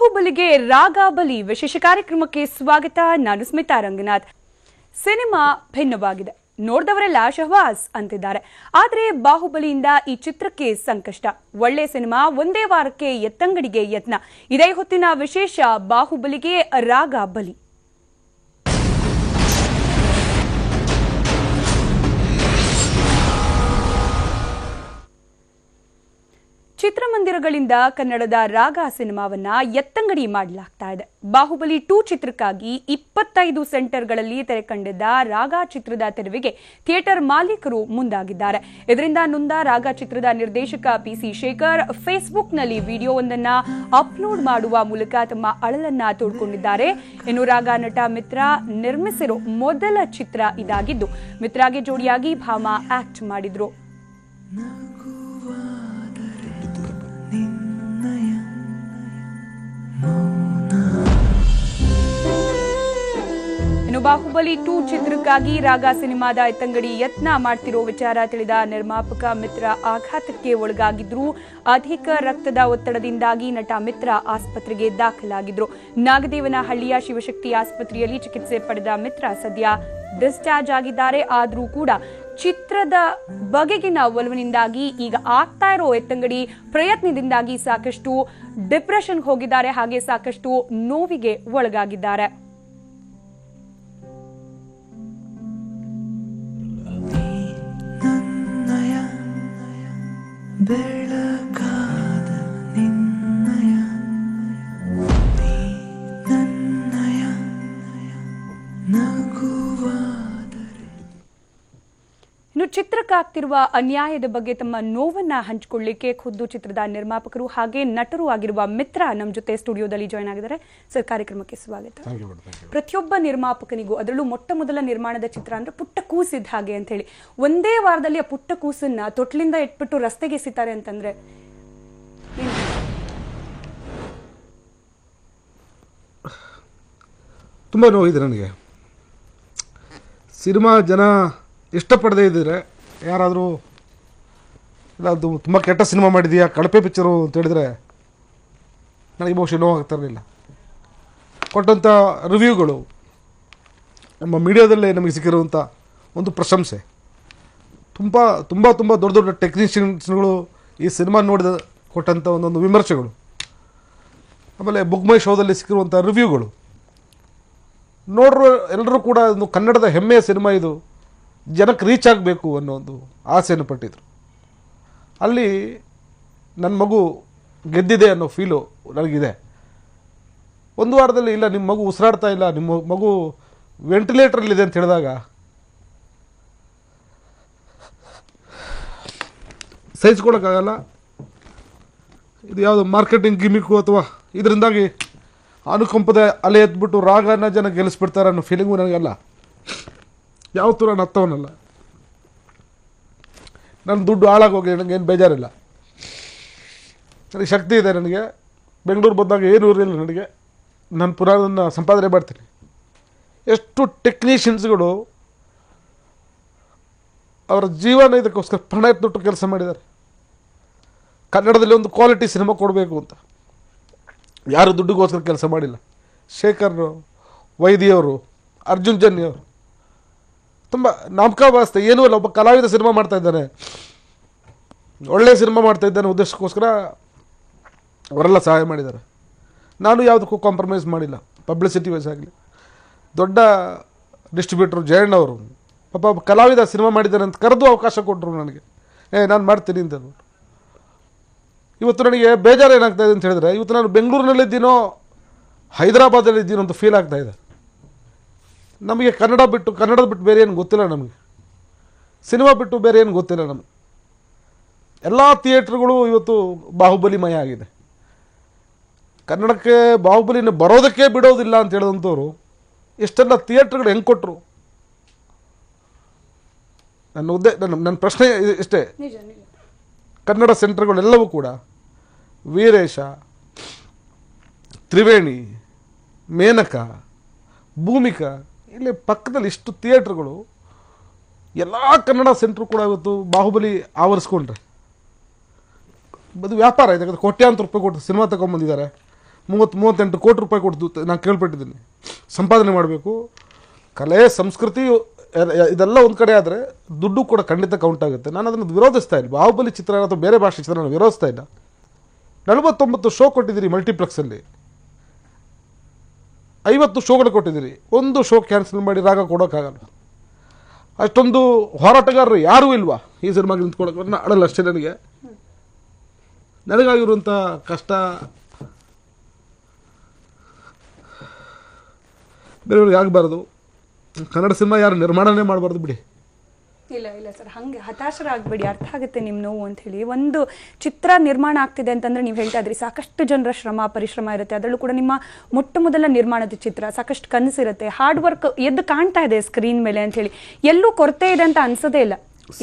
ಬಾಹುಬಲಿಗೆ ರಾಗ ಬಲಿ ವಿಶೇಷ ಕಾರ್ಯಕ್ರಮಕ್ಕೆ ಸ್ವಾಗತ. ನಾನು ಸ್ಮಿತಾ ರಂಗನಾಥ್. ಸಿನಿಮಾ ಭಿನ್ನವಾಗಿದೆ, ನೋಡಿದವರೆಲ್ಲ ಶಹಬಾಸ್ ಅಂತಿದ್ದಾರೆ. ಆದರೆ ಬಾಹುಬಲಿಯಿಂದ ಈ ಚಿತ್ರಕ್ಕೆ ಸಂಕಷ್ಟ. ಒಳ್ಳೆ ಸಿನಿಮಾ ಒಂದೇ ವಾರಕ್ಕೆ ಎತ್ತಂಗಡಿಗೆ ಯತ್ನ. ಇದೇ ಹೊತ್ತಿನ ವಿಶೇಷ, ಬಾಹುಬಲಿಗೆ ರಾಗ ಬಲಿ. ಚಿತ್ರಮಂದಿರಗಳಿಂದ ಕನ್ನಡದ ರಾಗ ಸಿನಿಮಾವನ್ನ ಎತ್ತಂಗಡಿ ಮಾಡಲಾಗ್ತಾ ಇದೆ. ಬಾಹುಬಲಿ 2 ಚಿತ್ರಕ್ಕಾಗಿ 25 ಸೆಂಟರ್ಗಳಲ್ಲಿ ತೆರೆ ಕಂಡಿದ್ದ ರಾಗ ಚಿತ್ರದ ತೆರವಿಗೆ ಥಿಯೇಟರ್ ಮಾಲೀಕರು ಮುಂದಾಗಿದ್ದಾರೆ. ಇದರಿಂದ ನೊಂದ ರಾಗ ಚಿತ್ರದ ನಿರ್ದೇಶಕ ಪಿಸಿ ಶೇಖರ್ ಫೇಸ್ಬುಕ್ನಲ್ಲಿ ವಿಡಿಯೋವೊಂದನ್ನ ಅಪ್ಲೋಡ್ ಮಾಡುವ ಮೂಲಕ ತಮ್ಮ ಅಳಲನ್ನ ತೋಡ್ಕೊಂಡಿದ್ದಾರೆ. ಇನ್ನು ರಾಗ ನಟ ಮಿತ್ರ ನಿರ್ಮಿಸಿರೋ ಮೊದಲ ಚಿತ್ರ ಇದಾಗಿದ್ದು, ಮಿತ್ರಾಗೆ ಜೋಡಿಯಾಗಿ ಭಾಮಾ ಆಕ್ಟ್ ಮಾಡಿದ್ರು. ಇನ್ನು ಬಾಹುಬಲಿ 2 ಚಿತ್ರಕ್ಕಾಗಿ ರಾಗ ಸಿನಿಮಾದ ಎತ್ತಂಗಡಿ ಯತ್ನ ಮಾಡ್ತಿರೋ ವಿಚಾರ ತಿಳಿದ ನಿರ್ಮಾಪಕ ಮಿತ್ರ ಆಘಾತಕ್ಕೆ ಒಳಗಾಗಿದ್ರು. ಅಧಿಕ ರಕ್ತದ ಒತ್ತಡದಿಂದಾಗಿ ನಟ ಮಿತ್ರ ಆಸ್ಪತ್ರೆಗೆ ದಾಖಲಾಗಿದ್ರು. ನಾಗದೇವನಹಳ್ಳಿಯ ಶಿವಶಕ್ತಿ ಆಸ್ಪತ್ರೆಯಲ್ಲಿ ಚಿಕಿತ್ಸೆ ಪಡೆದ ಮಿತ್ರ ಸದ್ಯ ಡಿಸ್ಚಾರ್ಜ್ ಆಗಿದ್ದಾರೆ. ಆದರೂ ಕೂಡ ಚಿತ್ರದ ಬಗೆಗಿನ ಒಲವಿನಿಂದಾಗಿ ಈಗ ಆಗ್ತಾ ಇರೋ ಎತ್ತಂಗಡಿ ಪ್ರಯತ್ನದಿಂದಾಗಿ ಸಾಕಷ್ಟು ಡಿಪ್ರೆಷನ್ ಹೋಗಿದ್ದಾರೆ, ಹಾಗೆ ಸಾಕಷ್ಟು ನೋವಿಗೆ ಒಳಗಾಗಿದ್ದಾರೆ. ಇನ್ನು ಚಿತ್ರಕ್ಕಾಗ್ತಿರುವ ಅನ್ಯಾಯದ ಬಗ್ಗೆ ತಮ್ಮ ನೋವನ್ನ ಹಂಚಿಕೊಳ್ಳಲಿಕ್ಕೆ ಖುದ್ದು ಚಿತ್ರದ ನಿರ್ಮಾಪಕರು ಹಾಗೆ ನಟರು ಆಗಿರುವ ಮಿತ್ರ ನಮ್ಮ ಜೊತೆ ಸ್ಟುಡಿಯೋದಲ್ಲಿ ಜಾಯ್ನ್ ಆಗಿದ್ದಾರೆ. ಸರ್, ಕಾರ್ಯಕ್ರಮಕ್ಕೆ ಸ್ವಾಗತ. ಪ್ರತಿಯೊಬ್ಬ ನಿರ್ಮಾಪಕನಿಗೂ, ಅದರಲ್ಲೂ ಮೊಟ್ಟ ಮೊದಲ ನಿರ್ಮಾಣದ ಚಿತ್ರ ಅಂದ್ರೆ ಪುಟ್ಟ ಕೂಸಿದ್ದ ಹಾಗೆ ಅಂತ ಹೇಳಿ, ಒಂದೇ ವಾರದಲ್ಲಿ ಆ ಪುಟ್ಟ ಕೂಸನ್ನ ತೊಟ್ಲಿಂದ ಇಟ್ಬಿಟ್ಟು ರಸ್ತೆಗೆ ಎಸಿತಾರೆ ಅಂತಂದ್ರೆ ತುಂಬ ನೋವಿದೆ ನನಗೆ. ಸಿನಿಮಾ ಜನ ಇಷ್ಟಪಡದೇ ಇದ್ದರೆ ಯಾರಾದರೂ ಇಲ್ಲ ಅದು ತುಂಬ ಕೆಟ್ಟ ಸಿನಿಮಾ ಮಾಡಿದೆಯಾ, ಕಳಪೆ ಪಿಕ್ಚರು ಅಂತ ಹೇಳಿದರೆ ನನಗೆ ಬಹುಶಃ ನೋವಾಗ್ತಾ ಇರಲಿಲ್ಲ. ಕೊಟ್ಟಂಥ ರಿವ್ಯೂಗಳು, ನಮ್ಮ ಮೀಡಿಯಾದಲ್ಲೇ ನಮಗೆ ಸಿಕ್ಕಿರುವಂಥ ಒಂದು ಪ್ರಶಂಸೆ, ತುಂಬ ತುಂಬ ತುಂಬ ದೊಡ್ಡ ದೊಡ್ಡ ಟೆಕ್ನಿಷಿಯನ್ಸ್ಗಳು ಈ ಸಿನಿಮಾ ನೋಡಿದ ಕೊಟ್ಟಂಥ ಒಂದೊಂದು ವಿಮರ್ಶೆಗಳು, ಆಮೇಲೆ ಬುಕ್ ಮೈ ಶೋದಲ್ಲಿ ಸಿಕ್ಕಿರುವಂಥ ರಿವ್ಯೂಗಳು, ನೋಡ್ರು ಎಲ್ಲರೂ ಕೂಡ ಒಂದು ಕನ್ನಡದ ಹೆಮ್ಮೆಯ ಸಿನಿಮಾ ಇದು, ಜನಕ್ಕೆ ರೀಚ್ ಆಗಬೇಕು ಅನ್ನೋ ಒಂದು ಆಸೆಯನ್ನು ಪಟ್ಟಿದ್ರು. ಅಲ್ಲಿ ನನ್ನ ಮಗು ಗೆದ್ದಿದೆ ಅನ್ನೋ ಫೀಲು ನನಗಿದೆ. ಒಂದು ವಾರದಲ್ಲಿ ಇಲ್ಲ ನಿಮ್ಮ ಮಗು ಉಸಿರಾಡ್ತಾ ಇಲ್ಲ, ನಿಮ್ಮ ಮಗು ವೆಂಟಿಲೇಟರಲ್ಲಿದೆ ಅಂತ ಹೇಳಿದಾಗ ಸಹಿಸ್ಕೊಳಕ್ಕಾಗಲ್ಲ. ಇದು ಯಾವುದು ಮಾರ್ಕೆಟಿಂಗ್ ಗಿಮಿಕ್ಕು ಅಥವಾ ಇದರಿಂದಾಗಿ ಅನುಕಂಪದ ಅಲೆ ಎದ್ಬಿಟ್ಟು ರಾಗನ ಜನ ಗೆಲ್ಲಿಸ್ಬಿಡ್ತಾರೆ ಅನ್ನೋ ಫೀಲಿಂಗು ನನಗಲ್ಲ. ಯಾವತ್ತೂ ನಾನು ಹತ್ತವನಲ್ಲ. ನನ್ನ ದುಡ್ಡು ಹಾಳಾಗೋಗಿ ನನಗೇನು ಬೇಜಾರಿಲ್ಲ. ನನಗೆ ಶಕ್ತಿ ಇದೆ. ನನಗೆ ಬೆಂಗಳೂರು ಬಂದಾಗ ಏನೂ ಇರಲಿಲ್ಲ. ನನಗೆ ನಾನು ಪುನಃ ನನ್ನ ಸಂಪಾದನೆ ಮಾಡ್ತೀನಿ. ಎಷ್ಟು ಟೆಕ್ನಿಷಿಯನ್ಸ್ಗಳು ಅವರ ಜೀವನ ಇದಕ್ಕೋಸ್ಕರ ಪಣ ಎತ್ತಿಟ್ಟು ಕೆಲಸ ಮಾಡಿದ್ದಾರೆ. ಕನ್ನಡದಲ್ಲಿ ಒಂದು ಕ್ವಾಲಿಟಿ ಸಿನಿಮಾ ಕೊಡಬೇಕು ಅಂತ ಯಾರು ದುಡ್ಡಿಗೋಸ್ಕರ ಕೆಲಸ ಮಾಡಿಲ್ಲ. ಶೇಖರ್ ವೈದಿಯವರು, ಅರ್ಜುನ್ ಜನ್ಯವರು ತುಂಬ ನಾಮಕಾವಾಸ್ತೆ ಏನೂ ಇಲ್ಲ. ಒಬ್ಬ ಕಲಾವಿದ ಸಿನಿಮಾ ಮಾಡ್ತಾ ಇದ್ದಾನೆ, ಒಳ್ಳೆಯ ಸಿನಿಮಾ ಮಾಡ್ತಾ ಇದ್ದಾನೆ ಉದ್ದೇಶಕ್ಕೋಸ್ಕರ ಅವರೆಲ್ಲ ಸಹಾಯ ಮಾಡಿದ್ದಾರೆ. ನಾನು ಯಾವುದಕ್ಕೂ ಕಾಂಪ್ರಮೈಸ್ ಮಾಡಿಲ್ಲ, ಪಬ್ಲಿಸಿಟಿ ವೈಸ್ ಆಗಲಿ. ದೊಡ್ಡ ಡಿಸ್ಟ್ರಿಬ್ಯೂಟ್ರು ಜಯಣ್ಣವರು ಪಾಪ ಕಲಾವಿದ ಸಿನಿಮಾ ಮಾಡಿದ್ದಾನೆ ಅಂತ ಕರೆದು ಅವಕಾಶ ಕೊಟ್ಟರು ನನಗೆ. ನಾನು ಮಾಡ್ತೀನಿ ಅಂತ ಅಂದ್ಬಿಟ್ಟು. ಇವತ್ತು ನನಗೆ ಬೇಜಾರು ಏನಾಗ್ತಾ ಇದೆ ಅಂತ ಹೇಳಿದ್ರೆ, ಇವತ್ತು ನಾನು ಬೆಂಗಳೂರಿನಲ್ಲಿದ್ದೀನೋ ಹೈದರಾಬಾದಲ್ಲಿದ್ದೀನೋ ಅಂತ ಫೀಲ್ ಆಗ್ತಾ ಇದೆ. ನಮಗೆ ಕನ್ನಡದ ಬಿಟ್ಟು ಬೇರೆ ಏನು ಗೊತ್ತಿಲ್ಲ. ನಮಗೆ ಸಿನಿಮಾ ಬಿಟ್ಟು ಬೇರೆ ಏನು ಗೊತ್ತಿಲ್ಲ. ನಮಗೆ ಎಲ್ಲ ಥಿಯೇಟ್ರ್ಗಳು ಇವತ್ತು ಬಾಹುಬಲಿಮಯ ಆಗಿದೆ. ಕನ್ನಡಕ್ಕೆ ಬಾಹುಬಲಿನ ಬರೋದಕ್ಕೆ ಬಿಡೋದಿಲ್ಲ ಅಂತ ಹೇಳಿದಂಥವ್ರು ಎಷ್ಟೆಲ್ಲ ಥಿಯೇಟ್ರ್ಗಳು ಹೆಂಗೆ ಕೊಟ್ಟರು. ನನ್ನ ಪ್ರಶ್ನೆ ಇಷ್ಟೇ, ಕನ್ನಡ ಸೆಂಟರ್ಗಳೆಲ್ಲವೂ ಕೂಡ ವೀರೇಶ, ತ್ರಿವೇಣಿ, ಮೇನಕ, ಭೂಮಿಕಾ, ಇಲ್ಲಿ ಪಕ್ಕದಲ್ಲಿ ಇಷ್ಟು ಥಿಯೇಟ್ರ್ಗಳು, ಎಲ್ಲ ಕನ್ನಡ ಸೆಂಟ್ರು ಕೂಡ ಇವತ್ತು ಬಾಹುಬಲಿ ಆವರಿಸ್ಕೊಂಡ್ರೆ ಅದು ವ್ಯಾಪಾರ ಇದೆ. ಕೋಟ್ಯಾಂತರ ರೂಪಾಯಿ ಕೊಟ್ಟು ಸಿನಿಮಾ ತಗೊಂಡ್ಬಂದಿದ್ದಾರೆ. 38 ಕೋಟಿ ರೂಪಾಯಿ ಕೊಟ್ಟು ನಾನು ಕೇಳ್ಪಟ್ಟಿದ್ದೀನಿ. ಸಂಪಾದನೆ ಮಾಡಬೇಕು. ಕಲೆ ಸಂಸ್ಕೃತಿ ಇದೆಲ್ಲ ಒಂದು ಕಡೆ ಆದರೆ ದುಡ್ಡು ಕೂಡ ಖಂಡಿತ ಕೌಂಟ್ ಆಗುತ್ತೆ. ನಾನು ಅದನ್ನು ವಿರೋಧಿಸ್ತಾ ಇಲ್ಲ. ಬಾಹುಬಲಿ ಚಿತ್ರ ಅಥವಾ ಬೇರೆ ಭಾಷೆ ಚಿತ್ರ ನಾನು ವಿರೋಧಿಸ್ತಾ ಇಲ್ಲ. 49 ಶೋ ಕೊಟ್ಟಿದ್ದೀರಿ ಮಲ್ಟಿಪ್ಲೆಕ್ಸಲ್ಲಿ, 50 ಶೋಗಳು ಕೊಟ್ಟಿದ್ದೀರಿ. ಒಂದು ಶೋ ಕ್ಯಾನ್ಸಲ್ ಮಾಡಿ ರಾಗ ಕೊಡೋಕ್ಕಾಗಲ್ಲ. ಅಷ್ಟೊಂದು ಹೋರಾಟಗಾರರು ಯಾರೂ ಇಲ್ವಾ ಈ ಸಿನಿಮಾಗೆ ನಿಂತ್ಕೊಳಕ್ಕೆ? ಅಡಲ್ಲ ಅಷ್ಟೇ. ನನಗಾಗಿರುವಂಥ ಕಷ್ಟ ಬೇರೆಯವ್ರಿಗೆ ಆಗಬಾರ್ದು. ಕನ್ನಡ ಸಿನಿಮಾ ಯಾರು ನಿರ್ಮಾಣನೇ ಮಾಡಬಾರ್ದು ಬಿಡಿ. ಇಲ್ಲ ಇಲ್ಲ ಸರ್, ಹಂಗೆ ಹತಾಶರಾಗಬೇಡಿ, ಅರ್ಥ ಆಗುತ್ತೆ ನಿಮ್ಮ ನೋವು ಅಂತ ಹೇಳಿ. ಒಂದು ಚಿತ್ರ ನಿರ್ಮಾಣ ಆಗ್ತಿದೆ ಅಂತಂದ್ರೆ ನೀವು ಹೇಳ್ತಾ ಇದ್ರಿ ಸಾಕಷ್ಟು ಜನರ ಪರಿಶ್ರಮ ಇರುತ್ತೆ. ಅದರಲ್ಲೂ ಕೂಡ ನಿಮ್ಮ ಮೊಟ್ಟ ಮೊದಲ ನಿರ್ಮಾಣದ ಚಿತ್ರ, ಸಾಕಷ್ಟು ಕನಸಿರುತ್ತೆ, ಹಾರ್ಡ್ ವರ್ಕ್ ಎದ್ದು ಕಾಣ್ತಾ ಇದೆ ಸ್ಕ್ರೀನ್ ಮೇಲೆ ಅಂತ ಹೇಳಿ. ಎಲ್ಲೂ ಕೊರತೆ ಇದೆ ಅಂತ ಅನ್ಸೋದೇ ಇಲ್ಲ.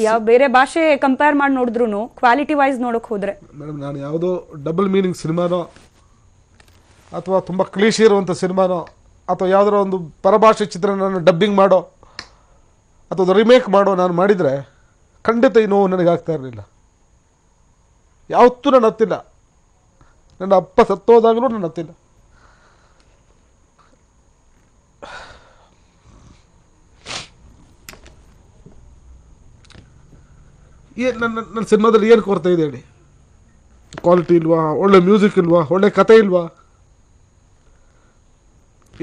ಯಾವ ಬೇರೆ ಭಾಷೆ ಕಂಪೇರ್ ಮಾಡಿ ನೋಡಿದ್ರು ಕ್ವಾಲಿಟಿ ವೈಸ್ ನೋಡಕ್ ಹೋದ್ರೆ ಮೇಡಮ್, ನಾನು ಯಾವುದೋ ಡಬಲ್ ಮೀನಿಂಗ್ ಸಿನಿಮಾನೋ ಅಥವಾ ತುಂಬ ಕ್ಲೀಶಿ ಇರುವಂಥ ಸಿನಿಮಾನೋ ಅಥವಾ ಯಾವುದರ ಒಂದು ಪರಭಾಷೆ ಚಿತ್ರ ನಾನು ಡಬ್ಬಿಂಗ್ ಮಾಡೋ ಅಥವಾ ರಿಮೇಕ್ ಮಾಡೋ ನಾನು ಮಾಡಿದರೆ ಖಂಡಿತ ಈ ನೋವು ನನಗಾಗ್ತಾ ಇರಲಿಲ್ಲ. ಯಾವತ್ತೂ ನಾನು ಹತ್ತಿಲ್ಲ. ನನ್ನ ಅಪ್ಪ ಸತ್ತೋದಾಗಲೂ ನಾನು ಹತ್ತಿಲ್ಲ. ನನ್ನ ಸಿನಿಮಾದಲ್ಲಿ ಏನು ಕೊರತೆ ಇದೆ ಹೇಳಿ? ಕ್ವಾಲಿಟಿ ಇಲ್ವಾ? ಒಳ್ಳೆ ಮ್ಯೂಸಿಕ್ ಇಲ್ವಾ? ಒಳ್ಳೆ ಕತೆ ಇಲ್ವಾ?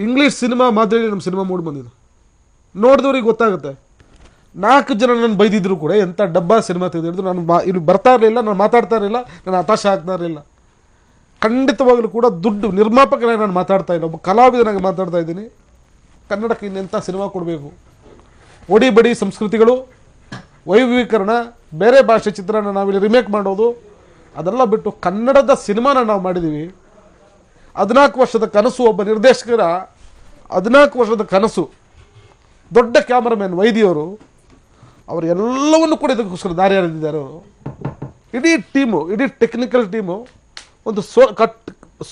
ಇಂಗ್ಲೀಷ್ ಸಿನಿಮಾ ಮಾದರಿಯಲ್ಲಿ ನಮ್ಮ ಸಿನಿಮಾ ಮೂಡಿ ಬಂದಿದೆ. ನೋಡಿದವ್ರಿಗೆ ಗೊತ್ತಾಗುತ್ತೆ. 4 ಜನ ನನ್ನ ಬೈದಿದ್ರು ಕೂಡ ಎಂಥ ಡಬ್ಬಾ ಸಿನಿಮಾ ತೆಗೆದಿದ್ರು ನಾನು ಇಲ್ಲಿ ಬರ್ತಾ ಇರಲಿಲ್ಲ, ನಾನು ಮಾತಾಡ್ತಾ ಇರಲಿಲ್ಲ, ನಾನು ಹತಾಶ ಆಗ್ತಾ ಇರಲಿಲ್ಲ. ಖಂಡಿತವಾಗಲೂ ಕೂಡ ದುಡ್ಡು ನಿರ್ಮಾಪಕನಾಗಿ ನಾನು ಮಾತಾಡ್ತಾ ಇಲ್ಲ, ಒಬ್ಬ ಕಲಾವಿದನಾಗಿ ಮಾತಾಡ್ತಾ ಇದ್ದೀನಿ. ಕನ್ನಡಕ್ಕೆ ಇನ್ನೆಂಥ ಸಿನಿಮಾ ಕೊಡಬೇಕು? ಒಡಿ ಬಡಿ ಸಂಸ್ಕೃತಿಗಳು, ವೈವಿಕರಣ, ಬೇರೆ ಭಾಷೆ ಚಿತ್ರನ ನಾವಿಲ್ಲಿ ರಿಮೇಕ್ ಮಾಡೋದು ಅದೆಲ್ಲ ಬಿಟ್ಟು ಕನ್ನಡದ ಸಿನಿಮಾನ ನಾವು ಮಾಡಿದ್ದೀವಿ. 14 ವರ್ಷದ ಕನಸು, ಒಬ್ಬ ನಿರ್ದೇಶಕರ 14 ವರ್ಷದ ಕನಸು. ದೊಡ್ಡ ಕ್ಯಾಮರಾಮ್ಯಾನ್ ವೈದಿಯವರು ಅವರು ಎಲ್ಲವನ್ನು ಕೂಡ ಇದಕ್ಕೋಸ್ಕರ ದಾರಿ ಹರಿದಿದ್ದಾರೆ. ಅವರು ಇಡೀ ಟೀಮು, ಇಡೀ ಟೆಕ್ನಿಕಲ್ ಟೀಮು ಒಂದು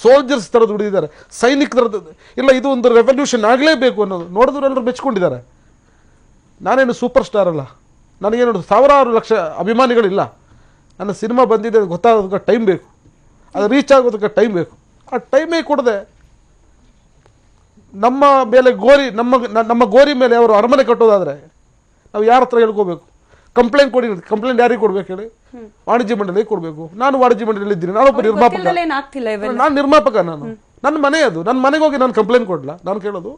ಸೋಲ್ಜರ್ಸ್ ಥರ ದುಡಿದಿದ್ದಾರೆ, ಸೈನಿಕರ ಇಲ್ಲ. ಇದು ಒಂದು ರೆವಲ್ಯೂಷನ್ ಆಗಲೇಬೇಕು ಅನ್ನೋದು ನೋಡಿದ್ರೆಲ್ಲರೂ ಮೆಚ್ಕೊಂಡಿದ್ದಾರೆ. ನಾನೇನು ಸೂಪರ್ ಸ್ಟಾರ್ ಅಲ್ಲ, ನನಗೇನು ಸಾವಿರಾರು ಲಕ್ಷ ಅಭಿಮಾನಿಗಳಿಲ್ಲ. ನನ್ನ ಸಿನಿಮಾ ಬಂದಿದೆ ಗೊತ್ತಾಗೋದಕ್ಕೆ ಟೈಮ್ ಬೇಕು, ಅದು ರೀಚ್ ಆಗೋದಕ್ಕೆ ಟೈಮ್ ಬೇಕು. ಆ ಟೈಮೇ ಕೊಡದೆ ನಮ್ಮ ಮೇಲೆ ನಮ್ಮ ಗೋರಿ ಮೇಲೆ ಅವರು ಅರಮನೆ ಕಟ್ಟೋದಾದರೆ ನಾವು ಯಾರ ಹತ್ರ ಹೇಳ್ಕೋಬೇಕು? ಕಂಪ್ಲೇಂಟ್ ಕೊಡಿ. ಕಂಪ್ಲೇಂಟ್ ಯಾರಿಗೆ ಕೊಡ್ಬೇಕು ಹೇಳಿ? ವಾಣಿಜ್ಯ ಮಂಡಳಿಗೆ ಕೊಡಬೇಕು. ನಾನು ವಾಣಿಜ್ಯ ಮಂಡಳಿಯಲ್ಲಿ ಇದ್ದೀನಿ, ನಾನೊಬ್ಬ ನಿರ್ಮಾಪಕ. ನಾನು ನಿರ್ಮಾಪಕ, ನನ್ನ ಮನೆ ಅದು. ನನ್ನ ಮನೆಗೆ ಹೋಗಿ ನಾನು ಕಂಪ್ಲೇಂಟ್ ಕೊಡಲ್ಲ. ನಾನು ಕೇಳೋದು,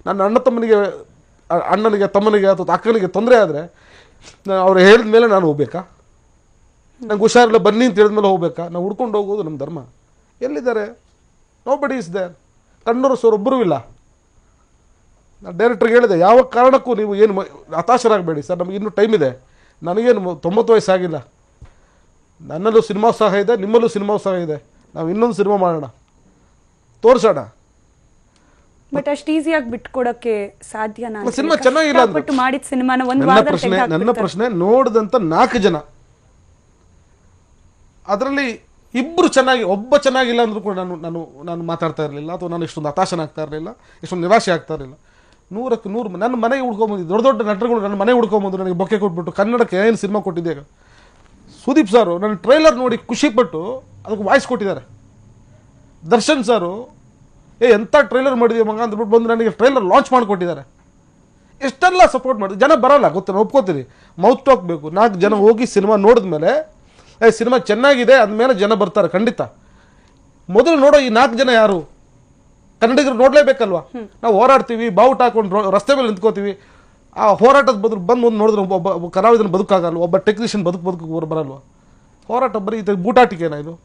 ನನ್ನ ಅಣ್ಣನಿಗೆ ತಮ್ಮನಿಗೆ ಅಥವಾ ಅಕ್ಕನಿಗೆ ತೊಂದರೆ ಆದರೆ ಅವ್ರು ಹೇಳಿದ ಮೇಲೆ ನಾನು ಹೋಗ್ಬೇಕಾ? ನಂಗೆ ಹುಷಾರಿಲ್ಲ ಬನ್ನಿ ಅಂತ ಹೇಳಿದ್ಮೇಲೆ ಹೋಗ್ಬೇಕಾ? ನಾವು ಹುಡ್ಕೊಂಡು ಹೋಗೋದು ನಮ್ಮ ಧರ್ಮ. ಎಲ್ಲಿದ್ದಾರೆ? ನೋ ಬಡಿ ಇಸ್ ದೇರ್. ಕಣ್ಣೂರು ಸರ್ ಒಬ್ಬರೂ ಇಲ್ಲ. ನಾನು ಡೈರೆಕ್ಟ್ರಿಗೆ ಹೇಳಿದೆ, ಯಾವ ಕಾರಣಕ್ಕೂ ನೀವು ಏನು ಹತಾಶರಾಗಬೇಡಿ ಸರ್, ನಮಗೆ ಇನ್ನೂ ಟೈಮ್ ಇದೆ. ನನಗೇನು 90 ವಯಸ್ಸಾಗಿಲ್ಲ. ನನ್ನಲ್ಲೂ ಸಿನಿಮಾ ಉತ್ಸಾಹ ಇದೆ, ನಿಮ್ಮಲ್ಲೂ ಸಿನಿಮಾ ಉತ್ಸಾಹ ಇದೆ. ನಾವು ಇನ್ನೊಂದು ಸಿನಿಮಾ ಮಾಡೋಣ, ತೋರಿಸೋಣ. ಬಟ್ ಅಷ್ಟು ಈಸಿಯಾಗಿ ಬಿಟ್ಕೊಡಕ್ಕೆ ಸಾಧ್ಯ? ಸಿನಿಮಾ ಚೆನ್ನಾಗಿಲ್ಲ ಅಂದ್ರೆ ಮಾಡಿದ ಸಿನಿಮಾನ ನನ್ನ ಪ್ರಶ್ನೆ ನೋಡಿದಂಥ 4 ಜನ ಅದರಲ್ಲಿ ಇಬ್ಬರು ಚೆನ್ನಾಗಿ, ಒಬ್ಬ ಚೆನ್ನಾಗಿಲ್ಲ ಅಂದ್ರೂ ಕೂಡ ನಾನು ಮಾತಾಡ್ತಾ ಇರಲಿಲ್ಲ, ಅಥವಾ ನಾನು ಇಷ್ಟೊಂದು ಹತಾಶನಾಗ್ತಾ ಇರಲಿಲ್ಲ, ಇಷ್ಟೊಂದು ನಿರಾಶೆ ಆಗ್ತಾ ಇರಲಿಲ್ಲ. 100ಕ್ಕೆ 100 ನನ್ನ ಮನೆಗೆ ಹುಡ್ಕೊಂಬಂದಿದ್ದು ದೊಡ್ಡ ದೊಡ್ಡ ನಟರುಗಳು ನನ್ನ ಮನೆಗೆ ಹುಡ್ಕೊಂಬಂದು ನನಗೆ ಬೊಕ್ಕೆ ಕೊಟ್ಬಿಟ್ಟು ಕನ್ನಡಕ್ಕೆ ಏನು ಸಿನಿಮಾ ಕೊಟ್ಟಿದ್ದೆ. ಸುದೀಪ್ ಸಾರು ನನ್ನ ಟ್ರೈಲರ್ ನೋಡಿ ಖುಷಿಪಟ್ಟು ಅದಕ್ಕೆ ವಾಯ್ಸ್ ಕೊಟ್ಟಿದ್ದಾರೆ. ದರ್ಶನ್ ಸಾರು ಎಂಥ ಟ್ರೈಲರ್ ಮಾಡಿದೀವಿ ಮಗ ಅಂದ್ಬಿಟ್ಟು ಬಂದು ನನಗೆ ಟ್ರೈಲರ್ ಲಾಂಚ್ ಮಾಡಿಕೊಟ್ಟಿದ್ದಾರೆ. ಎಷ್ಟೆಲ್ಲ ಸಪೋರ್ಟ್ ಮಾಡಿದ್ರು. ಜನ ಬರೋಲ್ಲ ಗೊತ್ತು, ಒಪ್ಕೋತೀರಿ. ಮೌತ್ ಟಾಕ್ ಬೇಕು. 4 ಜನ ಹೋಗಿ ಸಿನಿಮಾ ನೋಡಿದ್ಮೇಲೆ ಸಿನಿಮಾ ಚೆನ್ನಾಗಿದೆ ಅಂದಮೇಲೆ ಜನ ಬರ್ತಾರೆ ಖಂಡಿತ. ಮೊದಲು ನೋಡೋ ಈ 4 ಜನ ಯಾರು? ಕನ್ನಡಿಗರು ನೋಡಲೇಬೇಕಲ್ವಾ? ನಾವು ಹೋರಾಡ್ತೀವಿ, ಬಾವುಟ ಹಾಕೊಂಡು ರಸ್ತೆ ಮೇಲೆ ನಿಂತ್ಕೋತೀವಿ. ಆ ಹೋರಾಟದ ಬದಲು ಬಂದು ನೋಡಿದ್ರೆ ಒಬ್ಬ ಕಲಾವಿದನ ಬದುಕಾಗಲ್ವ? ಒಬ್ಬ ಟೆಕ್ನಿಷಿಯನ್ ಬದುಕು ಬರಲ್ವ? ಹೋರಾಟ ಬರೀ ಬೂಟಾಟಿಕೆನಾ ಇದು?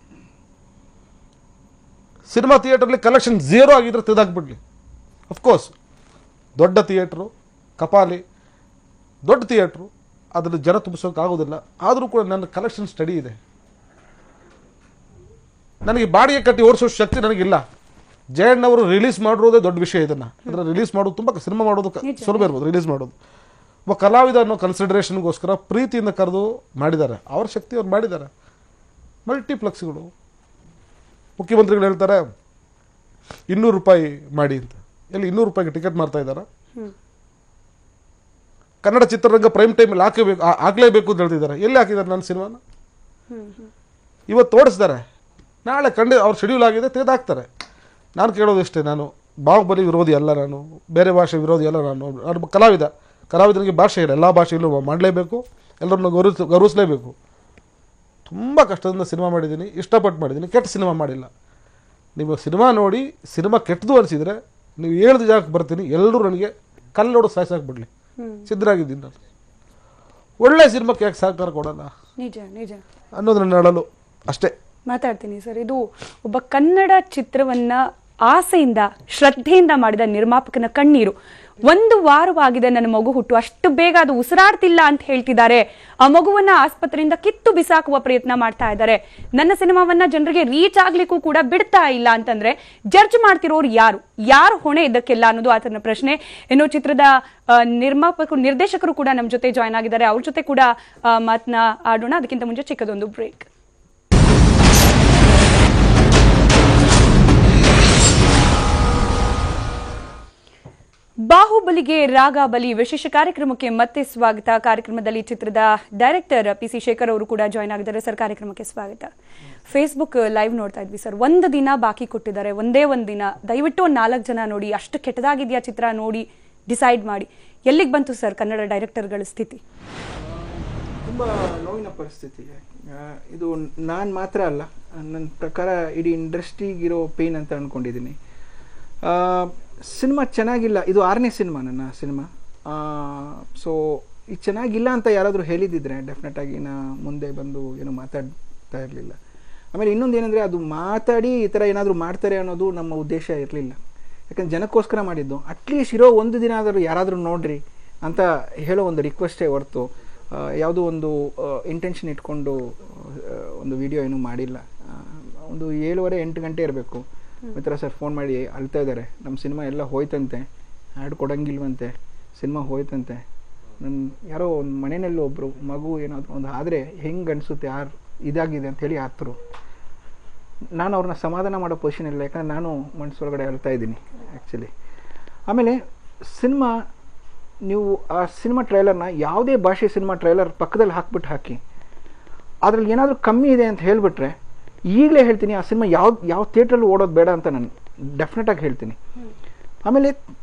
ಸಿನಿಮಾ ಥಿಯೇಟ್ರಲ್ಲಿ ಕಲೆಕ್ಷನ್ 0 ಆಗಿದ್ರೆ ತೆಗೆದಾಕ್ಬಿಡ್ಲಿ. ಅಫ್ಕೋರ್ಸ್ ದೊಡ್ಡ ಥಿಯೇಟ್ರು, ಕಪಾಲಿ ದೊಡ್ಡ ಥಿಯೇಟ್ರು, ಅದರಲ್ಲಿ ಜನ ತುಂಬಿಸೋಕ್ಕಾಗೋದಿಲ್ಲ. ಆದರೂ ಕೂಡ ನನ್ನ ಕಲೆಕ್ಷನ್ ಸ್ಟಡಿ ಇದೆ. ನನಗೆ ಬಾಡಿಗೆ ಕಟ್ಟಿ ಓಡಿಸೋ ಶಕ್ತಿ ನನಗಿಲ್ಲ. ಜಯಣ್ಣವರು ರಿಲೀಸ್ ಮಾಡಿರೋದೇ ದೊಡ್ಡ ವಿಷಯ. ಇದನ್ನು ಅಂದರೆ ರಿಲೀಸ್ ಮಾಡೋದು ತುಂಬ ಸಿನಿಮಾ ಮಾಡೋದು ಸುಲಭ ಇರ್ಬೋದು. ರಿಲೀಸ್ ಮಾಡೋದು ಒಬ್ಬ ಕಲಾವಿದ ಅನ್ನೋ ಕನ್ಸಿಡರೇಷನ್ಗೋಸ್ಕರ ಪ್ರೀತಿಯಿಂದ ಕರೆದು ಮಾಡಿದ್ದಾರೆ. ಅವ್ರ ಶಕ್ತಿ ಅವ್ರು ಮಾಡಿದ್ದಾರೆ. ಮಲ್ಟಿಪ್ಲೆಕ್ಸ್ಗಳು ಮುಖ್ಯಮಂತ್ರಿಗಳು ಹೇಳ್ತಾರೆ 200 ರೂಪಾಯಿ ಮಾಡಿ ಅಂತ. ಎಲ್ಲಿ 200 ರೂಪಾಯಿಗೆ ಟಿಕೆಟ್ ಮಾಡ್ತಾ ಇದ್ದಾರೆ? ಕನ್ನಡ ಚಿತ್ರರಂಗ ಪ್ರೈಮ್ ಟೈಮಲ್ಲಿ ಆಗಲೇಬೇಕು ಅಂತ ಹೇಳ್ತಿದ್ದಾರೆ. ಎಲ್ಲಿ ಹಾಕಿದ್ದಾರೆ ನನ್ನ ಸಿನಿಮಾನ? ಇವತ್ತು ಓಡಿಸ್ತಾರೆ, ನಾಳೆ ಅವ್ರ ಶೆಡ್ಯೂಲ್ ಆಗಿದೆ ತೆಗೆದಾಕ್ತಾರೆ. ನಾನು ಕೇಳೋದಷ್ಟೇ, ನಾನು ಬಾಹುಬಲಿ ವಿರೋಧಿ ಅಲ್ಲ, ನಾನು ಬೇರೆ ಭಾಷೆ ವಿರೋಧಿ ಅಲ್ಲ, ನಾನು ಕಲಾವಿದನಿಗೆ ಭಾಷೆ ಇಲ್ಲ, ಎಲ್ಲ ಭಾಷೆಯಲ್ಲೂ ಮಾಡಲೇಬೇಕು, ಎಲ್ಲರನ್ನು ಗೌರವಿಸಲೇಬೇಕು. ತುಂಬ ಕಷ್ಟದಿಂದ ಸಿನಿಮಾ ಮಾಡಿದ್ದೀನಿ, ಇಷ್ಟಪಟ್ಟು ಮಾಡಿದ್ದೀನಿ, ಕೆಟ್ಟ ಸಿನಿಮಾ ಮಾಡಿಲ್ಲ. ನೀವು ಸಿನಿಮಾ ನೋಡಿ ಸಿನಿಮಾ ಕೆಟ್ಟದು ಅನಿಸಿದರೆ ನೀವು ಹೇಳಿದ ಜಾಗಕ್ಕೆ ಬರ್ತೀನಿ, ಎಲ್ಲರೂ ನನಗೆ ಕಲ್ಲೋಡು ಸಾಯಿಸಾಕ್ಬಿಡ್ಲಿ, ಸಿದ್ಧರಾಗಿದ್ದೀನಿ ನಾನು. ಒಳ್ಳೆ ಸಿನಿಮಾಕ್ಕೆ ಯಾಕೆ ಸಹಕಾರ ಕೊಡೋಲ್ಲ ನಿಜ ನಿಜ ಅನ್ನೋದು ನನ್ನ ಹೇಳಲು ಅಷ್ಟೇ. ಮಾತಾಡ್ತೀನಿ ಸರ್. ಇದು ಒಬ್ಬ ಕನ್ನಡ ಚಿತ್ರವನ್ನ ಆಸೆಯಿಂದ ಶ್ರದ್ಧೆಯಿಂದ ಮಾಡಿದ ನಿರ್ಮಾಪಕನ ಕಣ್ಣೀರು. 1 ವಾರವಾಗಿದೆ ನನ್ನ ಮಗು ಹುಟ್ಟು, ಅಷ್ಟು ಬೇಗ ಅದು ಉಸಿರಾಡ್ತಿಲ್ಲ ಅಂತ ಹೇಳ್ತಿದ್ದಾರೆ. ಆ ಮಗುವನ್ನ ಆಸ್ಪತ್ರೆಯಿಂದ ಕಿತ್ತು ಬಿಸಾಕುವ ಪ್ರಯತ್ನ ಮಾಡ್ತಾ ಇದ್ದಾರೆ. ನನ್ನ ಸಿನಿಮಾವನ್ನ ಜನರಿಗೆ ರೀಚ್ ಆಗ್ಲಿಕ್ಕೂ ಕೂಡ ಬಿಡ್ತಾ ಇಲ್ಲ ಅಂತಂದ್ರೆ ಜಡ್ಜ್ ಮಾಡ್ತಿರೋರು ಯಾರು ಹೊಣೆ ಇದಕ್ಕೆಲ್ಲ ಅನ್ನೋದು ಆತನ ಪ್ರಶ್ನೆ. ಇನ್ನು ಚಿತ್ರದ ನಿರ್ದೇಶಕರು ಕೂಡ ನಮ್ಮ ಜೊತೆ ಜಾಯ್ನ್ ಆಗಿದ್ದಾರೆ. ಅವ್ರ ಜೊತೆ ಕೂಡ ಮಾತನಾಡೋಣ. ಅದಕ್ಕಿಂತ ಮುಂಚೆ ಚಿಕ್ಕದೊಂದು ಬ್ರೇಕ್. ಬಾಹುಬಲಿಗೆ ರಾಗ ಬಲಿ ವಿಶೇಷ ಕಾರ್ಯಕ್ರಮಕ್ಕೆ ಮತ್ತೆ ಸ್ವಾಗತ. ಕಾರ್ಯಕ್ರಮದಲ್ಲಿ ಚಿತ್ರದ ಡೈರೆಕ್ಟರ್ PC ಶೇಖರ್ ಅವರು ಕೂಡ ಜಾಯ್ನ್ ಆಗಿದ್ದಾರೆ. ಸರ್, ಕಾರ್ಯಕ್ರಮಕ್ಕೆ ಸ್ವಾಗತ. ಫೇಸ್ಬುಕ್ ಲೈವ್ ನೋಡ್ತಾ ಇದ್ವಿ ಸರ್, 1 ದಿನ ಬಾಕಿ ಕೊಟ್ಟಿದ್ದಾರೆ, ಒಂದೇ ದಿನ. ದಯವಿಟ್ಟು 4 ಜನ ನೋಡಿ, ಅಷ್ಟು ಕೆಟ್ಟದಾಗಿದೆಯಾ ಚಿತ್ರ ನೋಡಿ ಡಿಸೈಡ್ ಮಾಡಿ. ಎಲ್ಲಿಗೆ ಬಂತು ಸರ್ ಕನ್ನಡ ಡೈರೆಕ್ಟರ್ಗಳ ಸ್ಥಿತಿ? ತುಂಬ ನೋವಿನ ಪರಿಸ್ಥಿತಿ ಇದು. ನಾನು ಮಾತ್ರ ಅಲ್ಲ, ನನ್ನ ಪ್ರಕಾರ ಇಡೀ ಇಂಡಸ್ಟ್ರಿಗಿರೋ ಪೇನ್ ಅಂತ ಅಂದ್ಕೊಂಡಿದ್ದೀನಿ. ಸಿನಿಮಾ ಚೆನ್ನಾಗಿಲ್ಲ, ಇದು 6ನೇ ಸಿನಿಮಾ ನನ್ನ ಸಿನಿಮಾ. ಸೊ ಇದು ಚೆನ್ನಾಗಿಲ್ಲ ಅಂತ ಯಾರಾದರೂ ಹೇಳಿದಿದ್ರೆ ಡೆಫಿನೆಟಾಗಿ ನಾ ಮುಂದೆ ಬಂದು ಏನು ಮಾತಾಡ್ತಾ ಇರಲಿಲ್ಲ. ಆಮೇಲೆ ಇನ್ನೊಂದು ಏನಂದರೆ, ಅದು ಮಾತಾಡಿ ಈ ಥರ ಏನಾದರೂ ಮಾಡ್ತಾರೆ ಅನ್ನೋದು ನಮ್ಮ ಉದ್ದೇಶ ಇರಲಿಲ್ಲ. ಯಾಕಂದ್ರೆ ಜನಕ್ಕೋಸ್ಕರ ಮಾಡಿದ್ದು. ಅಟ್ಲೀಸ್ಟ್ ಇರೋ 1 ದಿನ ಆದರೂ ಯಾರಾದರೂ ನೋಡ್ರಿ ಅಂತ ಹೇಳೋ ಒಂದು ರಿಕ್ವೆಸ್ಟೇ ಹೊರತು ಯಾವುದೋ ಒಂದು ಇಂಟೆನ್ಷನ್ ಇಟ್ಕೊಂಡು ಒಂದು ವಿಡಿಯೋ ಏನೂ ಮಾಡಿಲ್ಲ. ಒಂದು 7:30-8 ಗಂಟೆ ಇರಬೇಕು, ಮಿತ್ರ ಸರ್ ಫೋನ್ ಮಾಡಿ ಅಳ್ತಾ ಇದ್ದಾರೆ, ನಮ್ಮ ಸಿನಿಮಾ ಎಲ್ಲ ಹೋಯ್ತಂತೆ, ಆ್ಯಡ್ ಕೊಡೋಂಗಿಲ್ವಂತೆ, ಸಿನಿಮಾ ಹೋಯ್ತಂತೆ. ನನ್ನ ಯಾರೋ ಒಂದು ಮನೆಯಲ್ಲಿ ಒಬ್ಬರು ಮಗು ಏನಾದರೂ ಒಂದು ಆದರೆ ಹೆಂಗೆ ಅನಿಸುತ್ತೆ, ಇದಾಗಿದೆ ಅಂಥೇಳಿ ಆತರು. ನಾನು ಅವ್ರನ್ನ ಸಮಾಧಾನ ಮಾಡೋ ಪೊಸಿಷನ್ ಇಲ್ಲ, ಯಾಕಂದರೆ ನಾನು ಮನಸ್ಸೊಳಗಡೆ ಅಳ್ತಾ ಇದ್ದೀನಿ ಆ್ಯಕ್ಚುಲಿ. ಆಮೇಲೆ ಸಿನಿಮಾ, ನೀವು ಆ ಸಿನಿಮಾ ಟ್ರೈಲರ್ನ ಯಾವುದೇ ಭಾಷೆ ಸಿನಿಮಾ ಟ್ರೈಲರ್ ಪಕ್ಕದಲ್ಲಿ ಹಾಕಿ ಅದರಲ್ಲಿ ಏನಾದರೂ ಕಮ್ಮಿ ಇದೆ ಅಂತ ಹೇಳಿಬಿಟ್ರೆ ಈಗಲೇ ಹೇಳ್ತೀನಿ, ಆ ಸಿನಿಮಾ ಯಾವ ಥಿಯೇಟ್ರಲ್ಲಿ ಓಡೋದು ಬೇಡ ಅಂತ ನಾನು ಡೆಫಿನೆಟಾಗಿ ಹೇಳ್ತೀನಿ. ಆಮೇಲೆ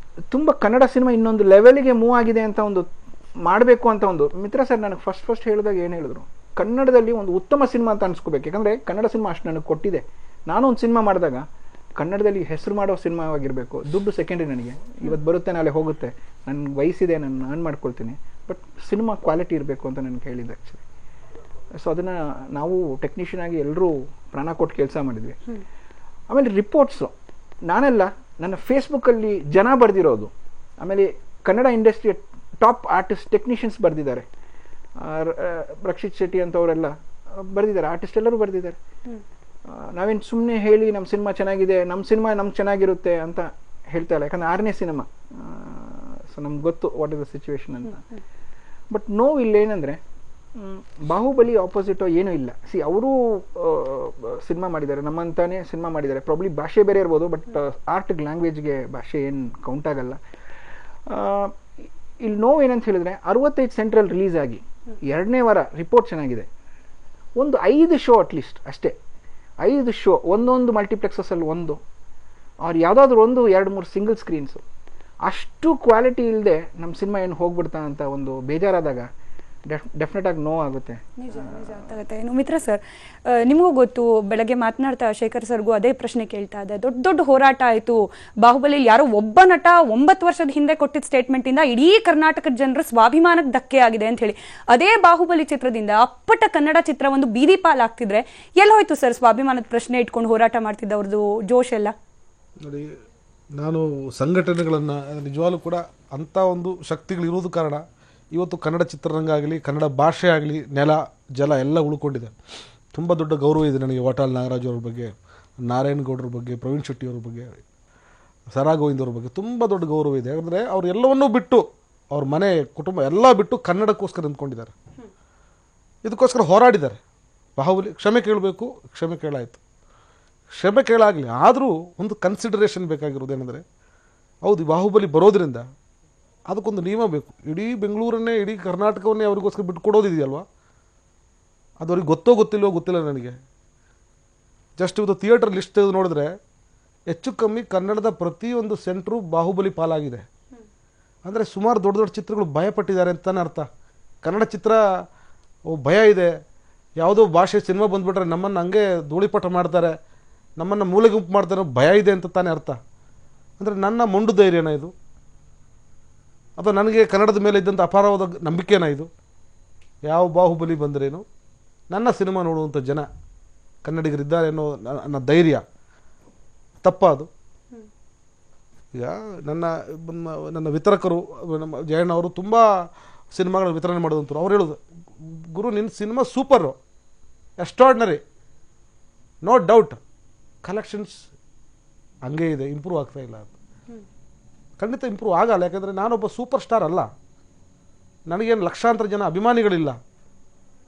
ತುಂಬ ಕನ್ನಡ ಸಿನಿಮಾ ಇನ್ನೊಂದು ಲೆವೆಲಿಗೆ ಮೂವ್ ಆಗಿದೆ ಅಂತ ಒಂದು ಮಾಡಬೇಕು ಅಂತ ಒಂದು ಮಿತ್ರ ಸರ್ ನನಗೆ ಫಸ್ಟ್ ಹೇಳಿದಾಗ ಏನು ಹೇಳಿದ್ರು, ಕನ್ನಡದಲ್ಲಿ ಒಂದು ಉತ್ತಮ ಸಿನಿಮಾ ಅಂತ ಅನ್ಸ್ಕೋಬೇಕು. ಯಾಕಂದರೆ ಕನ್ನಡ ಸಿನಿಮಾ ಅಷ್ಟು ನನಗೆ ಕೊಟ್ಟಿದೆ. ನಾನು ಒಂದು ಸಿನಿಮಾ ಮಾಡಿದಾಗ ಕನ್ನಡದಲ್ಲಿ ಹೆಸರು ಮಾಡೋ ಸಿನಿಮಾವಾಗಿರಬೇಕು. ದುಡ್ಡು ಸೆಕೆಂಡ್ರಿ, ನನಗೆ ಇವತ್ತು ಬರುತ್ತೆ ನಾಳೆ ಹೋಗುತ್ತೆ, ನನ್ನ ವಯಸ್ಸಿದೆ, ನಾನು ಅರ್ನ್ ಮಾಡ್ಕೊಳ್ತೀನಿ, ಬಟ್ ಸಿನಿಮಾ ಕ್ವಾಲಿಟಿ ಇರಬೇಕು ಅಂತ ನನಗೆ ಹೇಳಿದ್ದೆ ಆ್ಯಕ್ಚುಲಿ. ಸೊ ಅದನ್ನು ನಾವು ಟೆಕ್ನಿಷಿಯನ್ ಆಗಿ ಎಲ್ಲರೂ ಪ್ರಾಣ ಕೊಟ್ಟು ಕೆಲಸ ಮಾಡಿದ್ವಿ. ಆಮೇಲೆ ರಿಪೋರ್ಟ್ಸು ನಾನೆಲ್ಲ ನನ್ನ ಫೇಸ್ಬುಕ್ಕಲ್ಲಿ ಜನ ಬರೆದಿರೋದು, ಆಮೇಲೆ ಕನ್ನಡ ಇಂಡಸ್ಟ್ರಿಯ ಟಾಪ್ ಆರ್ಟಿಸ್ಟ್ ಟೆಕ್ನಿಷಿಯನ್ಸ್ ಬರೆದಿದ್ದಾರೆ, ರಕ್ಷಿತ್ ಶೆಟ್ಟಿ ಅಂತವರೆಲ್ಲ ಬರೆದಿದ್ದಾರೆ, ಆರ್ಟಿಸ್ಟ್ ಎಲ್ಲರೂ ಬರೆದಿದ್ದಾರೆ. ನಾವೇನು ಸುಮ್ಮನೆ ಹೇಳಿ ನಮ್ಮ ಸಿನಿಮಾ ಚೆನ್ನಾಗಿದೆ, ನಮ್ಮ ಸಿನಿಮಾ ನಮ್ಗೆ ಚೆನ್ನಾಗಿರುತ್ತೆ ಅಂತ ಹೇಳ್ತಾ ಇಲ್ಲ. ಯಾಕಂದರೆ 6ನೇ ಸಿನಿಮಾ, ಸೊ ನಮ್ಗೆ ಗೊತ್ತು ವಾಟ್ ಇಸ್ ದ ಸಿಚುವೇಶನ್ ಅಂತ. ಬಟ್ ನೋವು ಇಲ್ಲೇನೆಂದರೆ, ಬಾಹುಬಲಿ ಆಪೋಸಿಟು ಏನೂ ಇಲ್ಲ. ಅವರು ಸಿನಿಮಾ ಮಾಡಿದ್ದಾರೆ, ನಮ್ಮಂತಾನೆ ಸಿನಿಮಾ ಮಾಡಿದ್ದಾರೆ. ಪ್ರಾಬ್ಲಿ ಭಾಷೆ ಬೇರೆ ಇರ್ಬೋದು, ಬಟ್ ಆರ್ಟ್ ಲ್ಯಾಂಗ್ವೇಜ್ಗೆ ಭಾಷೆ ಏನು ಕೌಂಟ್ ಆಗಲ್ಲ. ಇಲ್ಲಿ ನೋವು ಏನಂತ ಹೇಳಿದ್ರೆ, 65 ಸೆಂಟ್ರಲ್ಲಿ ರಿಲೀಸ್ ಆಗಿ 2ನೇ ವಾರ ರಿಪೋರ್ಟ್ ಚೆನ್ನಾಗಿದೆ. ಒಂದು 5 ಶೋ ಅಟ್ಲೀಸ್ಟ್ ಅಷ್ಟೇ, 5 ಶೋ ಒಂದೊಂದು ಮಲ್ಟಿಪ್ಲೆಕ್ಸಸ್ಸಲ್ಲಿ ಅವ್ರು ಯಾವುದಾದ್ರೂ 1-2-3 ಸಿಂಗಲ್ ಸ್ಕ್ರೀನ್ಸು, ಅಷ್ಟು ಕ್ವಾಲಿಟಿ ಇಲ್ಲದೆ ನಮ್ಮ ಸಿನಿಮಾ ಏನು ಹೋಗ್ಬಿಡ್ತಾ ಅಂತ ಒಂದು ಬೇಜಾರಾದಾಗ ಡೆಫಿನೆಟ್ ಆಗಿ ನೋವಾಗುತ್ತೆ. ನಿಜ ಗೊತ್ತಾಗುತ್ತೆ. ಮಿತ್ರ ಸರ್, ನಿಮಗೂ ಗೊತ್ತು, ಬೆಳಗ್ಗೆ ಮಾತನಾಡ್ತಾ ಶೇಖರ್ ಸರ್ಗೂ ಅದೇ ಪ್ರಶ್ನೆ ಕೇಳ್ತಾ ಇದ್ದೆ. ದೊಡ್ಡ ಹೋರಾಟ ಆಯಿತು. ಬಾಹುಬಲಿಯಲ್ಲಿ ಯಾರೋ ಒಬ್ಬ ನಟ 9 ವರ್ಷದ ಹಿಂದೆ ಕೊಟ್ಟಿದ್ದ ಸ್ಟೇಟ್ಮೆಂಟ್ ಇಂದ ಇಡೀ ಕರ್ನಾಟಕದ ಜನರ ಸ್ವಾಭಿಮಾನಕ್ಕೆ ಧಕ್ಕೆ ಆಗಿದೆ ಅಂತ ಹೇಳಿ, ಅದೇ ಬಾಹುಬಲಿ ಚಿತ್ರದಿಂದ ಅಪ್ಪಟ ಕನ್ನಡ ಚಿತ್ರ ಒಂದು ಬೀದಿ ಪಾಲಾಗ್ತಿದ್ರೆ ಎಲ್ಲಿ ಹೋಯ್ತು ಸರ್ ಸ್ವಾಭಿಮಾನದ ಪ್ರಶ್ನೆ ಇಟ್ಕೊಂಡು ಹೋರಾಟ ಮಾಡ್ತಿದ್ದವ್ರದ್ದು ಜೋಶ್ ಎಲ್ಲ? ನೋಡಿ, ನಾನು ಸಂಘಟನೆಗಳನ್ನು ನಿಜವಾಗ್ಲೂ ಕೂಡ ಅಂಥ ಒಂದು ಶಕ್ತಿಗಳಿರೋದು ಕಾರಣ ಇವತ್ತು ಕನ್ನಡ ಚಿತ್ರರಂಗ ಆಗಲಿ, ಕನ್ನಡ ಭಾಷೆ ಆಗಲಿ, ನೆಲ ಜಲ ಎಲ್ಲ ಉಳ್ಕೊಂಡಿದೆ. ತುಂಬ ದೊಡ್ಡ ಗೌರವ ಇದೆ ನನಗೆ ವಾಟಾಳ್ ನಾಗರಾಜ್ ಅವ್ರ ಬಗ್ಗೆ, ನಾರಾಯಣ್ ಗೌಡ್ರ ಬಗ್ಗೆ, ಪ್ರವೀಣ್ ಶೆಟ್ಟಿ ಅವ್ರ ಬಗ್ಗೆ, ಸರಾ ಗೋವಿಂದ್ ಅವ್ರ ಬಗ್ಗೆ ತುಂಬ ದೊಡ್ಡ ಗೌರವ ಇದೆ. ಯಾಕಂದರೆ ಅವ್ರು ಎಲ್ಲವನ್ನೂ ಬಿಟ್ಟು, ಅವ್ರ ಮನೆ ಕುಟುಂಬ ಎಲ್ಲ ಬಿಟ್ಟು ಕನ್ನಡಕ್ಕೋಸ್ಕರ ನಿಂತ್ಕೊಂಡಿದ್ದಾರೆ, ಇದಕ್ಕೋಸ್ಕರ ಹೋರಾಡಿದ್ದಾರೆ. ಬಾಹುಬಲಿ ಕ್ಷಮೆ ಕೇಳಬೇಕು, ಕ್ಷಮೆ ಕೇಳಾಯಿತು, ಕ್ಷಮೆ ಕೇಳಾಗಲಿ. ಆದರೂ ಒಂದು ಕನ್ಸಿಡರೇಷನ್ ಬೇಕಾಗಿರೋದೇನೆಂದರೆ, ಹೌದು ಬಾಹುಬಲಿ ಬರೋದ್ರಿಂದ ಅದಕ್ಕೊಂದು ನಿಯಮ ಬೇಕು. ಇಡೀ ಬೆಂಗಳೂರನ್ನೇ, ಇಡೀ ಕರ್ನಾಟಕವನ್ನೇ ಅವ್ರಿಗೋಸ್ಕರ ಬಿಟ್ಟು ಕೊಡೋದಿದೆಯಲ್ವ, ಅದು ಅವ್ರಿಗೆ ಗೊತ್ತಿಲ್ವೋ ಗೊತ್ತಿಲ್ಲ ನನಗೆ. ಜಸ್ಟ್ ಇವತ್ತು ಥಿಯೇಟರ್ ಲಿಸ್ಟ್ ತೆಗೆದು ನೋಡಿದ್ರೆ ಹೆಚ್ಚು ಕಮ್ಮಿ ಕನ್ನಡದ ಪ್ರತಿಯೊಂದು ಸೆಂಟ್ರು ಬಾಹುಬಲಿ ಪಾಲಾಗಿದೆ. ಅಂದರೆ ಸುಮಾರು ದೊಡ್ಡ ದೊಡ್ಡ ಚಿತ್ರಗಳು ಭಯಪಟ್ಟಿದ್ದಾರೆ ಅಂತಾನೆ ಅರ್ಥ. ಕನ್ನಡ ಚಿತ್ರ ಭಯ ಇದೆ, ಯಾವುದೋ ಭಾಷೆ ಸಿನಿಮಾ ಬಂದುಬಿಟ್ರೆ ನಮ್ಮನ್ನು ಹಂಗೆ ಧೂಳಿಪಟ ಮಾಡ್ತಾರೆ, ನಮ್ಮನ್ನು ಮೂಲೆ ಗುಂಪು ಮಾಡ್ತಾರೆ, ಭಯ ಇದೆ ಅಂತ ತಾನೇ ಅರ್ಥ. ಅಂದರೆ ನನ್ನ ಮೊಂಡು ಧೈರ್ಯನ ಇದು, ಅಥವಾ ನನಗೆ ಕನ್ನಡದ ಮೇಲೆ ಇದ್ದಂಥ ಅಪಾರವಾದ ನಂಬಿಕೆನ ಇದು? ಯಾವ ಬಾಹುಬಲಿ ಬಂದ್ರೇನು ನನ್ನ ಸಿನಿಮಾ ನೋಡುವಂಥ ಜನ ಕನ್ನಡಿಗರಿದ್ದಾರೆ ಅನ್ನೋ ನನ್ನ ಧೈರ್ಯ ತಪ್ಪ ಅದು? ಈಗ ನನ್ನ ವಿತರಕರು ನಮ್ಮ ಜಯಣ್ಣ ಅವರು ತುಂಬ ಸಿನಿಮಾಗಳ ವಿತರಣೆ ಮಾಡೋದಂತರು. ಅವ್ರು ಹೇಳೋದು, ಗುರು ನಿನ್ನ cinema super, extraordinary, no doubt, collections ಹಂಗೆ ಇದೆ, ಇಂಪ್ರೂವ್ ಆಗ್ತಾ ಇಲ್ಲ ಅಂತ. ಖಂಡಿತ ಇಂಪ್ರೂವ್ ಆಗಲ್ಲ, ಯಾಕಂದರೆ ನಾನೊಬ್ಬ ಸೂಪರ್ ಸ್ಟಾರ್ ಅಲ್ಲ, ನನಗೇನು ಲಕ್ಷಾಂತರ ಜನ ಅಭಿಮಾನಿಗಳಿಲ್ಲ,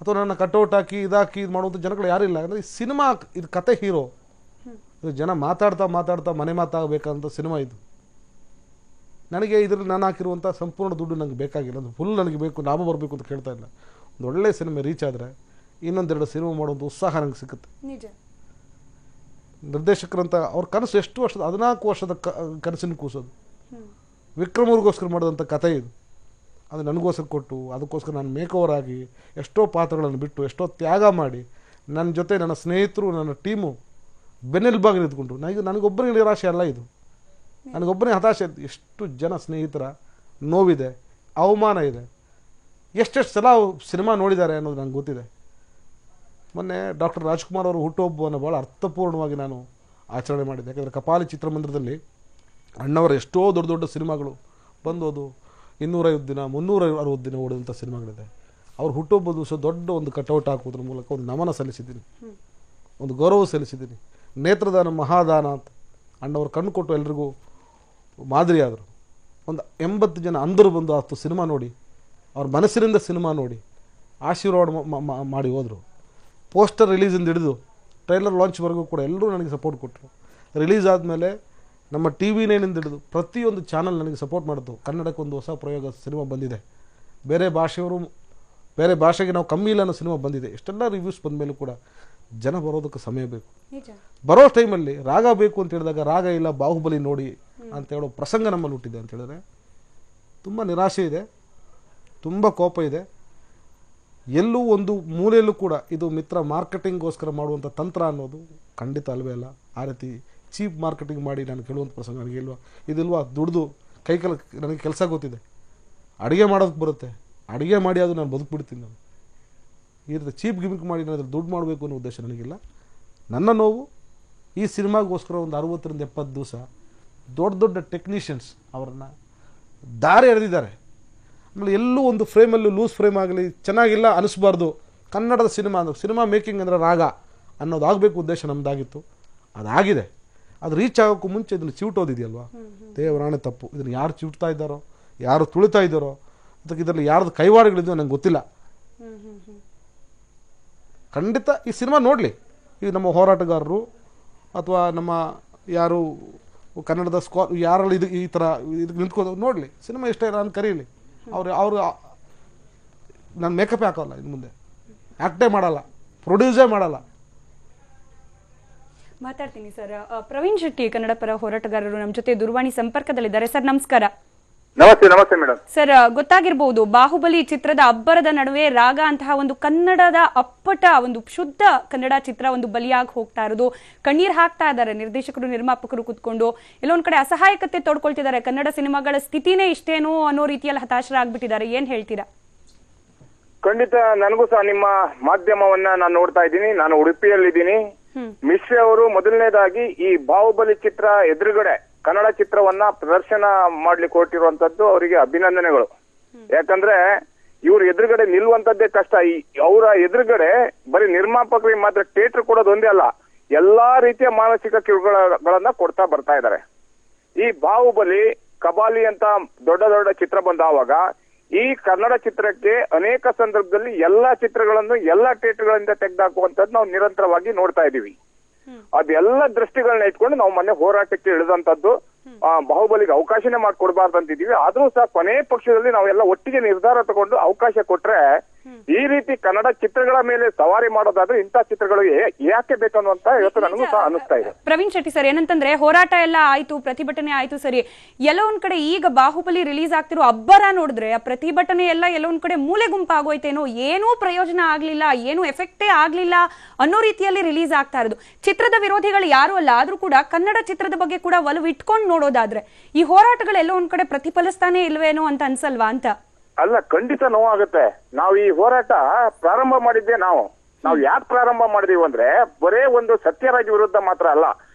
ಅಥವಾ ನನ್ನ ಕಟ್ಔಟ್ ಹಾಕಿ ಇದಾಕಿ ಇದು ಮಾಡುವಂಥ ಜನಗಳು ಯಾರಿಲ್ಲ. ಯಾಕಂದರೆ ಈ ಸಿನಿಮಾ ಇದು ಕತೆ ಹೀರೋ, ಇದು ಜನ ಮಾತಾಡ್ತಾ ಮಾತಾಡ್ತಾ ಮನೆ ಮಾತಾಗಬೇಕಂತ ಸಿನಿಮಾ ಇದು. ನನಗೆ ಇದರಲ್ಲಿ ನಾನು ಹಾಕಿರುವಂಥ ಸಂಪೂರ್ಣ ದುಡ್ಡು ನನಗೆ ಬೇಕಾಗಿಲ್ಲ, ಅದು ಫುಲ್ ನನಗೆ ಬೇಕು, ಲಾಭ ಬರಬೇಕು ಅಂತ ಕೇಳ್ತಾ ಇಲ್ಲ. ಒಂದು ಒಳ್ಳೆಯ ಸಿನಿಮಾ ರೀಚ್ ಆದರೆ ಇನ್ನೊಂದೆರಡು ಸಿನಿಮಾ ಮಾಡುವಂಥ ಉತ್ಸಾಹ ನನಗೆ ಸಿಗುತ್ತೆ. ನಿರ್ದೇಶಕರಂತ ಅವ್ರ ಕನಸು ಎಷ್ಟು ವರ್ಷದ 14 ವರ್ಷದ ಕನಸಿನ ಕೂಸೋದು. ವಿಕ್ರಮವ್ರಿಗೋಸ್ಕರ ಮಾಡಿದಂಥ ಕಥೆ ಇದು, ಅದು ನನಗೋಸ್ಕರ ಕೊಟ್ಟು ಅದಕ್ಕೋಸ್ಕರ ನಾನು ಮೇಕ್ ಓವರ್ ಆಗಿ ಎಷ್ಟೋ ಪಾತ್ರಗಳನ್ನು ಬಿಟ್ಟು ಎಷ್ಟೋ ತ್ಯಾಗ ಮಾಡಿ ನನ್ನ ಜೊತೆ ನನ್ನ ಸ್ನೇಹಿತರು ನನ್ನ ಟೀಮು ಬೆನ್ನೆಲುಬಾಗಿ ನಿಂತ್ಕೊಂಡು ನನಗೊಬ್ಬರಿಗೆ ನಿರಾಶೆ ಅಲ್ಲ ಇದು, ನನಗೊಬ್ಬನೇ ಹತಾಶೆ. ಎಷ್ಟು ಜನ ಸ್ನೇಹಿತರ ನೋವಿದೆ, ಅವಮಾನ ಇದೆ, ಎಷ್ಟೆಷ್ಟು ಸಲ ಸಿನಿಮಾ ನೋಡಿದ್ದಾರೆ ಅನ್ನೋದು ನನಗೆ ಗೊತ್ತಿದೆ. ಮೊನ್ನೆ ಡಾಕ್ಟರ್ ರಾಜ್ಕುಮಾರ್ ಅವರು ಹುಟ್ಟುಹಬ್ಬವನ್ನು ಭಾಳ ಅರ್ಥಪೂರ್ಣವಾಗಿ ನಾನು ಆಚರಣೆ ಮಾಡಿದ್ದೆ. ಯಾಕಂದರೆ ಕಪಾಲಿ ಚಿತ್ರಮಂದಿರದಲ್ಲಿ ಅಣ್ಣವರ ಎಷ್ಟೋ ದೊಡ್ಡ ದೊಡ್ಡ ಸಿನಿಮಾಗಳು ಬಂದೋದು 250 ದಿನ 360 ದಿನ ಓಡಿದಂಥ ಸಿನಿಮಾಗಳಿದೆ. ಅವ್ರು ಹುಟ್ಟುಹಬ್ಬದ ದಿವಸ ದೊಡ್ಡ ಒಂದು ಕಟೌಟ್ ಹಾಕೋದ್ರ ಮೂಲಕ ಒಂದು ನಮನ ಸಲ್ಲಿಸಿದ್ದೀನಿ, ಒಂದು ಗೌರವ ಸಲ್ಲಿಸಿದ್ದೀನಿ. ನೇತ್ರದಾನ ಮಹಾದಾನ ಅಂತ ಅಣ್ಣವ್ರು ಕಣ್ಣು ಕೊಟ್ಟು ಎಲ್ರಿಗೂ ಮಾದರಿ ಆದರು. ಒಂದು 80 ಜನ ಅಂಧರು ಬಂದು ಆತು ಸಿನಿಮಾ ನೋಡಿ, ಅವ್ರ ಮನಸ್ಸಿನಿಂದ ಸಿನಿಮಾ ನೋಡಿ ಆಶೀರ್ವಾದ ಮಾಡಿ ಹೋದರು. ಪೋಸ್ಟರ್ ರಿಲೀಸಿಂದ ಹಿಡಿದು ಟ್ರೈಲರ್ ಲಾಂಚ್ವರೆಗೂ ಕೂಡ ಎಲ್ಲರೂ ನನಗೆ ಸಪೋರ್ಟ್ ಕೊಟ್ಟರು. ರಿಲೀಸ್ ಆದಮೇಲೆ ನಮ್ಮ TV ನೈನಿಂದ ಹಿಡಿದು ಪ್ರತಿಯೊಂದು ಚಾನಲ್ ನನಗೆ ಸಪೋರ್ಟ್ ಮಾಡಿತು. ಕನ್ನಡಕ್ಕೆ ಒಂದು ಹೊಸ ಪ್ರಯೋಗ ಸಿನಿಮಾ ಬಂದಿದೆ, ಬೇರೆ ಭಾಷೆಗೆ ನಾವು ಕಮ್ಮಿ ಇಲ್ಲ ಅನ್ನೋ ಸಿನಿಮಾ ಬಂದಿದೆ. ಇಷ್ಟೆಲ್ಲ ರಿವ್ಯೂಸ್ ಬಂದ ಮೇಲೂ ಕೂಡ ಜನ ಬರೋದಕ್ಕೆ ಸಮಯ ಬೇಕು. ಬರೋ ಟೈಮಲ್ಲಿ ರಾಗ ಬೇಕು ಅಂತ ಹೇಳಿದಾಗ ರಾಗ ಇಲ್ಲ, ಬಾಹುಬಲಿ ನೋಡಿ ಅಂತ ಹೇಳೋ ಪ್ರಸಂಗ ನಮ್ಮಲ್ಲಿ ಹುಟ್ಟಿದೆ ಅಂತ ಹೇಳಿದ್ರೆ ತುಂಬ ನಿರಾಶೆ ಇದೆ, ತುಂಬ ಕೋಪ ಇದೆ. ಎಲ್ಲೂ ಒಂದು ಮೂಲೆಯಲ್ಲೂ ಕೂಡ ಇದು ಮಿತ್ರ ಮಾರ್ಕೆಟಿಂಗ್ಗೋಸ್ಕರ ಮಾಡುವಂಥ ತಂತ್ರ ಅನ್ನೋದು ಖಂಡಿತ ಅಲ್ವೇ ಅಲ್ಲ. ಆ ರೀತಿ ಚೀಪ್ ಮಾರ್ಕೆಟಿಂಗ್ ಮಾಡಿ ನಾನು ಕೇಳುವಂಥ ಪ್ರಸಂಗ ನನಗಿಲ್ವಾ, ಇದಿಲ್ವಾ? ದುಡ್ದು ನನಗೆ ಕೆಲಸ ಗೊತ್ತಿದೆ, ಅಡುಗೆ ಮಾಡೋದಕ್ಕೆ ಬರುತ್ತೆ, ಅಡುಗೆ ಮಾಡಿ ಅದು ನಾನು ಬದುಕ್ಬಿಡ್ತೀನಿ. ನಾನು ಈ ರೀತಿ ಚೀಪ್ ಗಿಮಿಕ್ ಮಾಡಿ ನಾನು ಅದ್ರ ದುಡ್ಡು ಮಾಡಬೇಕು ಅನ್ನೋ ಉದ್ದೇಶ ನನಗಿಲ್ಲ. ನನ್ನ ನೋವು ಈ ಸಿನಿಮಾಗೋಸ್ಕರ ಒಂದು 60ರಿಂದ 70 ದಿವಸ ದೊಡ್ಡ ದೊಡ್ಡ ಟೆಕ್ನಿಷಿಯನ್ಸ್ ಅವರನ್ನು ದಾರಿ ಎಳೆದಿದ್ದಾರೆ. ಆಮೇಲೆ ಎಲ್ಲೂ ಒಂದು ಫ್ರೇಮಲ್ಲೂ ಲೂಸ್ ಫ್ರೇಮ್ ಆಗಲಿ ಚೆನ್ನಾಗಿಲ್ಲ ಅನಿಸ್ಬಾರ್ದು. ಕನ್ನಡದ ಸಿನಿಮಾ ಮೇಕಿಂಗ್ ಅಂದರೆ ರಾಗ ಅನ್ನೋದು ಆಗಬೇಕು ಉದ್ದೇಶ ನಮ್ಮದಾಗಿತ್ತು, ಅದಾಗಿದೆ. ಅದು ರೀಚ್ ಆಗೋಕ್ಕೂ ಮುಂಚೆ ಇದನ್ನು ಚಿವುಟೋದಿದೆಯಲ್ವಾ, ದೇವರಾಣೆ ತಪ್ಪು. ಇದನ್ನು ಯಾರು ಚಿವುಟ್ತಾ ಇದ್ದಾರೋ, ಯಾರು ತುಳಿತಾ ಇದ್ದಾರೋ, ಅದಕ್ಕೆ ಇದರಲ್ಲಿ ಯಾರ್ದು ಕೈವಾಡಗಳಿದೆಯೋ ನನಗೆ ಗೊತ್ತಿಲ್ಲ. ಖಂಡಿತ ಈ ಸಿನಿಮಾ ನೋಡಲಿ, ಈ ನಮ್ಮ ಹೋರಾಟಗಾರರು ಅಥವಾ ನಮ್ಮ ಯಾರು ಕನ್ನಡದ ಯಾರಲ್ಲಿ ಈ ಥರ ಇದಕ್ಕೆ ನಿಂತ್ಕೋದು ನೋಡಲಿ, ಸಿನಿಮಾ ಇಷ್ಟ ಇಲ್ಲ ನಾನು ಕರೀಲಿ. ಅವರು ನಾನು ಮೇಕಪ್ಪೇ ಹಾಕೋಲ್ಲ, ಇನ್ನು ಮುಂದೆ ಆ್ಯಕ್ಟೇ ಮಾಡಲ್ಲ, ಪ್ರೊಡ್ಯೂಸೇ ಮಾಡಲ್ಲ. ಮಾತಾಡ್ತೀನಿ ಸರ್. ಪ್ರವೀಣ್ ಶೆಟ್ಟಿ ಕನ್ನಡ ಪರ ಹೋರಾಟಗಾರರು ನಮ್ಮ ಜೊತೆ ದೂರವಾಣಿ ಸಂಪರ್ಕದಲ್ಲಿದ್ದಾರೆ. ಸರ್ ನಮಸ್ಕಾರ. ನಮಸ್ತೆ ಮೇಡಮ್. ಸರ್ ಗೊತ್ತಾಗಿರ್ಬಹುದು, ಬಾಹುಬಲಿ ಚಿತ್ರದ ಅಬ್ಬರದ ನಡುವೆ ರಾಗ ಅಂತಹ ಒಂದು ಕನ್ನಡದ ಅಪ್ಪಟ ಒಂದು ಶುದ್ಧ ಕನ್ನಡ ಚಿತ್ರ ಒಂದು ಬಲಿಯಾಗಿ ಹೋಗ್ತಾ ಇರೋದು. ಕಣ್ಣೀರ್ ಹಾಕ್ತಾ ಇದ್ದಾರೆ ನಿರ್ದೇಶಕರು ನಿರ್ಮಾಪಕರು ಕುತ್ಕೊಂಡು, ಎಲ್ಲೊಂದ್ ಕಡೆ ಅಸಹಾಯಕತೆ ತೋಡ್ಕೊಳ್ತಿದ್ದಾರೆ. ಕನ್ನಡ ಸಿನಿಮಾಗಳ ಸ್ಥಿತಿನೇ ಇಷ್ಟೇನೋ ಅನ್ನೋ ರೀತಿಯಲ್ಲಿ ಹತಾಶರಾಗ್ಬಿಟ್ಟಿದ್ದಾರೆ. ಏನ್ ಹೇಳ್ತೀರಾ? ಖಂಡಿತ ನನಗೂ ಸಹ ನಿಮ್ಮ ಮಾಧ್ಯಮವನ್ನ ನಾನು ನೋಡ್ತಾ ಇದ್ದೀನಿ. ನಾನು ಉಡುಪಿಯಲ್ಲಿದ್ದೀನಿ. ಮಿಶ್ರ ಅವರು ಮೊದಲನೇದಾಗಿ ಈ ಬಾಹುಬಲಿ ಚಿತ್ರ ಎದುರುಗಡೆ ಕನ್ನಡ ಚಿತ್ರವನ್ನ ಪ್ರದರ್ಶನ ಮಾಡ್ಲಿಕ್ಕೆ ಹೊರಟಿರುವಂತದ್ದು ಅವರಿಗೆ ಅಭಿನಂದನೆಗಳು. ಯಾಕಂದ್ರೆ ಇವ್ರ ಎದುರುಗಡೆ ನಿಲ್ಲುವಂತದ್ದೇ ಕಷ್ಟ. ಅವರ ಎದುರುಗಡೆ ಬರೀ ನಿರ್ಮಾಪಕರಿಗೆ ಮಾತ್ರ ಥಿಯೇಟರ್ ಕೊಡೋದು ಒಂದೇ ಅಲ್ಲ, ಎಲ್ಲಾ ರೀತಿಯ ಮಾನಸಿಕ ಕಿರುಗಳನ್ನ ಕೊಡ್ತಾ ಬರ್ತಾ ಇದ್ದಾರೆ. ಈ ಬಾಹುಬಲಿ ಕಬಾಲಿ ಅಂತ ದೊಡ್ಡ ದೊಡ್ಡ ಚಿತ್ರ ಬಂದಾವಾಗ ಈ ಕನ್ನಡ ಚಿತ್ರಕ್ಕೆ ಅನೇಕ ಸಂದರ್ಭದಲ್ಲಿ ಎಲ್ಲಾ ಚಿತ್ರಗಳನ್ನು ಎಲ್ಲಾ ಥಿಯೇಟರ್ಗಳಿಂದ ತೆಗೆದುಹಾಕುವಂತದ್ದು ನಾವು ನಿರಂತರವಾಗಿ ನೋಡ್ತಾ ಇದೀವಿ. ಅದೆಲ್ಲ ದೃಷ್ಟಿಗಳನ್ನ ಇಟ್ಕೊಂಡು ನಾವು ಮೊನ್ನೆ ಹೋರಾಟಕ್ಕೆ ಇಳಿದಂತದ್ದು. ಬಾಹುಬಲಿಗೆ ಅವಕಾಶನೇ ಮಾಡ್ಕೊಡ್ಬಾರ್ದಂತಿದೀವಿ. ಆದ್ರೂ ಸಹ ಕೊನೆ ಪಕ್ಷದಲ್ಲಿ ನಾವೆಲ್ಲ ಒಟ್ಟಿಗೆ ನಿರ್ಧಾರ ತಗೊಂಡು ಅವಕಾಶ ಕೊಟ್ರೆ ಈ ರೀತಿ ಕನ್ನಡ ಚಿತ್ರಗಳ ಮೇಲೆ ಸವಾರಿ ಮಾಡೋದಾದ್ರೆ ಇಂಥ ಚಿತ್ರಗಳು ಯಾಕೆ ಬೇಕನ್ನುವಂತ ಇವತ್ತು ನನಗೂ ಸಹ ಅನಿಸ್ತಾ ಇದೆ. ಪ್ರವೀಣ್ ಶೆಟ್ಟಿ ಸರ್, ಏನಂತಂದ್ರೆ ಹೋರಾಟ ಎಲ್ಲ ಆಯ್ತು, ಪ್ರತಿಭಟನೆ ಆಯ್ತು, ಸರಿ, ಎಲ್ಲೋ ಒಂದ್ ಕಡೆ ಈಗ ಬಾಹುಬಲಿ ರಿಲೀಸ್ ಆಗ್ತಿರೋ ಅಬ್ಬರ ನೋಡಿದ್ರೆ ಆ ಪ್ರತಿಭಟನೆ ಎಲ್ಲ ಎಲ್ಲೋ ಒಂದ್ ಕಡೆ ಮೂಲೆ ಗುಂಪಾಗೋಯ್ತೇನೋ, ಏನೂ ಪ್ರಯೋಜನ ಆಗ್ಲಿಲ್ಲ, ಏನು ಎಫೆಕ್ಟೇ ಆಗ್ಲಿಲ್ಲ ಅನ್ನೋ ರೀತಿಯಲ್ಲಿ ರಿಲೀಸ್ ಆಗ್ತಾ ಇರೋದು. ಚಿತ್ರದ ವಿರೋಧಿಗಳು ಯಾರು ಅಲ್ಲ, ಆದ್ರೂ ಕೂಡ ಕನ್ನಡ ಚಿತ್ರದ ಬಗ್ಗೆ ಕೂಡ ಒಲವು ಇಟ್ಕೊಂಡು ನೋಡೋದಾದ್ರೆ ಈ ಹೋರಾಟಗಳೆಲ್ಲೋ ಒಂದ್ ಕಡೆ ಪ್ರತಿಫಲಿಸ್ತಾನೆ ಇಲ್ವೇನೋ ಅಂತ ಅನ್ಸಲ್ವಾ ಅಂತ? ಅಲ್ಲ, ಖಂಡಿತ ನೋವಾಗುತ್ತೆ. ನಾವು ಈ ಹೋರಾಟ ಪ್ರಾರಂಭ ಮಾಡಿದ್ದೆ ನಾವು ಯಾಕೆ ಪ್ರಾರಂಭ ಮಾಡಿದೀವಿ ಅಂದ್ರೆ ಬರೇ ಒಂದು ಸತ್ಯರಾಜ್ ವಿರುದ್ಧ ಮಾತ್ರ ಅಲ್ಲ.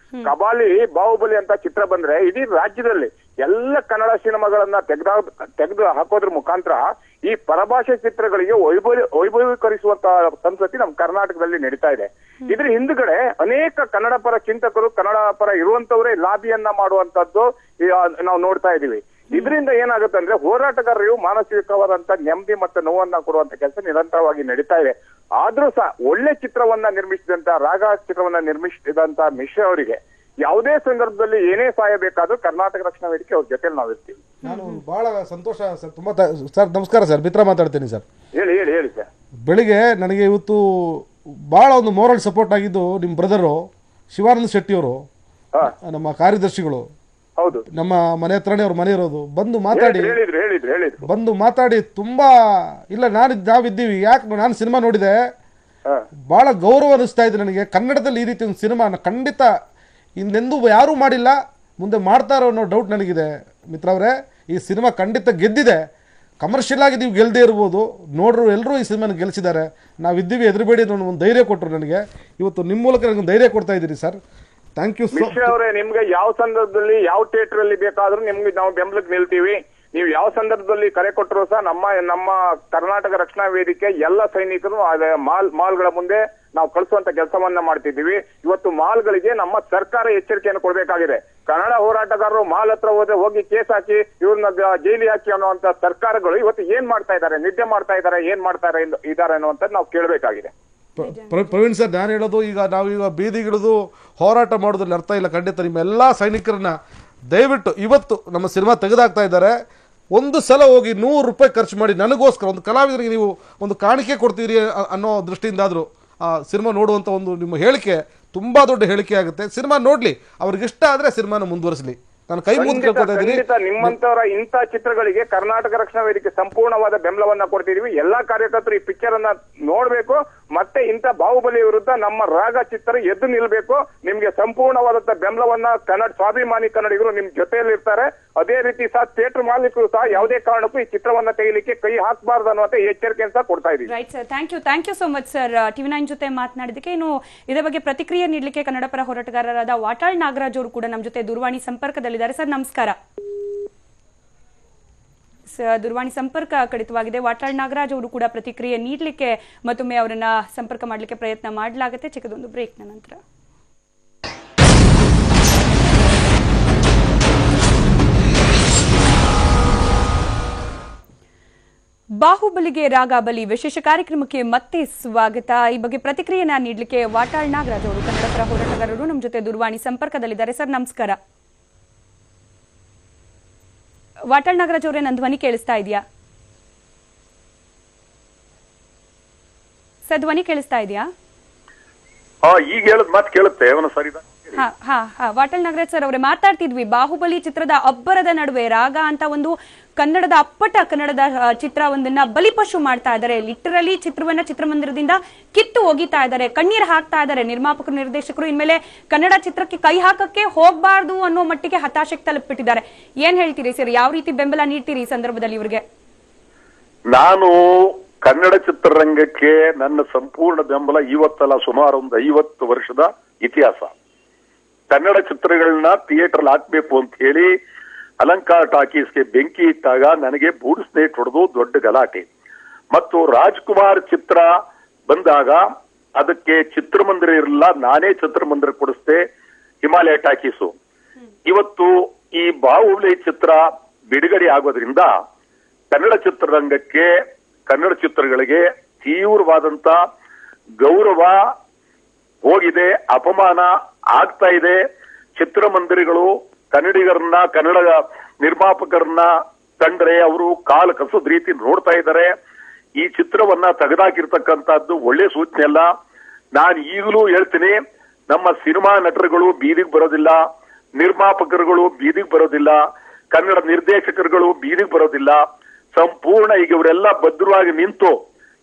ಕಬಾಲಿ, ಬಾಹುಬಲಿ ಅಂತ ಚಿತ್ರ ಬಂದ್ರೆ ಇಡೀ ರಾಜ್ಯದಲ್ಲಿ ಎಲ್ಲ ಕನ್ನಡ ಸಿನಿಮಾಗಳನ್ನ ತೆಗೆದು ಹಾಕೋದ್ರ ಮುಖಾಂತರ ಈ ಪರಭಾಷೆ ಚಿತ್ರಗಳಿಗೆ ವೈಭವೀಕರಿಸುವಂತ ಸಂಸ್ಕೃತಿ ನಮ್ಮ ಕರ್ನಾಟಕದಲ್ಲಿ ನಡೀತಾ ಇದೆ. ಇದ್ರ ಹಿಂದ್ಗಡೆ ಅನೇಕ ಕನ್ನಡ ಪರ ಚಿಂತಕರು, ಕನ್ನಡ ಪರ ಇರುವಂತವರೇ ಲಾಬಿಯನ್ನ ಮಾಡುವಂತದ್ದು ನಾವು ನೋಡ್ತಾ ಇದೀವಿ. ಇದರಿಂದ ಏನಾಗುತ್ತೆ ಅಂದ್ರೆ ಹೋರಾಟಗಾರರು ಮಾನಸಿಕವಾದಂತ ನೆಮ್ಮದಿ ಮತ್ತೆ ನೋವನ್ನ ಕೊಡುವಂತ ಕೆಲಸ ನಿರಂತರವಾಗಿ ನಡೀತಾ ಇದೆ. ಆದ್ರೂ ಸಹ ಒಳ್ಳೆ ಚಿತ್ರವನ್ನ ನಿರ್ಮಿಸಿದಂತ ರಾಗ ಚಿತ್ರವನ್ನ ನಿರ್ಮಿಸಿದಂತ ಮಿಶ್ರಾ ಅವರಿಗೆ ಯಾವುದೇ ಸಂದರ್ಭದಲ್ಲಿ ಏನೇ ಸಹಾಯ ಬೇಕಾದ್ರೂ ಕರ್ನಾಟಕ ರಕ್ಷಣಾ ವೇದಿಕೆ ಅವ್ರ ಜೊತೆ ನಾವಿರ್ತೀವಿ. ನಾನು ಬಹಳ ಸಂತೋಷ ಸರ್. ತುಂಬಾ ಸರ್ ನಮಸ್ಕಾರ ಸರ್, ಮಿತ್ರ ಮಾತಾಡ್ತೀನಿ ಸರ್. ಹೇಳಿ ಸರ್. ಬೆಳಿಗ್ಗೆ ನನಗೆ ಇವತ್ತು ಬಹಳ ಒಂದು ಮೋರಲ್ ಸಪೋರ್ಟ್ ಆಗಿದ್ದು ನಿಮ್ಮ ಬ್ರದರು ಶಿವಾನಂದ ಶೆಟ್ಟಿ ಅವರು, ನಮ್ಮ ಕಾರ್ಯದರ್ಶಿಗಳು, ಹೌದು, ನಮ್ಮ ಮನೆ ಹತ್ರನೇ ಅವ್ರ ಮನೆ ಇರೋದು, ಬಂದು ಮಾತಾಡಿ ತುಂಬಾ ಇಲ್ಲ ನಾವಿದ್ದೀವಿ. ಯಾಕೆ ನಾನು ಸಿನಿಮಾ ನೋಡಿದೆ, ಬಹಳ ಗೌರವ ಅನಿಸ್ತಾ ಇದೆ ನನಗೆ. ಕನ್ನಡದಲ್ಲಿ ಈ ರೀತಿ ಒಂದು ಸಿನಿಮಾನ ಖಂಡಿತ ಇನ್ನೆಂದೂ ಯಾರೂ ಮಾಡಿಲ್ಲ, ಮುಂದೆ ಮಾಡ್ತಾರೋ ಅನ್ನೋ ಡೌಟ್ ನನಗಿದೆ. ಮಿತ್ರ ಅವರೇ, ಈ ಸಿನಿಮಾ ಖಂಡಿತ ಗೆದ್ದಿದೆ. ಕಮರ್ಷಿಯಲ್ ಆಗಿ ನೀವು ಗೆಲ್ಲದೆ ಇರ್ಬೋದು, ನೋಡ್ರು ಎಲ್ಲರೂ ಈ ಸಿನಿಮಾನ ಗೆಲ್ಲಿಸಿದ್ದಾರೆ. ನಾವಿದ್ದೀವಿ, ಎದುರುಬೇಡಿ ಅನ್ನೋ ಒಂದು ಧೈರ್ಯ ಕೊಟ್ಟರು ನನಗೆ. ಇವತ್ತು ನಿಮ್ಮ ಮೂಲಕ ನನಗೆ ಧೈರ್ಯ ಕೊಡ್ತಾ ಇದ್ದೀರಿ ಸರ್. Thank you. ಮಿಶ್ರಾ ಅವರೇ, ನಿಮ್ಗೆ ಯಾವ ಸಂದರ್ಭದಲ್ಲಿ ಯಾವ ಥಿಯೇಟರ್ ಅಲ್ಲಿ ಬೇಕಾದ್ರೂ ನಿಮ್ಗೆ ನಾವು ಬೆಂಬಲಕ್ಕೆ ನಿಲ್ತೀವಿ. ನೀವು ಯಾವ ಸಂದರ್ಭದಲ್ಲಿ ಕರೆ ಕೊಟ್ಟರು ಸಹ ನಮ್ಮ ಕರ್ನಾಟಕ ರಕ್ಷಣಾ ವೇದಿಕೆ ಎಲ್ಲ ಸೈನಿಕರು ಮಾಲ್ಗಳ ಮುಂದೆ ನಾವು ಕಳಿಸುವಂತ ಕೆಲಸವನ್ನ ಮಾಡ್ತಿದ್ದೀವಿ. ಇವತ್ತು ಮಾಲ್ಗಳಿಗೆ ನಮ್ಮ ಸರ್ಕಾರ ಎಚ್ಚರಿಕೆಯನ್ನು ಕೊಡಬೇಕಾಗಿದೆ. ಕನ್ನಡ ಹೋರಾಟಗಾರರು ಮಾಲ್ ಹತ್ರ ಹೋಗಿ ಕೇಸ್ ಹಾಕಿ ಇವ್ರನ್ನ ಜೈಲಿ ಹಾಕಿ ಅನ್ನುವಂತ ಸರ್ಕಾರಗಳು ಇವತ್ತು ಏನ್ ಮಾಡ್ತಾ ಇದ್ದಾರೆ, ನಿದ್ದೆ ಮಾಡ್ತಾ ಇದ್ದಾರೆ, ಏನ್ ಮಾಡ್ತಾ ಇದ್ದಾರೆ ಅನ್ನುವಂಥದ್ದು ನಾವು ಕೇಳಬೇಕಾಗಿದೆ. ಪ್ರವೀಣ್ ಸರ್, ನಾನು ಹೇಳೋದು, ನಾವೀಗ ಬೀದಿಗಿಳಿದು ಹೋರಾಟ ಮಾಡೋದ್ರಲ್ಲಿ ಅರ್ಥ ಇಲ್ಲ. ಖಂಡಿತ ನಿಮ್ಮ ಎಲ್ಲ ಸೈನಿಕರನ್ನ ದಯವಿಟ್ಟು ಇವತ್ತು ನಮ್ಮ ಸಿನಿಮಾ ತೆಗೆದಾಕ್ತಾ ಇದ್ದಾರೆ, ಒಂದು ಸಲ ಹೋಗಿ 100 ರೂಪಾಯಿ ಖರ್ಚು ಮಾಡಿ ನನಗೋಸ್ಕರ ಒಂದು ಕಲಾವಿದರಿಗೆ ನೀವು ಒಂದು ಕಾಣಿಕೆ ಕೊಡ್ತೀರಿ ಅನ್ನೋ ದೃಷ್ಟಿಯಿಂದಾದರೂ ಆ ಸಿನಿಮಾ ನೋಡುವಂಥ ಒಂದು ನಿಮ್ಮ ಹೇಳಿಕೆ ತುಂಬ ದೊಡ್ಡ ಹೇಳಿಕೆ ಆಗುತ್ತೆ. ಸಿನಿಮಾ ನೋಡ್ಲಿ, ಅವ್ರಿಗೆ ಇಷ್ಟ ಆದರೆ ಸಿನಿಮಾನ ಮುಂದುವರಿಸಲಿ. ನಾನು ಕೈ ಮುಗಿದು ಕೇಳ್ಕೊತಾ ಇದ್ದೀನಿ. ನಿಮ್ಮಂತವರ ಇಂಥ ಚಿತ್ರಗಳಿಗೆ ಕರ್ನಾಟಕ ರಕ್ಷಣಾ ವೇದಿಕೆ ಸಂಪೂರ್ಣವಾದ ಬೆಂಬಲವನ್ನ ಕೊಡ್ತಿದೀವಿ. ಎಲ್ಲಾ ಕಾರ್ಯಕರ್ತರು ಈ ಪಿಕ್ಚರ್ ಅನ್ನ ನೋಡ್ಬೇಕು. ಮತ್ತೆ ಇಂಥ ಬಾಹುಬಲಿ ವಿರುದ್ಧ ನಮ್ಮ ರಾಗ ಚಿತ್ರ ಎದ್ದು ನಿಲ್ಬೇಕು. ನಿಮ್ಗೆ ಸಂಪೂರ್ಣವಾದಂತ ಬೆಂಬಲವನ್ನ ಸ್ವಾಭಿಮಾನಿ ಕನ್ನಡಿಗರು ನಿಮ್ ಜೊತೆಯಲ್ಲಿ ಇರ್ತಾರೆ. ಅದೇ ರೀತಿ ಸಹ ಥಿಯೇಟರ್ ಮಾಲೀಕರು ಸಹ ಯಾವುದೇ ಕಾರಣಕ್ಕೂ ಈ ಚಿತ್ರವನ್ನ ತೆಗಿಲಿಕ್ಕೆ ಕೈ ಹಾಕಬಾರ್ದು ಅನ್ನುವಂತ ಎಚ್ಚರಿಕೆಯನ್ನು ಸಹ ಕೊಡ್ತಾ ಇದೀವಿ. Right sir, thank you so much sir, TV9 ಜೊತೆ ಮಾತನಾಡಿದಕ್ಕೆ. ಇನ್ನು ಇದರ ಬಗ್ಗೆ ಪ್ರತಿಕ್ರಿಯೆ ನೀಡಲಿಕ್ಕೆ ಕನ್ನಡ ಪರ ಹೋರಾಟಗಾರರಾದ ವಾಟಾಳ್ ನಾಗರಾಜ್ ಅವರು ಕೂಡ ನಮ್ಮ ಜೊತೆ ದೂರವಾಣಿ ಸಂಪರ್ಕದಲ್ಲಿದ್ದಾರೆ. ಸರ್ ನಮಸ್ಕಾರ. ದೂರವಾಣಿ ಸಂಪರ್ಕ ಕಡಿತವಾಗಿದೆ. ವಾಟಾಳ್ ನಾಗರಾಜ್ ಅವರು ಕೂಡ ಪ್ರತಿಕ್ರಿಯೆ ನೀಡಲಿಕ್ಕೆ ಮತ್ತೊಮ್ಮೆ ಅವರನ್ನ ಸಂಪರ್ಕ ಮಾಡಲಿಕ್ಕೆ ಪ್ರಯತ್ನ ಮಾಡಲಾಗುತ್ತೆ. ಚಿಕ್ಕದೊಂದು ಬ್ರೇಕ್ನ ನಂತರ. ಬಾಹುಬಲಿಗೆ ರಾಗಾಬಲಿ ವಿಶೇಷ ಕಾರ್ಯಕ್ರಮಕ್ಕೆ ಮತ್ತೆ ಸ್ವಾಗತ. ಈ ಬಗ್ಗೆ ಪ್ರತಿಕ್ರಿಯೆನ ನೀಡಲಿಕ್ಕೆ ವಾಟಾಳ್ ನಾಗರಾಜ್ ಅವರು, ಕನ್ನಡ ಪರ ಹೋರಾಟಗಾರರು, ನಮ್ಮ ಜೊತೆ ದೂರವಾಣಿ ಸಂಪರ್ಕದಲ್ಲಿದ್ದಾರೆ. ಸರ್ ನಮಸ್ಕಾರ. ವಾಟಾಳ್ ನಾಗರಾಜ್ ಅವರೇ, ನನ್ನ ಧ್ವನಿ ಕೇಳಿಸ್ತಾ ಇದೆಯಾ ಸರ್? ಧ್ವನಿ ಕೇಳಿಸ್ತಾ ಇದೆಯಾ? ಈಗ ಹೇಳದ್ ಮಾತು ಕೇಳುತ್ತೆ. ವಾಟಾಳ್ ನಾಗರಾಜ್ ಸರ್ ಅವರೇ, ಮಾತಾಡ್ತಿದ್ವಿ ಬಾಹುಬಲಿ ಚಿತ್ರದ ಅಬ್ಬರದ ನಡುವೆ ರಾಗ ಅಂತ ಒಂದು ಕನ್ನಡದ ಅಪ್ಪಟ ಕನ್ನಡದ ಚಿತ್ರವೊಂದನ್ನ ಬಲಿಪಶು ಮಾಡ್ತಾ ಇದ್ದಾರೆ. ಲಿಟರಲಿ ಚಿತ್ರವನ್ನ ಚಿತ್ರಮಂದಿರದಿಂದ ಕಿತ್ತು ಒಗಿತಾ ಇದ್ದಾರೆ, ಕಣ್ಣೀರು ಹಾಕ್ತಾ ಇದ್ದಾರೆ ನಿರ್ಮಾಪಕರು, ನಿರ್ದೇಶಕರು. ಇನ್ಮೇಲೆ ಕನ್ನಡ ಚಿತ್ರಕ್ಕೆ ಕೈ ಹಾಕಕ್ಕೆ ಹೋಗ್ಬಾರ್ದು ಅನ್ನೋ ಮಟ್ಟಿಗೆ ಹತಾಶೆಗೆ ತಲುಪಿಟ್ಟಿದ್ದಾರೆ. ಏನ್ ಹೇಳ್ತೀರಿ ಸರ್? ಯಾವ ರೀತಿ ಬೆಂಬಲ ನೀಡ್ತೀರಿ ಈ ಸಂದರ್ಭದಲ್ಲಿ ಇವರಿಗೆ? ನಾನು ಕನ್ನಡ ಚಿತ್ರರಂಗಕ್ಕೆ ನನ್ನ ಸಂಪೂರ್ಣ ಬೆಂಬಲ. ಇವತ್ತಲ್ಲ, ಸುಮಾರು ಒಂದು 50 ವರ್ಷದ ಇತಿಹಾಸ. ಕನ್ನಡ ಚಿತ್ರಗಳನ್ನ ಥಿಯೇಟರ್ ಹಾಕ್ಬೇಕು ಅಂತ ಹೇಳಿ ಅಲಂಕಾರ ಟಾಕೀಸ್ಗೆ ಬೆಂಕಿ ಇಟ್ಟಾಗ ನನಗೆ ಬೂಡ್ ಸ್ನೇಟ್ ಹೊಡೆದು ದೊಡ್ಡ ಗಲಾಟೆ. ಮತ್ತು ರಾಜ್ಕುಮಾರ್ ಚಿತ್ರ ಬಂದಾಗ ಅದಕ್ಕೆ ಚಿತ್ರಮಂದಿರ ಇರಲಿಲ್ಲ, ನಾನೇ ಚಿತ್ರಮಂದಿರ ಕೊಡಿಸ್ದೆ, ಹಿಮಾಲಯ ಟಾಕೀಸು. ಇವತ್ತು ಈ ಬಾಹುಬಲಿ ಚಿತ್ರ ಬಿಡುಗಡೆ ಆಗೋದ್ರಿಂದ ಕನ್ನಡ ಚಿತ್ರರಂಗಕ್ಕೆ, ಕನ್ನಡ ಚಿತ್ರಗಳಿಗೆ ತೀವ್ರವಾದಂತ ಗೌರವ ಹೋಗಿದೆ, ಅಪಮಾನ ಆಗ್ತಾ ಇದೆ. ಚಿತ್ರಮಂದಿರಗಳು ಕನ್ನಡಿಗರನ್ನ, ಕನ್ನಡ ನಿರ್ಮಾಪಕರನ್ನ ಕಂಡ್ರೆ ಅವರು ಕಾಲು ಕಸದ ರೀತಿ ನೋಡ್ತಾ ಇದ್ದಾರೆ. ಈ ಚಿತ್ರವನ್ನ ತೆಗೆದಾಕಿರ್ತಕ್ಕಂಥದ್ದು ಒಳ್ಳೆ ಸೂಚನೆ ಅಲ್ಲ. ನಾನು ಈಗಲೂ ಹೇಳ್ತೀನಿ, ನಮ್ಮ ಸಿನಿಮಾ ನಟರುಗಳು ಬೀದಿಗೆ ಬರೋದಿಲ್ಲ, ನಿರ್ಮಾಪಕರುಗಳು ಬೀದಿಗೆ ಬರೋದಿಲ್ಲ, ಕನ್ನಡ ನಿರ್ದೇಶಕರುಗಳು ಬೀದಿಗೆ ಬರೋದಿಲ್ಲ. ಸಂಪೂರ್ಣ ಈಗ ಇವರೆಲ್ಲ ಭದ್ರವಾಗಿ ನಿಂತು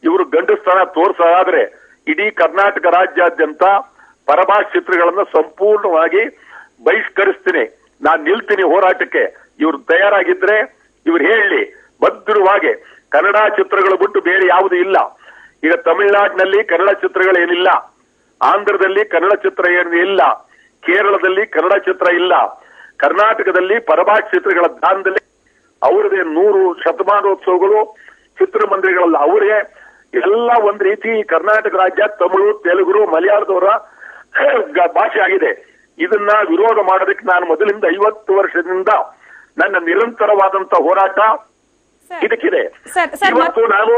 ಇವರು ಗಂಡಸ್ಥಾನ ತೋರ್ಸಾದ್ರೆ ಇಡೀ ಕರ್ನಾಟಕ ರಾಜ್ಯಾದ್ಯಂತ ಪರಭಾಷೆ ಚಿತ್ರಗಳನ್ನ ಸಂಪೂರ್ಣವಾಗಿ ಬಹಿಷ್ಕರಿಸ್ತೀನಿ. ನಾನು ನಿಲ್ತೀನಿ ಹೋರಾಟಕ್ಕೆ. ಇವ್ರು ತಯಾರಾಗಿದ್ರೆ ಇವ್ರು ಹೇಳಿ ಭದ್ರವಾಗಿ. ಕನ್ನಡ ಚಿತ್ರಗಳು ಬಿಟ್ಟು ಬೇರೆ ಯಾವುದು ಇಲ್ಲ. ಈಗ ತಮಿಳುನಾಡಿನಲ್ಲಿ ಕನ್ನಡ ಚಿತ್ರಗಳೇನಿಲ್ಲ, ಆಂಧ್ರದಲ್ಲಿ ಕನ್ನಡ ಚಿತ್ರ ಏನು ಇಲ್ಲ, ಕೇರಳದಲ್ಲಿ ಕನ್ನಡ ಚಿತ್ರ ಇಲ್ಲ. ಕರ್ನಾಟಕದಲ್ಲಿ ಪರಭಾಷೆ ಚಿತ್ರಗಳ ದಾನದಲ್ಲಿ ಅವರದೇ 100 ಶತಮಾನೋತ್ಸವಗಳು ಚಿತ್ರಮಂದಿರಗಳಲ್ಲಿ ಅವರೇ ಎಲ್ಲ ಒಂದ್ ರೀತಿ ಕರ್ನಾಟಕ ರಾಜ್ಯ ತಮಿಳು, ತೆಲುಗು, ಮಲಯಾಳದವರ ಭಾಷೆ ಆಗಿದೆ. ಇದನ್ನ ವಿರೋಧ ಮಾಡೋದಕ್ಕೆ ನಾನು ಮೊದಲಿಂದ 50 ವರ್ಷದಿಂದ ನನ್ನ ನಿರಂತರವಾದಂತ ಹೋರಾಟ ಇದಕ್ಕಿದೆ. ಇವತ್ತು ನಾನು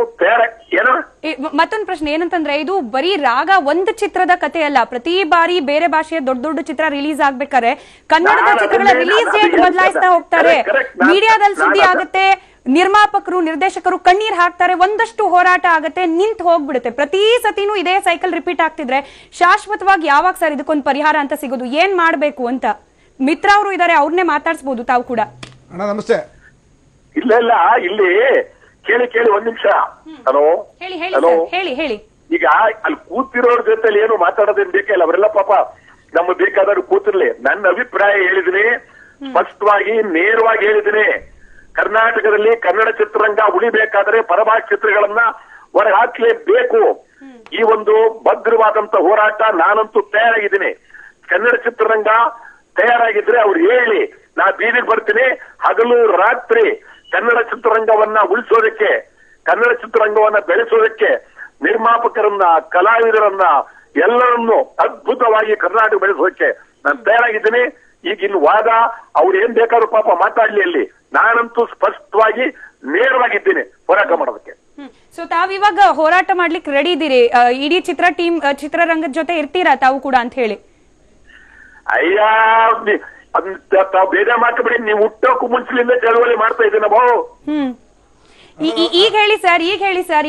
ಮತ್ತೊಂದು ಪ್ರಶ್ನೆ ಏನಂತಂದ್ರೆ, ಇದು ಬರೀ ರಾಗ ಒಂದು ಚಿತ್ರದ ಕಥೆ ಅಲ್ಲ. ಪ್ರತಿ ಬಾರಿ ಬೇರೆ ಭಾಷೆಯ ದೊಡ್ಡ ದೊಡ್ಡ ಚಿತ್ರ ರಿಲೀಸ್ ಆಗ್ಬೇಕಾದ್ರೆ ಕನ್ನಡದ ಚಿತ್ರಗಳ ರಿಲೀಸ್ ಡೇಟ್ ಬದಲಾಯಿಸ್ತಾ ಹೋಗ್ತಾರೆ. ಮೀಡಿಯಾದಲ್ಲಿ ಸುದ್ದಿ ಆಗುತ್ತೆ, ನಿರ್ಮಾಪಕರು ನಿರ್ದೇಶಕರು ಕಣ್ಣೀರ್ ಹಾಕ್ತಾರೆ, ಒಂದಷ್ಟು ಹೋರಾಟ ಆಗತ್ತೆ, ನಿಂತು ಹೋಗ್ಬಿಡುತ್ತೆ. ಪ್ರತಿ ಸತಿನೂ ಇದೇ ಸೈಕಲ್ ರಿಪೀಟ್ ಆಗ್ತಿದ್ರೆ ಶಾಶ್ವತವಾಗಿ ಯಾವಾಗ ಸರ್ ಇದಕ್ಕೊಂದು ಪರಿಹಾರ ಅಂತ ಸಿಗೋದು? ಏನ್ ಮಾಡ್ಬೇಕು ಅಂತ ಮಿತ್ರ ಅವರು ಇದಾರೆ, ಅವ್ರನ್ನೇ ಮಾತಾಡ್ಸ್ಬೋದು ತಾವು ಕೂಡ. ಅಣ್ಣ ನಮಸ್ತೆ. ಇಲ್ಲ ಇಲ್ಲಿ ಕೇಳಿ ಒಂದ್ ನಿಮಿಷ. ಹಲೋ ಹೇಳಿ. ಈಗ ಅಲ್ಲಿ ಕೂತಿರೋರ್ ಜೊತೆಲಿ ಏನು ಮಾತಾಡೋದೇನ್ ಬೇಕಿಲ್ಲ, ಅವರೆಲ್ಲ ಪಾಪ ನಮ್ಮ ಬೇಕಾದವ್ರು ಕೂತಿರ್ಲಿ. ನನ್ನ ಅಭಿಪ್ರಾಯ ಹೇಳಿದೀನಿ, ಸ್ಪಷ್ಟವಾಗಿ ನೇರವಾಗಿ ಹೇಳಿದೀನಿ. ಕರ್ನಾಟಕದಲ್ಲಿ ಕನ್ನಡ ಚಿತ್ರರಂಗ ಉಳಿಬೇಕಾದ್ರೆ ಪರಭಾಷೆ ಚಿತ್ರಗಳನ್ನ ಹೊರಗೆ ಹಾಕ್ಲೇಬೇಕು. ಈ ಒಂದು ಭದ್ರವಾದಂತ ಹೋರಾಟ ನಾನಂತೂ ತಯಾರಾಗಿದ್ದೀನಿ. ಕನ್ನಡ ಚಿತ್ರರಂಗ ತಯಾರಾಗಿದ್ರೆ ಅವ್ರು ಹೇಳಿ, ನಾ ಬೀದಿಗೆ ಬರ್ತೀನಿ. ಹಗಲು ರಾತ್ರಿ ಕನ್ನಡ ಚಿತ್ರರಂಗವನ್ನ ಉಳಿಸೋದಕ್ಕೆ, ಕನ್ನಡ ಚಿತ್ರರಂಗವನ್ನ ಬೆಳೆಸೋದಕ್ಕೆ, ನಿರ್ಮಾಪಕರನ್ನ, ಕಲಾವಿದರನ್ನ ಎಲ್ಲರನ್ನು ಅದ್ಭುತವಾಗಿ ಕರ್ನಾಟಕ ಬೆಳೆಸೋದಕ್ಕೆ ನಾನು ತಯಾರಾಗಿದ್ದೀನಿ. ಈಗ ಇನ್ನು ವಾದ ಅವ್ರು ಏನ್ ಬೇಕಾದ್ರೂ ಪಾಪ ಮಾತಾಡ್ಲಿ ಅಲ್ಲಿ. ನಾನಂತೂ ಸ್ಪಷ್ಟವಾಗಿ ನೇರವಾಗಿದ್ದೀನಿ ಹೋರಾಟ ಮಾಡೋದಕ್ಕೆ. ಸೊ ತಾವಿವಾಗ ಹೋರಾಟ ಮಾಡ್ಲಿಕ್ಕೆ ರೆಡಿ ಇದ್ದೀರಿ? ಇಡೀ ಚಿತ್ರರಂಗದ ಜೊತೆ ಇರ್ತೀರಾ ತಾವು ಕೂಡ ಅಂತ ಹೇಳಿ? ಅಯ್ಯ, ತಾವು ಬೇರೆ ಮಾತಬೇಡಿ. ನೀವು ಹುಟ್ಟೋಕು ಮುಂಚೆಲಿಂದ ಚಳವಳಿ ಮಾಡ್ತಾ ಇದ್ದೀವಿ ನಾವು. ಈಗ ಹೇಳಿ ಸರ್,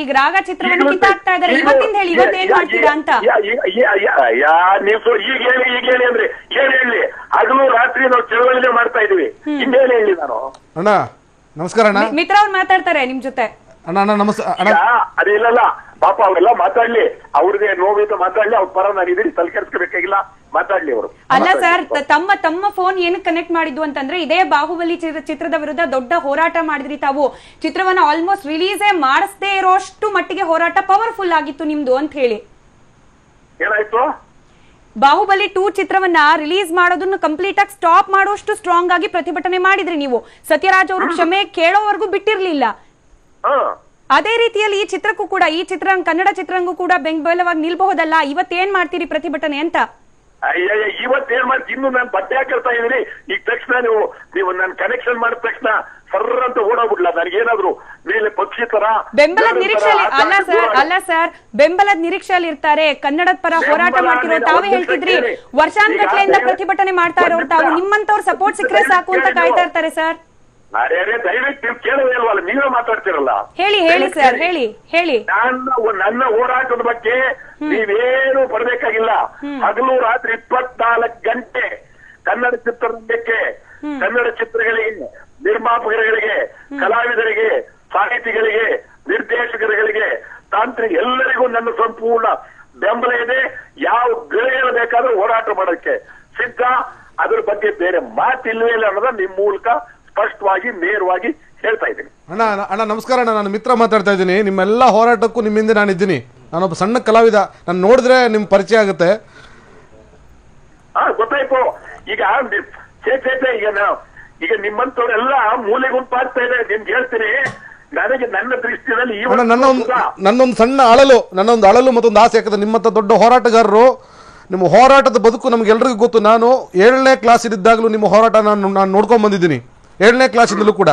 ಈಗ ರಾಗ ಚಿತ್ರವನ್ನು ಕಿತ್ತಾಕ್ತಾ ಇದ್ದಾರೆ, ಇವತ್ತಿಂದ ಹೇಳಿ, ಇವತ್ತೇನ್ ಮಾಡ್ತೀರಾ ಅಂತ? ನೀವು ಈಗ ಹೇಳಿ ಅಂದ್ರೆ ಏನ್ ಹೇಳಿ? ಹಗಲು ರಾತ್ರಿ ನಾವು ಚಳವಳಿನೇ ಮಾಡ್ತಾ ಇದೀವಿ. ಇನ್ನೇನ್ ಹೇಳಿ ನಾನು? ಅಣ್ಣ ನಮಸ್ಕಾರ. ಅಣ್ಣ ಮಿತ್ರ ಅವ್ರು ಮಾತಾಡ್ತಾರೆ ನಿಮ್ ಜೊತೆ. ಅಣ್ಣ ನಮಸ್ಕಾರ. ಅದಿಲ್ಲ ಪಾಪ ಅವರೆಲ್ಲ ಮಾತಾಡ್ಲಿ, ಅವ್ರಿಗೆ ನೋವಿದ್ದು ಮಾತಾಡ್ಲಿ. ಅವ್ರ ಪರ ನಾನು ಇದೀನಿ, ತಲೆ ಕೆಡಿಸ್ಕೋಬೇಕಾಗಿಲ್ಲ, ಮಾತಾಡ್ಲಿ ಅವರು. ಅಲ್ಲ ಸರ್, ತಮ್ಮ ಫೋನ್ ಏನು ಕನೆಕ್ಟ್ ಮಾಡಿದ್ದು ಅಂತಂದ್ರೆ ಇದೇ ಬಾಹುಬಲಿ ಚಿತ್ರದ ವಿರುದ್ಧ ದೊಡ್ಡ ಹೋರಾಟ ಮಾಡಿದ್ರಿ ತಾವು. ಚಿತ್ರವನ್ನ ಆಲ್ಮೋಸ್ಟ್ ರಿಲೀಸೇ ಮಾಡಿಸದೇ ಇರೋಷ್ಟು ಮಟ್ಟಿಗೆ ಹೋರಾಟ ಪವರ್ಫುಲ್ ಆಗಿತ್ತು ನಿಮ್ದು ಅಂತ ಹೇಳಿ. ಏನಾಯ್ತು? ಬಾಹುಬಲಿ 2 ಚಿತ್ರವನ್ನ ರಿಲೀಸ್ ಮಾಡೋದನ್ನ ಕಂಪ್ಲೀಟ್ ಆಗಿ ಸ್ಟಾಪ್ ಮಾಡುವಷ್ಟು ಸ್ಟ್ರಾಂಗ್ ಆಗಿ ಪ್ರತಿಭಟನೆ ಮಾಡಿದ್ರಿ ನೀವು. ಸತ್ಯರಾಜ್ ಅವರು ಕ್ಷಮೆ ಕೇಳೋವರೆಗೂ ಬಿಟ್ಟಿರ್ಲಿಲ್ಲ. ಅದೇ ರೀತಿಯಲ್ಲಿ ಈ ಚಿತ್ರಕ್ಕೂ ಕೂಡ, ಈ ಕನ್ನಡ ಚಿತ್ರರಂಗೂ ಕೂಡ ಬೆಂಬಲವಾಗಿ ನಿಲ್ಬಹುದಲ್ಲ. ಇವತ್ತೇನ್ ಮಾಡ್ತೀರಿ ಪ್ರತಿಭಟನೆ ಅಂತ? ಅಯ್ಯ, ಇವತ್ತೇನ್ ಮಾಡ್ತೀನಿ? ಇನ್ನು ನಾನು ಬಟ್ಟೆ ಹಾಕಿರ್ತಾ ಇದೀನಿ. ಈಗ ತಕ್ಷಣ ನೀವು ನನ್ನ ಕನೆಕ್ಷನ್ ಮಾಡಿದ ತಕ್ಷಣ ಸರ್ರ ಅಂತ ಓಡೋಗ್ಬಿಡ್ಲ ನನಗೇನಾದ್ರು ಮೇಲೆ ಪಕ್ಷಿ ತರ ಬೆಂಬಲದ ನಿರೀಕ್ಷೆಯಲ್ಲಿ? ಅಲ್ಲ ಸರ್, ಬೆಂಬಲದ ನಿರೀಕ್ಷೆಯಲ್ಲಿ ಇರ್ತಾರೆ. ಕನ್ನಡದ ಪರ ಹೋರಾಟ ಮಾಡ್ತಿರೋ ತಾವೇ ಹೇಳ್ತಿದ್ರಿ, ವರ್ಷಾನ್ಗಟ್ಲೆಯಿಂದ ಪ್ರತಿಭಟನೆ ಮಾಡ್ತಾ ಇರೋರು ತಾವು. ನಿಮ್ಮಂತವ್ರ ಸಪೋರ್ಟ್ ಸಿಕ್ಕರೆ ಸಾಕು ಅಂತ ಕಾಯ್ತಾ ಇರ್ತಾರೆ ಸರ್. ಅರೆ ದಯವಿಟ್ಟು ನೀವು ಕೇಳೋದಿಲ್ವಲ್ಲ, ನೀವೇ ಮಾತಾಡ್ತಿರಲ್ಲ. ಹೇಳಿ ಸರ್, ಹೇಳಿ. ನನ್ನ ಹೋರಾಟದ ಬಗ್ಗೆ ನೀವೇನು ಪಡಬೇಕಾಗಿಲ್ಲ. ಹಗಲು ರಾತ್ರಿ 24 ಗಂಟೆ ಕನ್ನಡ ಚಿತ್ರರಂಗಕ್ಕೆ, ಕನ್ನಡ ಚಿತ್ರಗಳಿಗೆ, ನಿರ್ಮಾಪಕರುಗಳಿಗೆ, ಕಲಾವಿದರಿಗೆ, ಸಾಹಿತಿಗಳಿಗೆ, ನಿರ್ದೇಶಕರುಗಳಿಗೆ, ತಾಂತ್ರಿಕ ಎಲ್ಲರಿಗೂ ನನ್ನ ಸಂಪೂರ್ಣ ಬೆಂಬಲ ಇದೆ. ಯಾವ ಗೆಳೆಯರು ಬೇಕಾದ್ರೂ ಹೋರಾಟ ಮಾಡೋಕ್ಕೆ ಸಿದ್ಧ. ಅದ್ರ ಬಗ್ಗೆ ಬೇರೆ ಮಾತಿಲ್ವೇ ಇಲ್ಲ ಅನ್ನೋದ ನಿಮ್ ಮೂಲಕ ಸ್ಪಷ್ಟವಾಗಿ ನೇರವಾಗಿ ಹೇಳ್ತಾ ಇದ್ದೀನಿ. ಅಣ್ಣ ನಮಸ್ಕಾರ. ನಾನು ಮಿತ್ರ ಮಾತಾಡ್ತಾ ಇದ್ದೀನಿ. ನಿಮ್ಮೆಲ್ಲ ಹೋರಾಟಕ್ಕೂ ನಿಮ್ಮಿಂದ ನಾನಿದ್ದೀನಿ. ನಾನೊಬ್ಬ ಸಣ್ಣ ಕಲಾವಿದ. ನಾನು ನೋಡಿದ್ರೆ ನಿಮ್ ಪರಿಚಯ ಆಗುತ್ತೆ. ಗೊತ್ತಾಯ್ತು. ಈಗ ಈಗ ನಿಮ್ಮಂತವ್ರೆಲ್ಲ ಮೂಲೆ ಗುಂಪಾಗ್ತಾ ಇದೆ. ನಿಮ್ಗೆ ಹೇಳ್ತೀನಿ, ನನಗೆ ನನ್ನ ದೃಷ್ಟಿಯಲ್ಲಿ ನನ್ನೊಂದು ಸಣ್ಣ ನನ್ನೊಂದು ಅಳಲು ಮತ್ತೊಂದು ಆಸೆ. ಯಾಕಂದ್ರೆ ನಿಮ್ಮಂತ ದೊಡ್ಡ ಹೋರಾಟಗಾರರು, ನಿಮ್ಮ ಹೋರಾಟದ ಬದುಕು ನಮ್ಗೆಲ್ರಿಗೂ ಗೊತ್ತು. ನಾನು 7ನೇ ಕ್ಲಾಸಿದ್ದಾಗಲೂ ನಿಮ್ಮ ಹೋರಾಟ ನಾನು ನೋಡ್ಕೊಂಡ್ ಬಂದಿದ್ದೀನಿ. 7ನೇ ಕ್ಲಾಸಿಂದಲೂ ಕೂಡ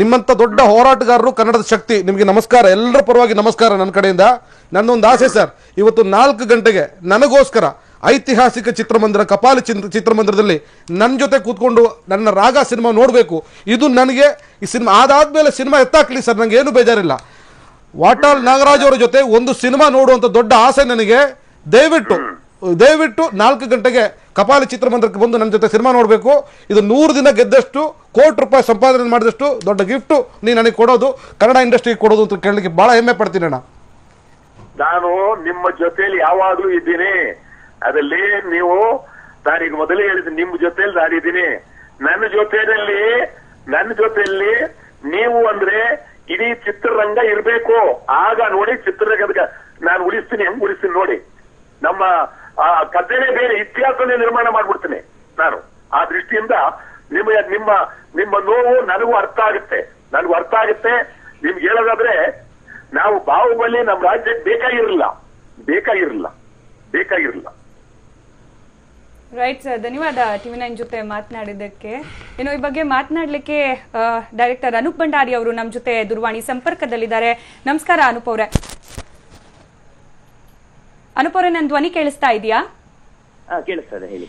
ನಿಮ್ಮಂತ ದೊಡ್ಡ ಹೋರಾಟಗಾರರು, ಕನ್ನಡದ ಶಕ್ತಿ. ನಿಮಗೆ ನಮಸ್ಕಾರ, ಎಲ್ಲರ ಪರವಾಗಿ ನಮಸ್ಕಾರ ನನ್ನ ಕಡೆಯಿಂದ. ನನ್ನೊಂದು ಆಸೆ ಸರ್, ಇವತ್ತು 4 ಗಂಟೆಗೆ ನನಗೋಸ್ಕರ ಐತಿಹಾಸಿಕ ಚಿತ್ರಮಂದಿರ, ಕಪಾಲಿ ಚಿತ್ರಮಂದಿರದಲ್ಲಿ ನನ್ನ ಜೊತೆ ಕೂತ್ಕೊಂಡು ನನ್ನ ರಾಗ ಸಿನಿಮಾ ನೋಡಬೇಕು. ಇದು ನನಗೆ ಈ ಸಿನಿಮಾ ಅದಾದ್ಮೇಲೆ ಸಿನಿಮಾ ಎತ್ತಾಕ್ಲಿ ಸರ್, ನಂಗೆ ಏನು ಬೇಜಾರಿಲ್ಲ. ವಾಟಾಳ್ ನಾಗರಾಜ್ ಅವರ ಜೊತೆ ಒಂದು ಸಿನಿಮಾ ನೋಡುವಂತ ದೊಡ್ಡ ಆಸೆ ನನಗೆ. ದಯವಿಟ್ಟು 4 ಗಂಟೆಗೆ ಕಪಾಲಿ ಚಿತ್ರಮಂದಿರಕ್ಕೆ ಬಂದು ನನ್ನ ಜೊತೆ ಸಿನಿಮಾ ನೋಡಬೇಕು. ಇದು 100 ದಿನ ಗೆದ್ದಷ್ಟು, ₹1,00,00,000 ಸಂಪಾದನೆ ಮಾಡಿದಷ್ಟು ದೊಡ್ಡ ಗಿಫ್ಟ್ ನೀ ನನಗೆ ಕೊಡೋದು, ಕನ್ನಡ ಇಂಡಸ್ಟ್ರಿಗೆ ಕೊಡೋದು ಅಂತ ಕೇಳಲಿಕ್ಕೆ ಬಹಳ ಹೆಮ್ಮೆ ಪಡ್ತೀನಿ ಅಣ್ಣ. ನಾನು ನಿಮ್ಮ ಜೊತೆಯಲ್ಲಿ ಯಾವಾಗ್ಲೂ ಇದ್ದೀನಿ. ಅದಲ್ಲಿ ನೀವು ನಾನೀಗ ಮೊದಲೇ ಹೇಳಿದ್ದೀನಿ, ನಿಮ್ಮ ಜೊತೆಯಲ್ಲಿ ನಾನಿದ್ದೀನಿ. ನನ್ನ ಜೊತೆಯಲ್ಲಿ ನೀವು ಅಂದ್ರೆ ಇಡೀ ಚಿತ್ರರಂಗ ಇರಬೇಕು. ಆಗ ನೋಡಿ ಚಿತ್ರರಂಗದ ನಾನು ಉಳಿಸ್ತೀನಿ, ಹೆಂಗ್ ಉಳಿಸ್ತೀನಿ ನೋಡಿ. ನಮ್ಮ ಕಥೆನೇ ಬೇರೆ, ಇತಿಹಾಸನೇ ನಿರ್ಮಾಣ ಮಾಡ್ಬಿಡ್ತೀನಿ ನಾನು. ಆ ದೃಷ್ಟಿಯಿಂದ ನಿಮ್ಮ ನೋವು ನನಗೂ ಅರ್ಥ ಆಗುತ್ತೆ. ನಿಮ್ಗೆ ಹೇಳೋದಾದ್ರೆ ನಾವು ಬಾಹುಬಲಿ ನಮ್ಮ ರಾಜ್ಯಕ್ಕೆ ಬೇಕಾಗಿರಲಿಲ್ಲ. ರೈಟ್ ಸರ್, ಧನ್ಯವಾದ TV9 ಜೊತೆ ಮಾತನಾಡಿದ್ದಕ್ಕೆ. ಇನ್ನು ಈ ಬಗ್ಗೆ ಮಾತನಾಡಲಿಕ್ಕೆ ಡೈರೆಕ್ಟರ್ ಅನೂಪ್ ಭಂಡಾರಿ ಅವರು ನಮ್ಮ ಜೊತೆ ದೂರವಾಣಿ ಸಂಪರ್ಕದಲ್ಲಿದ್ದಾರೆ. ನಮಸ್ಕಾರ ಅನೂಪ್ ಅವರೇ. ನನ್ನ ಧ್ವನಿ ಕೇಳಿಸ್ತಾ ಇದೆಯಾ? ಕೇಳಿಸ್ತದೆ, ಹೇಳಿ.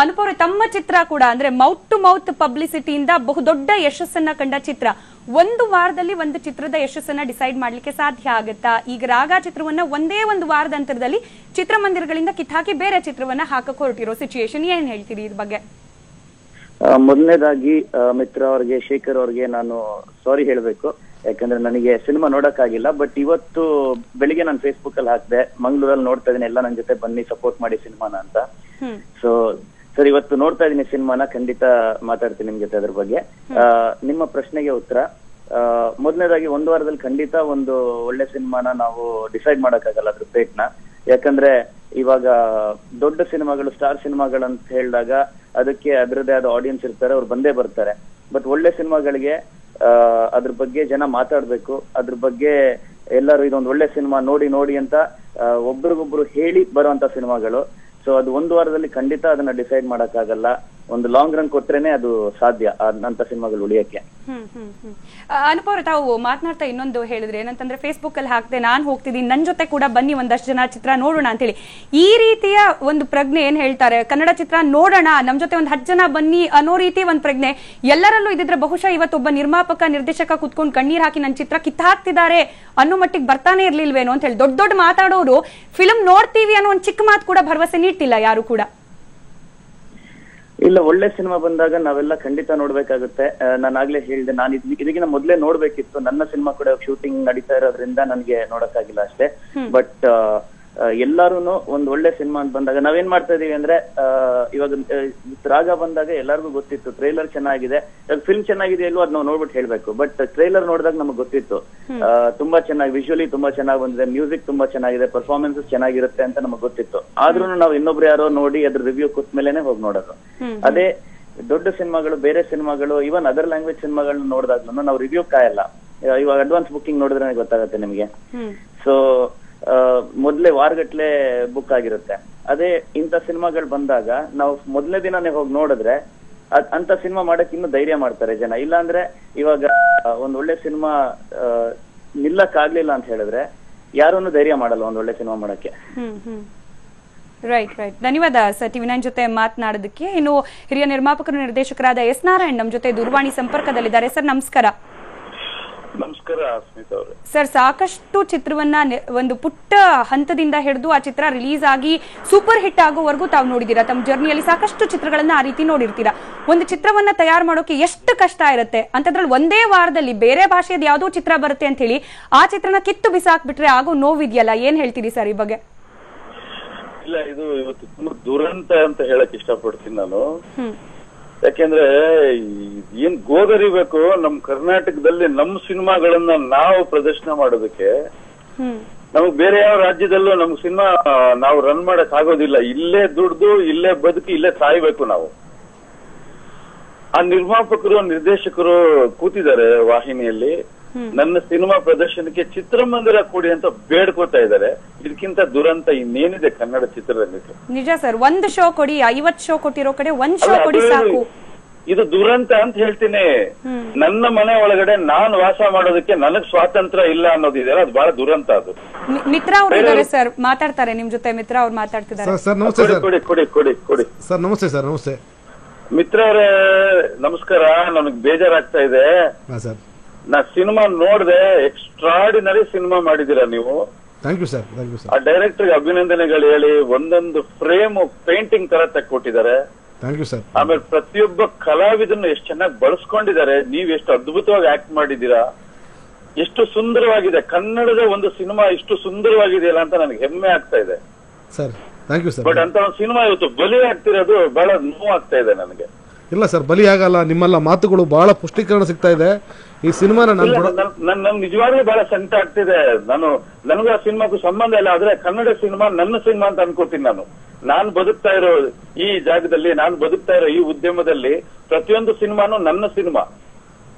ಅನೂಪ್ ಅವರೇ, ತಮ್ಮ ಚಿತ್ರ ಕೂಡ ಅಂದ್ರೆ ಮೌತ್ ಟು ಮೌತ್ ಪಬ್ಲಿಸಿಟಿಯಿಂದ ಬಹುದೊಡ್ಡ ಯಶಸ್ಸನ್ನ ಕಂಡ ಚಿತ್ರ. ಒಂದು ವಾರದಲ್ಲಿ ಒಂದು ಚಿತ್ರದ ಯಶಸ್ಸನ್ನ ಡಿಸೈಡ್ ಮಾಡ್ಲಿಕ್ಕೆ ಸಾಧ್ಯ ಆಗುತ್ತಾ? ಈಗ ರಾಗ ಚಿತ್ರವನ್ನ ಒಂದೇ ಒಂದು ವಾರದ ಅಂತರದಲ್ಲಿ ಚಿತ್ರಮಂದಿರಗಳಿಂದ ಕಿತ್ತಾಕಿ ಬೇರೆ ಚಿತ್ರವನ್ನ ಹಾಕಕ್ ಹೊರಟಿರೋ ಸಿಚುಯೇಷನ್, ಏನ್ ಹೇಳ್ತೀರಿ ಇದ್ರ ಬಗ್ಗೆ? ಮೊದಲನೇದಾಗಿ ಮಿತ್ರ ಅವ್ರಿಗೆ, ಶೇಖರ್ ಅವ್ರಿಗೆ ನಾನು ಸಾರಿ ಹೇಳ್ಬೇಕು. ಯಾಕಂದ್ರೆ ನನಗೆ ಸಿನಿಮಾ ನೋಡಕ್ಕಾಗಿಲ್ಲ. ಬಟ್ ಇವತ್ತು ಬೆಳಿಗ್ಗೆ ನಾನು ಫೇಸ್ಬುಕ್ ಅಲ್ಲಿ ಹಾಕಿದೆ, ಮಂಗಳೂರಲ್ಲಿ ನೋಡ್ತಾ ಇದೀನಿ, ಎಲ್ಲ ನನ್ನ ಜೊತೆ ಬನ್ನಿ ಸಪೋರ್ಟ್ ಮಾಡಿ ಸಿನಿಮಾನ ಅಂತ. ಸೊ ಸರ್, ಇವತ್ತು ನೋಡ್ತಾ ಇದೀನಿ ಸಿನಿಮಾನ, ಖಂಡಿತ ಮಾತಾಡ್ತೀನಿ ನಿಮ್ ಜೊತೆ ಅದ್ರ ಬಗ್ಗೆ. ನಿಮ್ಮ ಪ್ರಶ್ನೆಗೆ ಉತ್ತರ, ಮೊದಲನೇದಾಗಿ ಒಂದು ವಾರದಲ್ಲಿ ಖಂಡಿತ ಒಂದು ಒಳ್ಳೆ ಸಿನಿಮಾನ ನಾವು ಡಿಸೈಡ್ ಮಾಡಕ್ಕಾಗಲ್ಲ ಅದ್ರ ಪೇಟ್ನ. ಯಾಕಂದ್ರೆ ಇವಾಗ ದೊಡ್ಡ ಸಿನಿಮಾಗಳು, ಸ್ಟಾರ್ ಸಿನಿಮಾಗಳು ಅಂತ ಹೇಳಿದಾಗ ಅದಕ್ಕೆ ಅದರದೇ ಆದ ಆಡಿಯನ್ಸ್ ಇರ್ತಾರೆ, ಅವ್ರು ಬಂದೇ ಬರ್ತಾರೆ. ಬಟ್ ಒಳ್ಳೆ ಸಿನಿಮಾಗಳಿಗೆ ಅದ್ರ ಬಗ್ಗೆ ಜನ ಮಾತಾಡ್ಬೇಕು, ಅದ್ರ ಬಗ್ಗೆ ಎಲ್ಲರೂ ಇದೊಂದು ಒಳ್ಳೆ ಸಿನಿಮಾ ನೋಡಿ ಅಂತ ಒಬ್ರಿಗೊಬ್ರು ಹೇಳಿ ಬರುವಂತ ಸಿನಿಮಾಗಳು. ಸೊ ಅದು ಒಂದು ವಾರದಲ್ಲಿ ಖಂಡಿತ ಅದನ್ನ ಡಿಸೈಡ್ ಮಾಡಕ್ಕಾಗಲ್ಲ. ಒಂದು ಲಾಂಗ್ ರನ್ ಕೊಟ್ರೇನೆ ಅದು ಸಾಧ್ಯ ಅಂತ ಸಿನಿಮಾಗಳು ಉಳಿಯಕ್ಕೆ. ಅನೂಪ್ ಅವ್ರೆ, ತಾವು ಮಾತನಾಡ್ತಾ ಇನ್ನೊಂದು ಹೇಳಿದ್ರೆ ಏನಂತಂದ್ರೆ, ಫೇಸ್ಬುಕ್ ಅಲ್ಲಿ ಹಾಕ್ದೆ, ನಾನ್ ಹೋಗ್ತಿದ್ದೀನಿ, ನನ್ ಜೊತೆ ಕೂಡ ಬನ್ನಿ ಒಂದಷ್ಟು ಜನ ಚಿತ್ರ ನೋಡೋಣ ಅಂತ ಹೇಳಿ. ಈ ರೀತಿಯ ಒಂದು ಪ್ರಜ್ಞೆ ಏನ್ ಹೇಳ್ತಾರೆ, ಕನ್ನಡ ಚಿತ್ರ ನೋಡೋಣ, ನಮ್ ಜೊತೆ ಒಂದ್ 10 ಜನ ಬನ್ನಿ ಅನ್ನೋ ರೀತಿ ಒಂದ್ ಪ್ರಜ್ಞೆ ಎಲ್ಲರಲ್ಲೂ ಇದಿದ್ರೆ ಬಹುಶಃ ಇವತ್ತೊಬ್ಬ ನಿರ್ಮಾಪಕ, ನಿರ್ದೇಶಕ ಕುತ್ಕೊಂಡು ಕಣ್ಣೀರ್ ಹಾಕಿ ನನ್ ಚಿತ್ರ ಕಿತ್ತಾಕ್ತಿದ್ದಾರೆ ಅನ್ನೋ ಮಟ್ಟಿಗೆ ಬರ್ತಾನೆ ಇರ್ಲಿಲ್ವೇನೋ ಅಂತ ಹೇಳಿ. ದೊಡ್ಡ ಮಾತಾಡೋರು ಫಿಲ್ಮ್ ನೋಡ್ತೀವಿ ಅನ್ನೋ ಒಂದ್ ಚಿಕ್ಕ ಮಾತು ಕೂಡ ಭರವಸೆ ನೀಡ್ತಿಲ್ಲ ಯಾರು ಕೂಡ. ಇಲ್ಲ, ಒಳ್ಳೆ ಸಿನಿಮಾ ಬಂದಾಗ ನಾವೆಲ್ಲ ಖಂಡಿತ ನೋಡ್ಬೇಕಾಗುತ್ತೆ. ನಾನು ಆಗ್ಲೇ ಹೇಳಿದೆ, ನಾನು ಇದಕ್ಕಿಂತ ಮೊದ್ಲೇ ನೋಡ್ಬೇಕಿತ್ತು. ನನ್ನ ಸಿನಿಮಾ ಕೂಡ ಶೂಟಿಂಗ್ ನಡೀತಾ ಇರೋದ್ರಿಂದ ನನಗೆ ನೋಡಕ್ಕಾಗಿಲ್ಲ ಅಷ್ಟೇ. ಬಟ್ ಎಲ್ಲಾರು ಒಂದ್ ಒಳ್ಳೆ ಸಿನಿಮಾ ಅಂತ ಬಂದಾಗ ನಾವೇನ್ ಮಾಡ್ತಾ ಇದೀವಿ ಅಂದ್ರೆ, ಇವಾಗ ರಾಗ ಬಂದಾಗ ಎಲ್ಲರಿಗೂ ಗೊತ್ತಿತ್ತು ಟ್ರೈಲರ್ ಚೆನ್ನಾಗಿದೆ, ಫಿಲ್ಮ್ ಚೆನ್ನಾಗಿದೆ ಇಲ್ವೋ ಅದ್ ನಾವು ನೋಡ್ಬಿಟ್ಟು ಹೇಳ್ಬೇಕು. ಬಟ್ ಟ್ರೈಲರ್ ನೋಡಿದಾಗ ನಮಗ್ ಗೊತ್ತಿತ್ತು ತುಂಬಾ ಚೆನ್ನಾಗಿ, ವಿಜುವಲಿ ತುಂಬಾ ಚೆನ್ನಾಗಿ ಬಂದಿದೆ, ಮ್ಯೂಸಿಕ್ ತುಂಬಾ ಚೆನ್ನಾಗಿದೆ, ಪರ್ಫಾರ್ಮೆನ್ಸಸ್ ಚೆನ್ನಾಗಿರುತ್ತೆ ಅಂತ ನಮಗ್ ಗೊತ್ತಿತ್ತು. ಆದ್ರೂ ನಾವು ಇನ್ನೊಬ್ರು ಯಾರೋ ನೋಡಿ ಅದ್ರ ರಿವ್ಯೂ ಕೂತ್ಮೇಲೆನೆ ಹೋಗಿ ನೋಡೋದು. ಅದೇ ದೊಡ್ಡ ಸಿನಿಮಾಗಳು, ಬೇರೆ ಸಿನಿಮಾಗಳು, ಇವನ್ ಅದರ್ ಲ್ಯಾಂಗ್ವೇಜ್ ಸಿನಿಮಾಗಳನ್ನ ನೋಡಿದಾಗ್ಲೂ ನಾವು ರಿವ್ಯೂ ಕಾಯಲ್ಲ. ಇವಾಗ ಅಡ್ವಾನ್ಸ್ ಬುಕ್ಕಿಂಗ್ ನೋಡಿದ್ರೆ ಗೊತ್ತಾಗತ್ತೆ ನಿಮ್ಗೆ. ಸೊ ಮೊದ್ಲೇ ವಾರಗಟ್ಲೆ ಬುಕ್ ಆಗಿರುತ್ತೆ. ಅದೇ ಇಂಥ ಸಿನಿಮಾಗಳು ಬಂದಾಗ ನಾವು ಮೊದಲನೇ ದಿನಾನೇ ಹೋಗಿ ನೋಡಿದ್ರೆ ಅಂತ ಸಿನಿಮಾ ಮಾಡಕ್ ಇನ್ನೂ ಧೈರ್ಯ ಮಾಡ್ತಾರೆ ಜನ. ಇಲ್ಲಾಂದ್ರೆ ಇವಾಗ ಒಂದ್ ಒಳ್ಳೆ ಸಿನಿಮಾ ನಿಲ್ಲಕ್ ಆಗ್ಲಿಲ್ಲ ಅಂತ ಹೇಳಿದ್ರೆ ಯಾರನ್ನು ಧೈರ್ಯ ಮಾಡಲ್ಲ ಒಂದ್ ಒಳ್ಳೆ ಸಿನಿಮಾ ಮಾಡಕ್ಕೆ. ರೈಟ್. ಧನ್ಯವಾದ ಸರ್ TV9 ಜೊತೆ ಮಾತನಾಡೋದಕ್ಕೆ. ಇನ್ನು ಹಿರಿಯ ನಿರ್ಮಾಪಕರು, ನಿರ್ದೇಶಕರಾದ ಎಸ್ ನಾರಾಯಣ್ ನಮ್ಮ ಜೊತೆ ದೂರವಾಣಿ ಸಂಪರ್ಕದಲ್ಲಿದ್ದಾರೆ. ಸರ್ ನಮಸ್ಕಾರ. ನಮಸ್ಕಾರ ಸ್ಮಿತಾ ಅವರೇ. ಸರ್, ಸಾಕಷ್ಟು ಚಿತ್ರವನ್ನ ಒಂದು ಪುಟ್ಟ ಹಂತದಿಂದ ಹಿಡಿದು ಆ ಚಿತ್ರ ರಿಲೀಸ್ ಆಗಿ ಸೂಪರ್ ಹಿಟ್ ಆಗೋವರೆಗೂ ತಾವು ನೋಡಿದೀರಾ. ತಮ್ಮ ಜರ್ನಿಯಲ್ಲಿ ಸಾಕಷ್ಟು ಚಿತ್ರಗಳನ್ನ ಆ ರೀತಿ ನೋಡಿರ್ತೀರಾ. ಒಂದು ಚಿತ್ರವನ್ನ ತಯಾರು ಮಾಡೋಕೆ ಎಷ್ಟು ಕಷ್ಟ ಇರುತ್ತೆ ಅಂತದ್ರಲ್ಲಿ ಒಂದೇ ವಾರದಲ್ಲಿ ಬೇರೆ ಭಾಷೆಯದ ಯಾವ್ದೋ ಚಿತ್ರ ಬರುತ್ತೆ ಅಂತ ಹೇಳಿ ಆ ಚಿತ್ರನ ಕಿತ್ತು ಬಿಸಾಕ್ಬಿಟ್ರೆ ಆಗೋ ನೋವಿದೆಯಲ್ಲ, ಏನ್ ಹೇಳ್ತೀರಿ ಸರ್ ಈ ಬಗ್ಗೆ? ಇಲ್ಲ, ಇದು ಇವತ್ತು ತುಂಬಾ ದುರಂತ ಅಂತ ಹೇಳಕ್ ಇಷ್ಟಪಡ್ತೀನಿ ನಾನು. ಯಾಕೆಂದ್ರೆ ಏನ್ ಗೋಗರಿಬೇಕು ನಮ್ ಕರ್ನಾಟಕದಲ್ಲಿ ನಮ್ಮ ಸಿನಿಮಾಗಳನ್ನ ನಾವು ಪ್ರದರ್ಶನ ಮಾಡೋದಕ್ಕೆ. ನಮಗ್ ಬೇರೆ ಯಾವ ರಾಜ್ಯದಲ್ಲೂ ನಮ್ ಸಿನಿಮಾ ನಾವು ರನ್ ಮಾಡಕ್ ಆಗೋದಿಲ್ಲ. ಇಲ್ಲೇ ದುಡ್ದು, ಇಲ್ಲೇ ಬದುಕಿ, ಇಲ್ಲೇ ಸಾಯ್ಬೇಕು ನಾವು. ಆ ನಿರ್ಮಾಪಕರು, ನಿರ್ದೇಶಕರು ಕೂತಿದ್ದಾರೆ ವಾಹಿನಿಯಲ್ಲಿ, ನನ್ನ ಸಿನಿಮಾ ಪ್ರದರ್ಶನಕ್ಕೆ ಚಿತ್ರಮಂದಿರ ಕೊಡಿ ಅಂತ ಬೇಡ್ಕೋತಾ ಇದ್ದಾರೆ. ಇದಕ್ಕಿಂತ ದುರಂತ ಇನ್ನೇನಿದೆ ಕನ್ನಡ ಚಿತ್ರರಂಗಕ್ಕೆ? ನಿಜ ಸರ್, ಒಂದು ಶೋ ಕೊಡಿ, 50 ಶೋ ಕೊಟ್ಟಿರೋ ಕಡೆ ಒಂದ್ ಶೋ ಕೊಡಿ ಸಾಕು. ಇದು ದುರಂತ ಅಂತ ಹೇಳ್ತೀನಿ. ನನ್ನ ಮನೆ ಒಳಗಡೆ ನಾನು ವಾಸ ಮಾಡೋದಕ್ಕೆ ನನಗ್ ಸ್ವಾತಂತ್ರ್ಯ ಇಲ್ಲ ಅನ್ನೋದಿದೆ, ಅದು ಬಹಳ ದುರಂತ. ಅದು ಮಿತ್ರ ಅವರು ಇದ್ದಾರೆ ಸರ್, ಮಾತಾಡ್ತಾರೆ ನಿಮ್ ಜೊತೆ. ಮಿತ್ರ ಅವ್ರು ಮಾತಾಡ್ತಿದ್ದಾರೆ. ಸರ್ ನಮಸ್ತೆ ಸರ್. ಕೊಡಿ ಸರ್ ನಮಸ್ತೆ ಸರ್. ನಮಸ್ತೆ ಮಿತ್ರ ಅವರೇ, ನಮಸ್ಕಾರ. ನನಗ್ ಬೇಜಾರಾಗ್ತಾ ಇದೆ. ಸರ್ ನಾ ಸಿನಿಮಾ ನೋಡ್ದೆ, ಎಕ್ಸ್ಟ್ರಾಡಿನರಿ ಸಿನಿಮಾ ಮಾಡಿದೀರಾ ನೀವು. Thank you sir, thank you sir. ಆ ಡೈರೆಕ್ಟರ್ ಅಭಿನಂದನೆಗಳು ಹೇಳಿ, ಒಂದೊಂದು ಫ್ರೇಮ್ ಪೇಂಟಿಂಗ್ ತರ ತೆಕ್ಕೊಟ್ಟಿದ್ದಾರೆ. Thank you sir. ಆಮೇಲೆ ಪ್ರತಿಯೊಬ್ಬ ಕಲಾವಿದನ್ನು ಎಷ್ಟು ಚೆನ್ನಾಗಿ ಬಳಸ್ಕೊಂಡಿದ್ದಾರೆ. ನೀವ್ ಎಷ್ಟು ಅದ್ಭುತವಾಗಿ ಆಕ್ಟ್ ಮಾಡಿದ್ದೀರಾ, ಎಷ್ಟು ಸುಂದರವಾಗಿದೆ. ಕನ್ನಡದ ಒಂದು ಸಿನಿಮಾ ಇಷ್ಟು ಸುಂದರವಾಗಿದೆಯಲ್ಲ ಅಂತ ನನಗೆ ಹೆಮ್ಮೆ ಆಗ್ತಾ ಇದೆ sir. Thank you sir. But ಅಂತ ಒಂದು ಸಿನಿಮಾ ಇವತ್ತು ಬಲಿ ಆಗ್ತಿರೋದು ಬಹಳ ನೋವು ಆಗ್ತಾ ಇದೆ ನನಗೆ. ಇಲ್ಲ ಸರ್, ಬಲಿ ಆಗಲ್ಲ. ನಿಮ್ಮೆಲ್ಲ ಮಾತುಗಳು ಬಹಳ ಪುಷ್ಟೀಕರಣ ಸಿಗ್ತಾ ಇದೆ. ಈ ಸಿನಿಮಾನ ನನ್ ನಿಜವಾಗ್ಲೂ ಬಹಳ ಸಂಕಟ ಆಗ್ತಿದೆ. ನನಗೂ ಆ ಸಿನಿಮಾಕ್ಕೂ ಸಂಬಂಧ ಇಲ್ಲ. ಆದ್ರೆ ಕನ್ನಡ ಸಿನಿಮಾ ನನ್ನ ಸಿನಿಮಾ ಅಂತ ಅನ್ಕೋತೀನಿ. ನಾನು ಬದುಕ್ತಾ ಇರೋ ಈ ಜಾಗದಲ್ಲಿ, ನಾನು ಬದುಕ್ತಾ ಇರೋ ಈ ಉದ್ಯಮದಲ್ಲಿ ಪ್ರತಿಯೊಂದು ಸಿನಿಮಾನು ನನ್ನ ಸಿನಿಮಾ.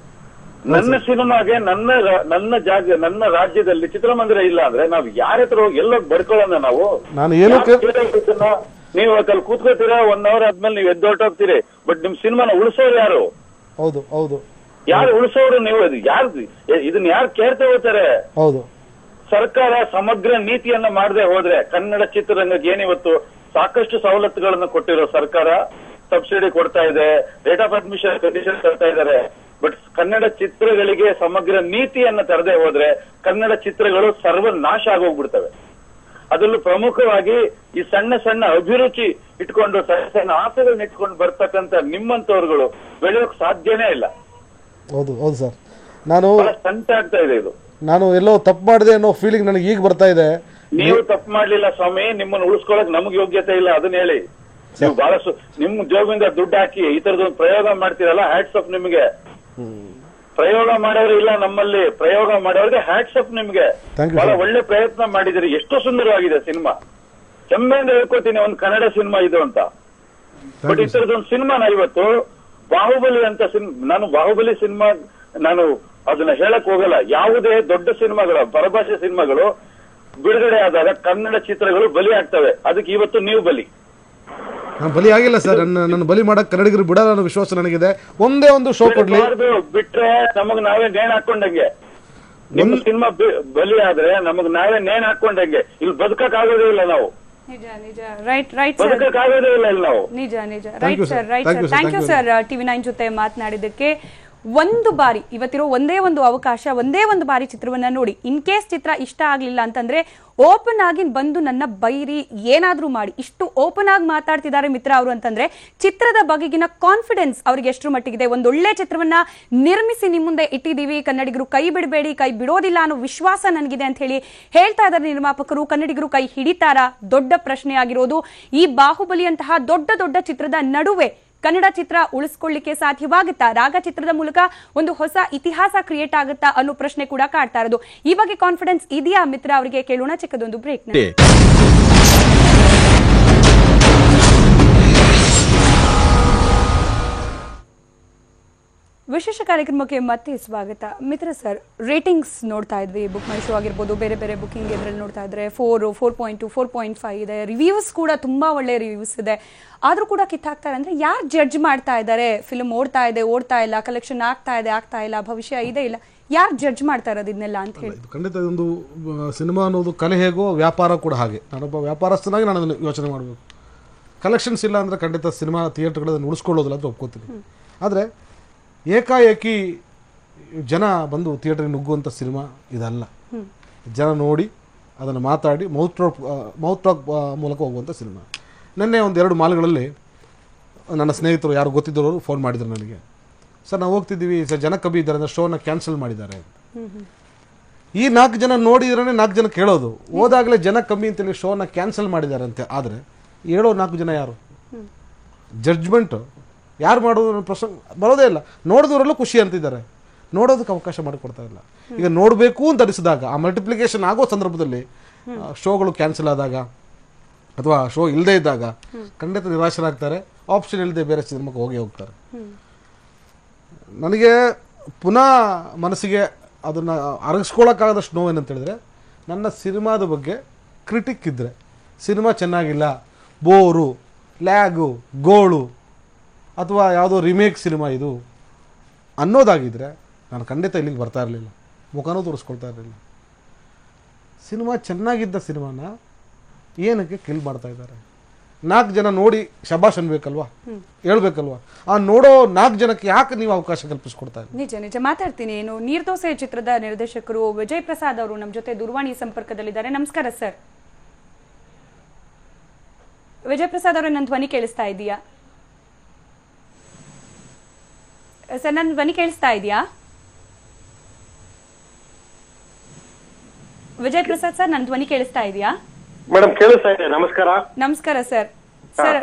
ನನ್ನ ಸಿನಿಮಾಗೆ ನನ್ನ ಜಾಗ, ನನ್ನ ರಾಜ್ಯದಲ್ಲಿ ಚಿತ್ರಮಂದಿರ ಇಲ್ಲ ಅಂದ್ರೆ ನಾವು ಯಾರ ಹತ್ರ ಹೋಗಿ ಎಲ್ಲೋಗಿ ಬಡ್ಕೊಳ್ಳೋಣ ನಾವು? ನೀವು ಅಲ್ಲಿ ಕೂತ್ಕೋತೀರಾ, 1 hour ಆದ್ಮೇಲೆ ನೀವು ಎದ್ದೊಟ್ಟೋಗ್ತೀರಿ. ಬಟ್ ನಿಮ್ ಸಿನಿಮಾನ ಉಳಿಸೋರು ಯಾರು? ಹೌದು ಹೌದು, ಯಾರು ಉಳಿಸೋರು? ನೀವು ಇದನ್ನ ಯಾರು ಕೇರ್ ತಗೋತಾರೆ? ಹೌದು. ಸರ್ಕಾರ ಸಮಗ್ರ ನೀತಿಯನ್ನ ಮಾಡದೆ ಹೋದ್ರೆ ಕನ್ನಡ ಚಿತ್ರರಂಗಕ್ಕೆ ಏನಿವತ್ತು ಸಾಕಷ್ಟು ಸವಲತ್ತುಗಳನ್ನು ಕೊಟ್ಟಿರೋ ಸರ್ಕಾರ, ಸಬ್ಸಿಡಿ ಕೊಡ್ತಾ ಇದೆ, ರೇಟ್ ಆಫ್ ಅಡ್ಮಿಷನ್ ಕಂಡೀಷನ್ ತರ್ತಾ ಇದ್ದಾರೆ. ಬಟ್ ಕನ್ನಡ ಚಿತ್ರಗಳಿಗೆ ಸಮಗ್ರ ನೀತಿಯನ್ನ ತರದೆ ಹೋದ್ರೆ ಕನ್ನಡ ಚಿತ್ರಗಳು ಸರ್ವನಾಶ ಆಗೋಗ್ಬಿಡ್ತವೆ. ಅದರಲ್ಲೂ ಪ್ರಮುಖವಾಗಿ ಈ ಸಣ್ಣ ಸಣ್ಣ ಅಭಿರುಚಿ ಇಟ್ಕೊಂಡು, ಸಣ್ಣ ಸಣ್ಣ ಆಸೆಗಳನ್ನ ಇಟ್ಕೊಂಡು ಬರ್ತಕ್ಕಂಥ ನಿಮ್ಮಂತವ್ರುಗಳು ಬೆಳೆಯೋಕ್ ಸಾಧ್ಯನೇ ಇಲ್ಲ. ಹೌದು ಹೌದು ಸರ್. ನಾನು ಸಂಕಟ ಆಗ್ತಾ ಇದೆ. ಇದು ನಾನು ಎಲ್ಲೋ ತಪ್ಪು ಮಾಡಿದೆ ಅನ್ನೋ ಫೀಲಿಂಗ್ ನನಗೆ ಈಗ ಬರ್ತಾ ಇದೆ. ನೀವು ತಪ್ಪು ಮಾಡ್ಲಿಲ್ಲ ಸ್ವಾಮಿ, ನಿಮ್ಮನ್ನು ಉಳಿಸ್ಕೊಳಕ್ ನಮ್ಗೆ ಯೋಗ್ಯತೆ ಇಲ್ಲ, ಅದನ್ನ ಹೇಳಿ. ನೀವು ಬಹಳ ನಿಮ್ ಜೋಬಿಂದ ದುಡ್ಡು ಹಾಕಿ ಈ ತರದೊಂದು ಪ್ರಯೋಗ ಮಾಡ್ತೀರಲ್ಲ, ಹ್ಯಾಟ್ಸ್ ಆಫ್ ನಿಮಗೆ. ಪ್ರಯೋಗ ಮಾಡೋರು ಇಲ್ಲ ನಮ್ಮಲ್ಲಿ, ಪ್ರಯೋಗ ಮಾಡೋರಿಗೆ ಹ್ಯಾಟ್ಸ್ ಆಫ್ ನಿಮ್ಗೆ. ಬಹಳ ಒಳ್ಳೆ ಪ್ರಯತ್ನ ಮಾಡಿದಿರಿ. ಎಷ್ಟು ಸುಂದರವಾಗಿದೆ ಸಿನಿಮಾ. ಹೆಮ್ಮೆಯಿಂದ ಹೇಳ್ಕೊತೀನಿ ಒಂದು ಕನ್ನಡ ಸಿನಿಮಾ ಇದು ಅಂತ. ಬಟ್ ಈ ತರದೊಂದು ಸಿನಿಮಾನ ಇವತ್ತು ಬಾಹುಬಲಿ ಅಂತ ನಾನು ಬಾಹುಬಲಿ ಸಿನಿಮಾ ನಾನು ಅದನ್ನ ಹೇಳಕ್ ಹೋಗಲ್ಲ. ಯಾವುದೇ ದೊಡ್ಡ ಸಿನಿಮಾಗಳು, ಪರಭಾಷೆ ಸಿನಿಮಾಗಳು ಬಿಡುಗಡೆ ಆದಾಗ ಕನ್ನಡ ಚಿತ್ರಗಳು ಬಲಿ ಆಗ್ತವೆ. ಅದಕ್ಕೆ ಇವತ್ತು ನೀವು ಬಲಿ. ನಾನು ಬಲಿ ಆಗಿಲ್ಲ ಸರ್. ನನ್ನ ಬಲಿ ಮಾಡಕ್ ಕನ್ನಡಿಗರು ಬಿಡಲ್ಲ ಅನ್ನೋ ವಿಶ್ವಾಸ ನನಗಿದೆ. ಒಂದೇ ಒಂದು ಶೋ ಕೊಡ್ಲಿ, ಬಿಟ್ರೆ ನಮಗ್ ನಾವೇ ನೇಣ್ ಹಾಕೊಂಡಂಗೆ. ನಿಮ್ ಸಿನಿಮಾ ಬಲಿ ಆದ್ರೆ ನಮಗ್ ನಾವೇ ನೇಣ್ ಹಾಕೊಂಡಂಗೆ. ಇಲ್ಲಿ ಬದುಕಕ್ ಆಗೋದೇ ಇಲ್ಲ ನಾವು. ನಿಜ ನಿಜ. ರೈಟ್ ರೈಟ್ ಸರ್, ಬದುಕಕ್ ಆಗೋದೇ ಇಲ್ಲ ಇಲ್ಲಿ ನಾವು. ನಿಜ ನಿಜ. Right sir, right sir. Thank you sir TV9 ಜೊತೆ ಮಾತನಾಡಿದ್ದಕ್ಕೆ. ಒಂದು ಬಾರಿ ಇವತ್ತಿರೋ ಒಂದೇ ಒಂದು ಅವಕಾಶ, ಒಂದೇ ಒಂದು ಬಾರಿ ಚಿತ್ರವನ್ನ ನೋಡಿ. ಇನ್ ಕೇಸ್ ಚಿತ್ರ ಇಷ್ಟ ಆಗ್ಲಿಲ್ಲ ಅಂತಂದ್ರೆ ಓಪನ್ ಆಗಿ ಬಂದು ನನ್ನ ಬೈರಿ, ಏನಾದ್ರೂ ಮಾಡಿ. ಇಷ್ಟು ಓಪನ್ ಆಗಿ ಮಾತಾಡ್ತಿದ್ದಾರೆ ಮಿತ್ರ ಅವರು ಅಂತಂದ್ರೆ ಚಿತ್ರದ ಬಗೆಗಿನ ಕಾನ್ಫಿಡೆನ್ಸ್ ಅವ್ರಿಗೆ ಎಷ್ಟರ ಮಟ್ಟಿಗಿದೆ. ಒಂದೊಳ್ಳೆ ಚಿತ್ರವನ್ನ ನಿರ್ಮಿಸಿ ನಿಮ್ಮ ಮುಂದೆ ಇಟ್ಟಿದ್ದೀವಿ, ಕನ್ನಡಿಗರು ಕೈ ಬಿಡಬೇಡಿ, ಕೈ ಬಿಡೋದಿಲ್ಲ ಅನ್ನೋ ವಿಶ್ವಾಸ ನನಗಿದೆ ಅಂತ ಹೇಳಿ ಹೇಳ್ತಾ ಇದ್ದಾರೆ ನಿರ್ಮಾಪಕರು. ಕನ್ನಡಿಗರು ಕೈ ಹಿಡಿತಾರಾ? ದೊಡ್ಡ ಪ್ರಶ್ನೆ ಆಗಿರೋದು. ಈ ಬಾಹುಬಲಿಯಂತಹ ದೊಡ್ಡ ದೊಡ್ಡ ಚಿತ್ರದ ನಡುವೆ ಕನ್ನಡ ಚಿತ್ರ ಉಳಿಸ್ಕೊಳ್ಳಿಕ್ಕೆ ಸಾಧ್ಯವಾಗುತ್ತಾ? ರಾಗ ಚಿತ್ರದ ಮೂಲಕ ಒಂದು ಹೊಸ ಇತಿಹಾಸ ಕ್ರಿಯೇಟ್ ಆಗುತ್ತಾ ಅನ್ನೋ ಪ್ರಶ್ನೆ ಕೂಡ ಕಾಡ್ತಾ ಇರೋದು. ಈ ಬಗ್ಗೆ ಕಾನ್ಫಿಡೆನ್ಸ್ ಇದೆಯಾ ಮಿತ್ರ ಅವರಿಗೆ? ಕೇಳೋಣ ಚಿಕ್ಕದೊಂದು ಬ್ರೇಕ್. ವಿಶೇಷ ಕಾರ್ಯಕ್ರಮಕ್ಕೆ ಮತ್ತೆ ಸ್ವಾಗತ. ಮಿತ್ರ ಸರ್, ರೇಟಿಂಗ್ಸ್ ನೋಡ್ತಾ ಇದ್ವಿ, ಬುಕ್ ಮೈ ಶೋ ಆಗಿರ್ಬೋದು, ಬೇರೆ ಬೇರೆ ಬುಕಿಂಗ್ ಇದರಲ್ಲಿ ನೋಡ್ತಾ ಇದ್ರೆ 4, 4.2, 4.5 ಇದೆ. ರಿವ್ಯೂಸ್ ಕೂಡ ತುಂಬಾ ಒಳ್ಳೆ ರಿವ್ಯೂಸ್ ಇದೆ. ಆದ್ರೂ ಕೂಡ ಕಿತ್ತಾಕ್ತಾರೆ ಅಂದ್ರೆ ಯಾರು ಜಡ್ಜ್ ಮಾಡ್ತಾ ಇದ್ದಾರೆ? ಫಿಲ್ಮ್ ಓಡ್ತಾ ಇಲ್ಲ, ಕಲೆಕ್ಷನ್ ಆಗ್ತಾ ಇಲ್ಲ, ಭವಿಷ್ಯ ಇದೆ ಇಲ್ಲ, ಯಾರು ಜಡ್ಜ್ ಮಾಡ್ತಾ ಇರೋದು ಇದನ್ನೆಲ್ಲ ಅಂತ ಹೇಳಿ? ಖಂಡಿತ ಒಂದು ಸಿನಿಮಾ ಅನ್ನೋದು ಕಲೆ ಹೇಗೋ ವ್ಯಾಪಾರ ಕೂಡ ಹಾಗೆ. ನಾನೊಬ್ಬ ವ್ಯಾಪಾರಸ್ಥನಾಗಿ ನಾನು ಅದನ್ನು ಯೋಚನೆ ಮಾಡಬೇಕು. ಕಲೆಕ್ಷನ್ಸ್ ಇಲ್ಲ ಅಂದರೆ ಖಂಡಿತ ಸಿನಿಮಾ ಥಿಯೇಟರ್ಗಳನ್ನು ಉಳಿಸ್ಕೊಳ್ಳೋದಿಲ್ಲ ಅಂತ ಒಪ್ಕೋತೀನಿ. ಆದರೆ ಏಕಾಏಕಿ ಜನ ಬಂದು ಥಿಯೇಟರ್ಗೆ ನುಗ್ಗುವಂಥ ಸಿನಿಮಾ ಇದಲ್ಲ. ಜನ ನೋಡಿ ಅದನ್ನು ಮಾತಾಡಿ ಮೌತ್ ಟಾಕ್ ಮೂಲಕ ಹೋಗುವಂಥ ಸಿನಿಮಾ. ನಿನ್ನೆ 1-2 ಮಾಲ್ಗಳಲ್ಲಿ ನನ್ನ ಸ್ನೇಹಿತರು ಯಾರು ಗೊತ್ತಿದ್ದವರು ಫೋನ್ ಮಾಡಿದ್ರು ನನಗೆ. ಸರ್ ನಾವು ಹೋಗ್ತಿದ್ದೀವಿ ಸರ್, ಜನ ಕಮ್ಮಿ ಇದ್ದಾರೆ ಅಂದರೆ ಶೋನ ಕ್ಯಾನ್ಸಲ್ ಮಾಡಿದ್ದಾರೆ. ಈ 4 ಜನ ನೋಡಿದ್ರೇ 4 ಜನ ಕೇಳೋದು. ಹೋದಾಗಲೇ ಜನ ಕಮ್ಮಿ ಅಂತೇಳಿ ಶೋನ ಕ್ಯಾನ್ಸಲ್ ಮಾಡಿದ್ದಾರೆ ಅಂತೆ. ಆದರೆ ಹೇಳೋ 4 ಜನ ಯಾರು? ಜಡ್ಜ್ಮೆಂಟು ಯಾರು ಮಾಡೋದು ಅನ್ನೋ ಪ್ರಸಂಗ ಬರೋದೇ ಇಲ್ಲ. ನೋಡಿದವರೆಲ್ಲೂ ಖುಷಿ ಅಂತಿದ್ದಾರೆ, ನೋಡೋದಕ್ಕೆ ಅವಕಾಶ ಮಾಡಿಕೊಡ್ತಾ ಇಲ್ಲ. ಈಗ ನೋಡಬೇಕು ಅಂತ ಅನಿಸಿದಾಗ, ಆ ಮಲ್ಟಿಪ್ಲಿಕೇಶನ್ ಆಗೋ ಸಂದರ್ಭದಲ್ಲಿ ಶೋಗಳು ಕ್ಯಾನ್ಸಲ್ ಆದಾಗ ಅಥವಾ ಶೋ ಇಲ್ಲದೇ ಇದ್ದಾಗ ಖಂಡಿತ ನಿರಾಶರಾಗ್ತಾರೆ. ಆಪ್ಷನ್ ಇಲ್ಲದೆ ಬೇರೆ ಸಿನಿಮಾಕ್ಕೆ ಹೋಗ್ತಾರೆ. ನನಗೆ ಪುನಃ ಮನಸ್ಸಿಗೆ ಅದನ್ನು ಅರಗಿಸ್ಕೊಳ್ಳೋಕ್ಕಾಗದಷ್ಟು ನೋವೇನಂತ ಹೇಳಿದ್ರೆ, ನನ್ನ ಸಿನಿಮಾದ ಬಗ್ಗೆ ಕ್ರಿಟಿಕ್ ಇದ್ದರೆ, ಸಿನಿಮಾ ಚೆನ್ನಾಗಿಲ್ಲ, ಬೋರು, ಲ್ಯಾಗು, ಗೋಳು ಅಥವಾ ಯಾವುದೋ ರಿಮೇಕ್ ಸಿನಿಮಾ ಇದು ಅನ್ನೋದಾಗಿದ್ದರೆ ನಾನು ಖಂಡಿತ ಇಲ್ಲಿಗೆ ಬರ್ತಾ ಇರಲಿಲ್ಲ, ಮುಖನೂ ತೋರಿಸ್ಕೊಳ್ತಾ ಇರಲಿಲ್ಲ. ಸಿನಿಮಾ ಚೆನ್ನಾಗಿದ್ದ ಸಿನಿಮಾನ ಏನಕ್ಕೆ ಕಿಲ್ ಮಾಡ್ತಾ ಇದ್ದಾರೆ? 4 ಜನ ನೋಡಿ ಶಬಾಷ್ ಅನ್ಬೇಕಲ್ವಾ, ಹೇಳ್ಬೇಕಲ್ವಾ? ಆ ನೋಡೋ 4 ಜನಕ್ಕೆ ಯಾಕೆ ನೀವು ಅವಕಾಶ ಕಲ್ಪಿಸ್ಕೊಡ್ತಾ ಇದ್ದೀರಿ? ನಿಜ ನಿಜ ಮಾತಾಡ್ತೀನಿ. ಏನು ನೀರ್ದೋಸೆ ಚಿತ್ರದ ನಿರ್ದೇಶಕರು ವಿಜಯ್ ಪ್ರಸಾದ್ ಅವರು ನಮ್ಮ ಜೊತೆ ದೂರವಾಣಿ ಸಂಪರ್ಕದಲ್ಲಿದ್ದಾರೆ. ನಮಸ್ಕಾರ ಸರ್. ವಿಜಯ್ ಪ್ರಸಾದ್ ಅವರೇ, ನನ್ನ ಧ್ವನಿ ಕೇಳಿಸ್ತಾ ಇದೆಯಾ ಸರ್? ನನ್ನ ಧ್ವನಿ ಕೇಳಿಸ್ತಾ ಇದೆಯಾ ವಿಜಯ್ ಪ್ರಸಾದ್ ಸರ್? ನನ್ನ ಧ್ವನಿ ಕೇಳಿಸ್ತಾ ಇದೆಯಾ? ಮೇಡಮ್ ಕೇಳಿಸ್ತಾ ಇದೆ. ನಮಸ್ಕಾರ. ನಮಸ್ಕಾರ ಸರ್. ಸರ್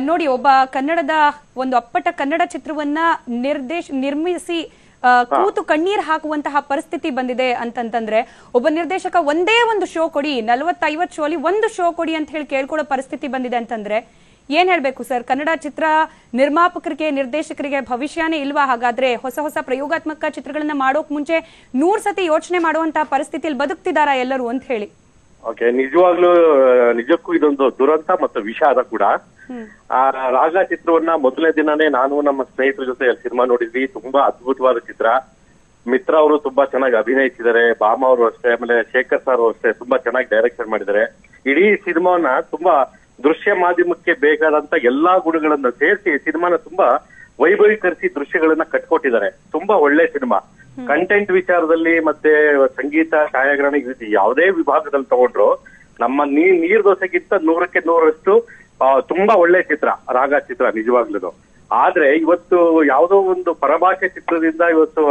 ನೋಡಿ, ಒಬ್ಬ ಕನ್ನಡದ ಒಂದು ಅಪ್ಪಟ ಕನ್ನಡ ಚಿತ್ರವನ್ನ ನಿರ್ಮಿಸಿ ಕೂತು ಕಣ್ಣೀರ್ ಹಾಕುವಂತಹ ಪರಿಸ್ಥಿತಿ ಬಂದಿದೆ ಅಂತಂತಂದ್ರೆ, ಒಬ್ಬ ನಿರ್ದೇಶಕ ಒಂದೇ ಒಂದು ಶೋ ಕೊಡಿ, 40-50 ಶೋ ಅಲ್ಲಿ ಒಂದು ಶೋ ಕೊಡಿ ಅಂತ ಹೇಳಿ ಕೇಳ್ಕೊಳ್ಳೋ ಪರಿಸ್ಥಿತಿ ಬಂದಿದೆ ಅಂತಂದ್ರೆ ಏನ್ ಹೇಳ್ಬೇಕು ಸರ್? ಕನ್ನಡ ಚಿತ್ರ ನಿರ್ಮಾಪಕರಿಗೆ, ನಿರ್ದೇಶಕರಿಗೆ ಭವಿಷ್ಯನೇ ಇಲ್ವಾ? ಹಾಗಾದ್ರೆ ಹೊಸ ಹೊಸ ಪ್ರಯೋಗಾತ್ಮಕ ಚಿತ್ರಗಳನ್ನ ಮಾಡೋಕ್ ಮುಂಚೆ 100 ಸತಿ ಯೋಚನೆ ಮಾಡುವಂತಹ ಪರಿಸ್ಥಿತಿಯಲ್ಲಿ ಬದುಕ್ತಿದಾರಾ ಎಲ್ಲರೂ ಅಂತ ಹೇಳಿ? ಓಕೆ, ನಿಜಕ್ಕೂ ಇದೊಂದು ದುರಂತ ಮತ್ತು ವಿಷಾದ ಕೂಡ. ಆ ರಾಗ ಚಿತ್ರವನ್ನ ಮೊದಲನೇ ದಿನಾನೇ ನಾನು ನಮ್ಮ ಸ್ನೇಹಿತರ ಜೊತೆ ಸಿನಿಮಾ ನೋಡಿದ್ವಿ. ತುಂಬಾ ಅದ್ಭುತವಾದ ಚಿತ್ರ. ಮಿತ್ರ ಅವರು ತುಂಬಾ ಚೆನ್ನಾಗಿ ಅಭಿನಯಿಸಿದ್ದಾರೆ, ಬಾಮ ಅವರು ಅಷ್ಟೇ, ಆಮೇಲೆ ಶೇಖರ್ ಸರ್ ಅಷ್ಟೇ ತುಂಬಾ ಚೆನ್ನಾಗಿ ಡೈರೆಕ್ಷನ್ ಮಾಡಿದ್ದಾರೆ. ಇಡೀ ಸಿನಿಮಾನ ತುಂಬಾ ದೃಶ್ಯ ಮಾಧ್ಯಮಕ್ಕೆ ಬೇಕಾದಂತ ಎಲ್ಲಾ ಗುಣಗಳನ್ನ ಸೇರಿಸಿ ಸಿನಿಮಾನ ತುಂಬಾ ವೈಭವೀಕರಿಸಿ ದೃಶ್ಯಗಳನ್ನ ಕಟ್ಕೊಟ್ಟಿದ್ದಾರೆ. ತುಂಬಾ ಒಳ್ಳೆ ಸಿನಿಮಾ. ಕಂಟೆಂಟ್ ವಿಚಾರದಲ್ಲಿ ಮತ್ತೆ ಸಂಗೀತ, ಛಾಯಾಗ್ರಹಣ, ಯಾವುದೇ ವಿಭಾಗದಲ್ಲಿ ತಗೊಂಡ್ರು ನಮ್ಮ ನೀರ್ ದೋಸೆಗಿಂತ 100ಕ್ಕೆ 100ರಷ್ಟು ತುಂಬಾ ಒಳ್ಳೆ ಚಿತ್ರ ರಾಗ ಚಿತ್ರ ನಿಜವಾಗ್ಲೂ. ಆದ್ರೆ ಇವತ್ತು ಯಾವುದೋ ಒಂದು ಪರಭಾಷೆ ಚಿತ್ರದಿಂದ ಇವತ್ತು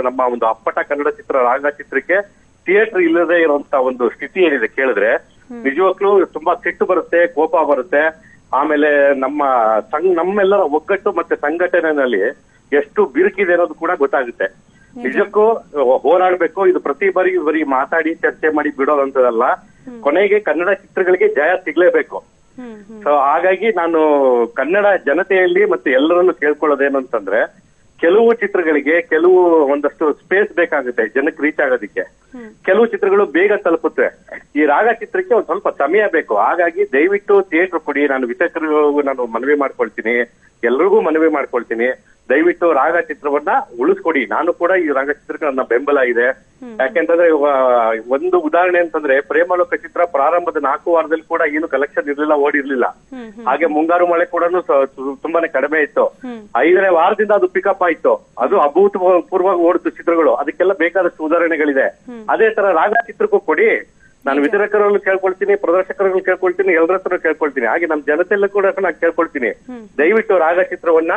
ನಮ್ಮ ಒಂದು ಅಪ್ಪಟ ಕನ್ನಡ ಚಿತ್ರ ರಾಗ ಚಿತ್ರಕ್ಕೆ ಥಿಯೇಟರ್ ಇಲ್ಲದೆ ಇರುವಂತ ಒಂದು ಸ್ಥಿತಿ ಏನಿದೆ ಕೇಳಿದ್ರೆ ನಿಜವಾಗ್ಲೂ ತುಂಬಾ ಸಿಟ್ಟು ಬರುತ್ತೆ, ಕೋಪ ಬರುತ್ತೆ. ಆಮೇಲೆ ನಮ್ಮೆಲ್ಲರ ಒಗ್ಗಟ್ಟು ಮತ್ತೆ ಸಂಘಟನೆಯಲ್ಲಿ ಎಷ್ಟು ಬಿರುಕಿದೆ ಅನ್ನೋದು ಕೂಡ ಗೊತ್ತಾಗುತ್ತೆ. ನಿಜಕ್ಕೂ ಹೋರಾಡ್ಬೇಕು. ಇದು ಪ್ರತಿ ಬರಿ ಮಾತಾಡಿ ಚರ್ಚೆ ಮಾಡಿ ಬಿಡೋದಂತದಲ್ಲ. ಕೊನೆಗೆ ಕನ್ನಡ ಚಿತ್ರಗಳಿಗೆ ಜಯ ಸಿಗ್ಲೇಬೇಕು. ಸೊ ಹಾಗಾಗಿ ನಾನು ಕನ್ನಡ ಜನತೆಯಲ್ಲಿ ಮತ್ತೆ ಎಲ್ಲರನ್ನು ಕೇಳ್ಕೊಳ್ಳೋದೇನು ಅಂತಂದ್ರೆ, ಕೆಲವು ಚಿತ್ರಗಳಿಗೆ ಕೆಲವು ಒಂದಷ್ಟು ಸ್ಪೇಸ್ ಬೇಕಾಗುತ್ತೆ ಜನಕ್ಕೆ ರೀಚ್ ಆಗೋದಿಕ್ಕೆ. ಕೆಲವು ಚಿತ್ರಗಳು ಬೇಗ ತಲುಪುತ್ತೆ. ಈ ರಾಗ ಚಿತ್ರಕ್ಕೆ ಒಂದ್ ಸ್ವಲ್ಪ ಸಮಯ ಬೇಕು. ಹಾಗಾಗಿ ದಯವಿಟ್ಟು ಥಿಯೇಟರ್ ಕೊಡಿ. ನಾನು ವಿತರಕರಿಗೂ ನಾನು ಮನವಿ ಮಾಡ್ಕೊಳ್ತೀನಿ, ಎಲ್ರಿಗೂ ಮನವಿ ಮಾಡ್ಕೊಳ್ತೀನಿ. ದಯವಿಟ್ಟು ರಾಗ ಚಿತ್ರವನ್ನ ಉಳಿಸ್ಕೊಡಿ. ನಾನು ಕೂಡ ಈ ರಾಗ ಚಿತ್ರಕ್ಕೆ ನನ್ನ ಬೆಂಬಲ ಇದೆ. ಯಾಕೆಂತಂದ್ರೆ ಒಂದು ಉದಾಹರಣೆ ಅಂತಂದ್ರೆ, ಪ್ರೇಮಲೋಕ ಚಿತ್ರ ಪ್ರಾರಂಭದ 4 ವಾರದಲ್ಲಿ ಕೂಡ ಏನು ಕಲೆಕ್ಷನ್ ಇರ್ಲಿಲ್ಲ, ಓಡಿರ್ಲಿಲ್ಲ. ಹಾಗೆ ಮುಂಗಾರು ಮಳೆ ಕೂಡ ತುಂಬಾನೇ ಕಡಿಮೆ ಇತ್ತು. 5ನೇ ವಾರದಿಂದ ಅದು ಪಿಕಪ್ ಆಯ್ತು. ಅದು ಅಭೂತಪೂರ್ವವಾಗಿ ಓಡಿತು ಚಿತ್ರಗಳು. ಅದಕ್ಕೆಲ್ಲ ಬೇಕಾದಷ್ಟು ಉದಾಹರಣೆಗಳಿದೆ. ಅದೇ ತರ ರಾಗ ಚಿತ್ರಕ್ಕೂ ಕೊಡಿ. ನಾನು ವಿತರಕರಲ್ಲೂ ಕೇಳ್ಕೊಳ್ತೀನಿ, ಪ್ರದರ್ಶಕರಲ್ಲೂ ಕೇಳ್ಕೊಳ್ತೀನಿ, ಎಲ್ಲರ ಹತ್ರ ಕೇಳ್ಕೊಳ್ತೀನಿ. ಹಾಗೆ ನಮ್ಮ ಜನತೆಯಲ್ಲೂ ಕೂಡ ನಾನು ಕೇಳ್ಕೊಳ್ತೀನಿ, ದಯವಿಟ್ಟು ರಾಗ ಚಿತ್ರವನ್ನ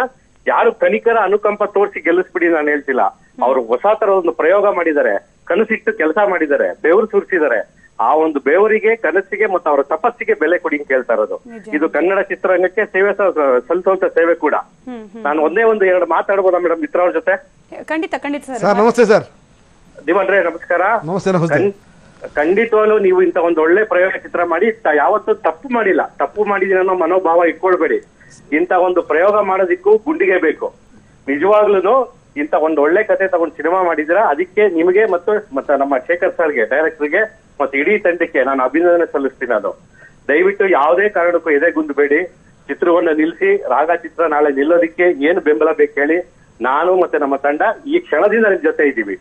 ಯಾರು ಕನಿಕರ ಅನುಕಂಪ ತೋರಿಸಿ ಗೆಲ್ಲಿಸ್ಬಿಡಿ ನಾನು ಹೇಳ್ತಿಲ್ಲ. ಅವರು ಹೊಸ ತರ ಒಂದು ಪ್ರಯೋಗ ಮಾಡಿದ್ದಾರೆ, ಕನಸಿಟ್ಟು ಕೆಲಸ ಮಾಡಿದ್ದಾರೆ, ಬೆವರು ಸುರಿಸಿದ್ದಾರೆ. ಆ ಒಂದು ಬೆವರಿಗೆ, ಕನಸಿಗೆ ಮತ್ತು ಅವರ ತಪಸ್ಸಿಗೆ ಬೆಲೆ ಕೊಡಿ ಅಂತ ಕೇಳ್ತಾ ಇರೋದು. ಇದು ಕನ್ನಡ ಚಿತ್ರರಂಗಕ್ಕೆ ಸೇವೆ ಸಲ್ಲಿಸುವಂತ ಸೇವೆ ಕೂಡ. ನಾನು ಒಂದೇ ಒಂದು 2 ಮಾತಾಡ್ಬೋದಾ ಮೇಡಮ್ ಮಿತ್ರ ಅವ್ರ ಜೊತೆ? ಖಂಡಿತ ಖಂಡಿತ ಸರ್. ನಮಸ್ತೆ ಸರ್. ದಿವನ್ರೇ ನಮಸ್ಕಾರ. ನಮಸ್ತೆ. ಖಂಡಿತವಾಗ್ಲೂ ನೀವು ಇಂತ ಒಂದು ಒಳ್ಳೆ ಪ್ರಯೋಗ ಚಿತ್ರ ಮಾಡಿ ಯಾವತ್ತೂ ತಪ್ಪು ಮಾಡಿಲ್ಲ. ತಪ್ಪು ಮಾಡಿದೀನಿ ಅನ್ನೋ ಮನೋಭಾವ ಇಟ್ಕೊಳ್ಬೇಡಿ. ಇಂತ ಒಂದು ಪ್ರಯೋಗ ಮಾಡೋದಿಕ್ಕೂ ಗುಂಡಿಗೆ ಬೇಕು. ನಿಜವಾಗ್ಲೂ ಇಂತ ಒಂದು ಒಳ್ಳೆ ಕತೆ ತಗೊಂಡು ಸಿನಿಮಾ ಮಾಡಿದಿರಾ, ಅದಕ್ಕೆ ನಿಮಗೆ ಮತ್ತೆ ನಮ್ಮ ಶೇಖರ್ ಸರ್ಗೆ, ಡೈರೆಕ್ಟರ್ಗೆ ಮತ್ತೆ ಇಡೀ ತಂಡಕ್ಕೆ ನಾನು ಅಭಿನಂದನೆ ಸಲ್ಲಿಸ್ತೀನಿ. ಅದು ದಯವಿಟ್ಟು ಯಾವುದೇ ಕಾರಣಕ್ಕೂ ಎದೆಗುಂದಬೇಡಿ. ಚಿತ್ರವನ್ನ ನಿಲ್ಲಿಸಿ. ರಾಗ ಚಿತ್ರ ನಾಳೆ ನಿಲ್ಲೋದಿಕ್ಕೆ ಏನು ಬೆಂಬಲ ಬೇಕು ಹೇಳಿ. ನಾನು ಮತ್ತೆ ನಮ್ಮ ತಂಡ ಈ ಕ್ಷಣದಿಂದ ನಿಮ್ ಜೊತೆ ಇದ್ದೀವಿ.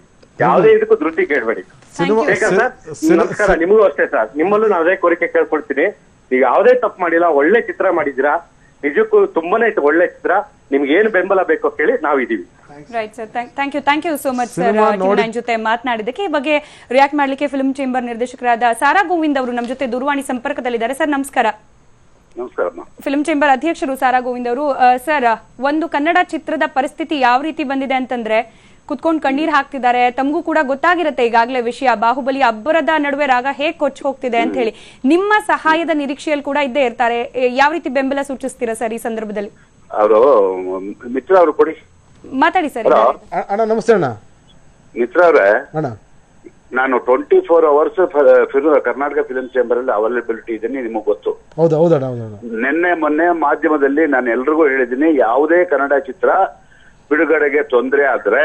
ಯಾವುದೇ ಇದಕ್ಕೂ ಧೃತಿ ಕೇಳಬೇಡಿ. ಶೇಖರ್ ಸರ್ ನಮಸ್ಕಾರ. ನಿಮಗೂ ಅಷ್ಟೇ ಸರ್. ನಿಮ್ಮಲ್ಲೂ ನಾನು ಅದೇ ಕೋರಿಕೆ ಕೇಳ್ಕೊಳ್ತೀನಿ. ನೀವು ಯಾವುದೇ ತಪ್ಪು ಮಾಡಿಲ್ಲ, ಒಳ್ಳೆ ಚಿತ್ರ ಮಾಡಿದಿರಾ. ನಿಜಕ್ಕೂ ತುಂಬಾನೇ ಒಳ್ಳೆ ಚಿತ್ರ. ನಿಮ್ಗೆ ಏನು ಬೆಂಬಲ ಬೇಕೋ ಕೇಳಿ ನಾವಿದೀವಿ. Right sir, thank you so much sir ನನ್ನ ಜೊತೆ ಮಾತನಾಡಿದ್ದಕ್ಕೆ. ಈ ಬಗ್ಗೆ ರಿಯಾಕ್ಟ್ ಮಾಡ್ಲಿಕ್ಕೆ ಫಿಲ್ಮ್ ಚೇಂಬರ್ ನಿರ್ದೇಶಕರಾದ ಸಾರಾ ಗೋವಿಂದ್ ಅವರು ನಮ್ಮ ಜೊತೆ ದೂರವಾಣಿ ಸಂಪರ್ಕದಲ್ಲಿದ್ದಾರೆ. ಸರ್ ನಮಸ್ಕಾರ. ನಮಸ್ಕಾರ. ಫಿಲ್ಮ್ ಚೇಂಬರ್ ಅಧ್ಯಕ್ಷರು ಸಾರಾ ಗೋವಿಂದ್ ಅವರು. ಸರ್, ಒಂದು ಕನ್ನಡ ಚಿತ್ರದ ಪರಿಸ್ಥಿತಿ ಯಾವ ರೀತಿ ಬಂದಿದೆ ಅಂತಂದ್ರೆ, ಕುತ್ಕೊಂಡು ಕಣ್ಣೀರ್ ಹಾಕ್ತಿದ್ದಾರೆ. ತಮಗೂ ಕೂಡ ಗೊತ್ತಾಗಿರುತ್ತೆ ಈಗಾಗಲೇ ವಿಷಯ. ಬಾಹುಬಲಿ ಅಬ್ಬರದ ನಡುವೆ ರಾಗ ಹೇಗ್ ಕೊಚ್ಚಿ ಹೋಗ್ತಿದೆ ಅಂತ ಹೇಳಿ. ನಿಮ್ಮ ಸಹಾಯದ ನಿರೀಕ್ಷೆಯಲ್ಲಿ ಕೂಡ ಇದ್ದೇ ಇರ್ತಾರೆ. ಯಾವ ರೀತಿ ಬೆಂಬಲ ಸೂಚಿಸ್ತೀರಾ ಸರ್ ಈ ಸಂದರ್ಭದಲ್ಲಿ? ಅವರು ಮಿತ್ರ ಅವರು ಕೊಡಿ, ಮಾತಾಡಿ ಸರ್. ಅಣ್ಣ ನಮಸ್ತೆ. ಅಣ್ಣ ಮಿತ್ರ ಅವ್ರೆ, ಅಣ್ಣ ನಾನು 24 hours ಕರ್ನಾಟಕ ಫಿಲ್ಮ್ ಚೇಂಬರ್ ಅಲ್ಲಿ ಅವೈಲಬಿಲಿಟಿ ಇದ್ದೀನಿ, ನಿಮಗೆ ಗೊತ್ತು. ನಿನ್ನೆ ಮೊನ್ನೆ ಮಾಧ್ಯಮದಲ್ಲಿ ನಾನು ಎಲ್ರಿಗೂ ಹೇಳಿದ್ದೀನಿ, ಯಾವುದೇ ಕನ್ನಡ ಚಿತ್ರ ಬಿಡುಗಡೆಗೆ ತೊಂದರೆ ಆದ್ರೆ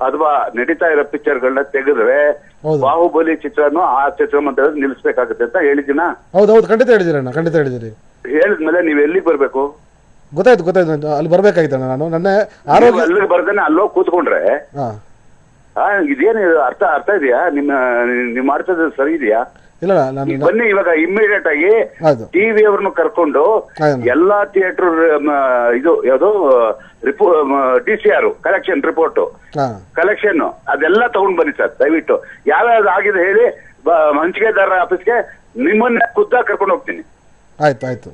ಅಥವಾ ನಡೀತಾ ಇರೋ ಪಿಕ್ಚರ್ಗಳನ್ನ ತೆಗೆದ್ರೆ ಬಾಹುಬಲಿ ಚಿತ್ರನು ಆ ಚಿತ್ರಮಂದಿರದಲ್ಲಿ ನಿಲ್ಲಿಸಬೇಕಾಗುತ್ತೆ ಅಂತ ಹೇಳಿದಿನ? ಹೌದೌದು, ಖಂಡಿತ ಹೇಳಿದಿರಿ ಅಣ್ಣ, ಖಂಡಿತ ಹೇಳಿದಿರಿ. ಹೇಳಿದ್ಮೇಲೆ ನೀವ್ ಎಲ್ಲಿಗೆ ಬರ್ಬೇಕು? ಗೊತ್ತಾಯ್ತು, ಅಲ್ಲಿ ಬರ್ಬೇಕಾಯ್ತು ನಾನು. ನನ್ನ ಆರೋಗ್ಯ ಅಲ್ಲಿಗೆ ಬರ್ದೇನೆ ಅಲ್ಲೋಗಿ ಕೂತ್ಕೊಂಡ್ರೆ ಇದೇನು ಅರ್ಥ ಇದೆಯಾ? ನೀವು ಮಾಡ್ತದ ಸರಿ ಇದೆಯಾ? ಇಲ್ಲ ನಾನು ಈಗ ಬನ್ನಿ ಇವಾಗ ಇಮ್ಮಿಡಿಯೇಟ್ ಆಗಿ ಹೌದು. ಟಿವಿ ಅವ್ರನ್ನು ಕರ್ಕೊಂಡು ಹೌದು. ಎಲ್ಲಾ ಥಿಯೇಟರ್ ಇದು ಯಾವುದು DCR ಕಲೆಕ್ಷನ್ ರಿಪೋರ್ಟ್ ಕಲೆಕ್ಷನ್ ಅದೆಲ್ಲ ತಗೊಂಡ್ ಬನ್ನಿ ಸರ್ ದಯವಿಟ್ಟು. ಯಾವ್ಯಾವ್ದು ಆಗಿದೆ ಹೇಳಿ, ಹಂಚಿಕೆದಾರರ ಆಫೀಸ್ಗೆ ನಿಮ್ಮನ್ನ ಖುದ್ದಾಗಿ ಕರ್ಕೊಂಡು ಹೋಗ್ತೀನಿ. ಆಯ್ತು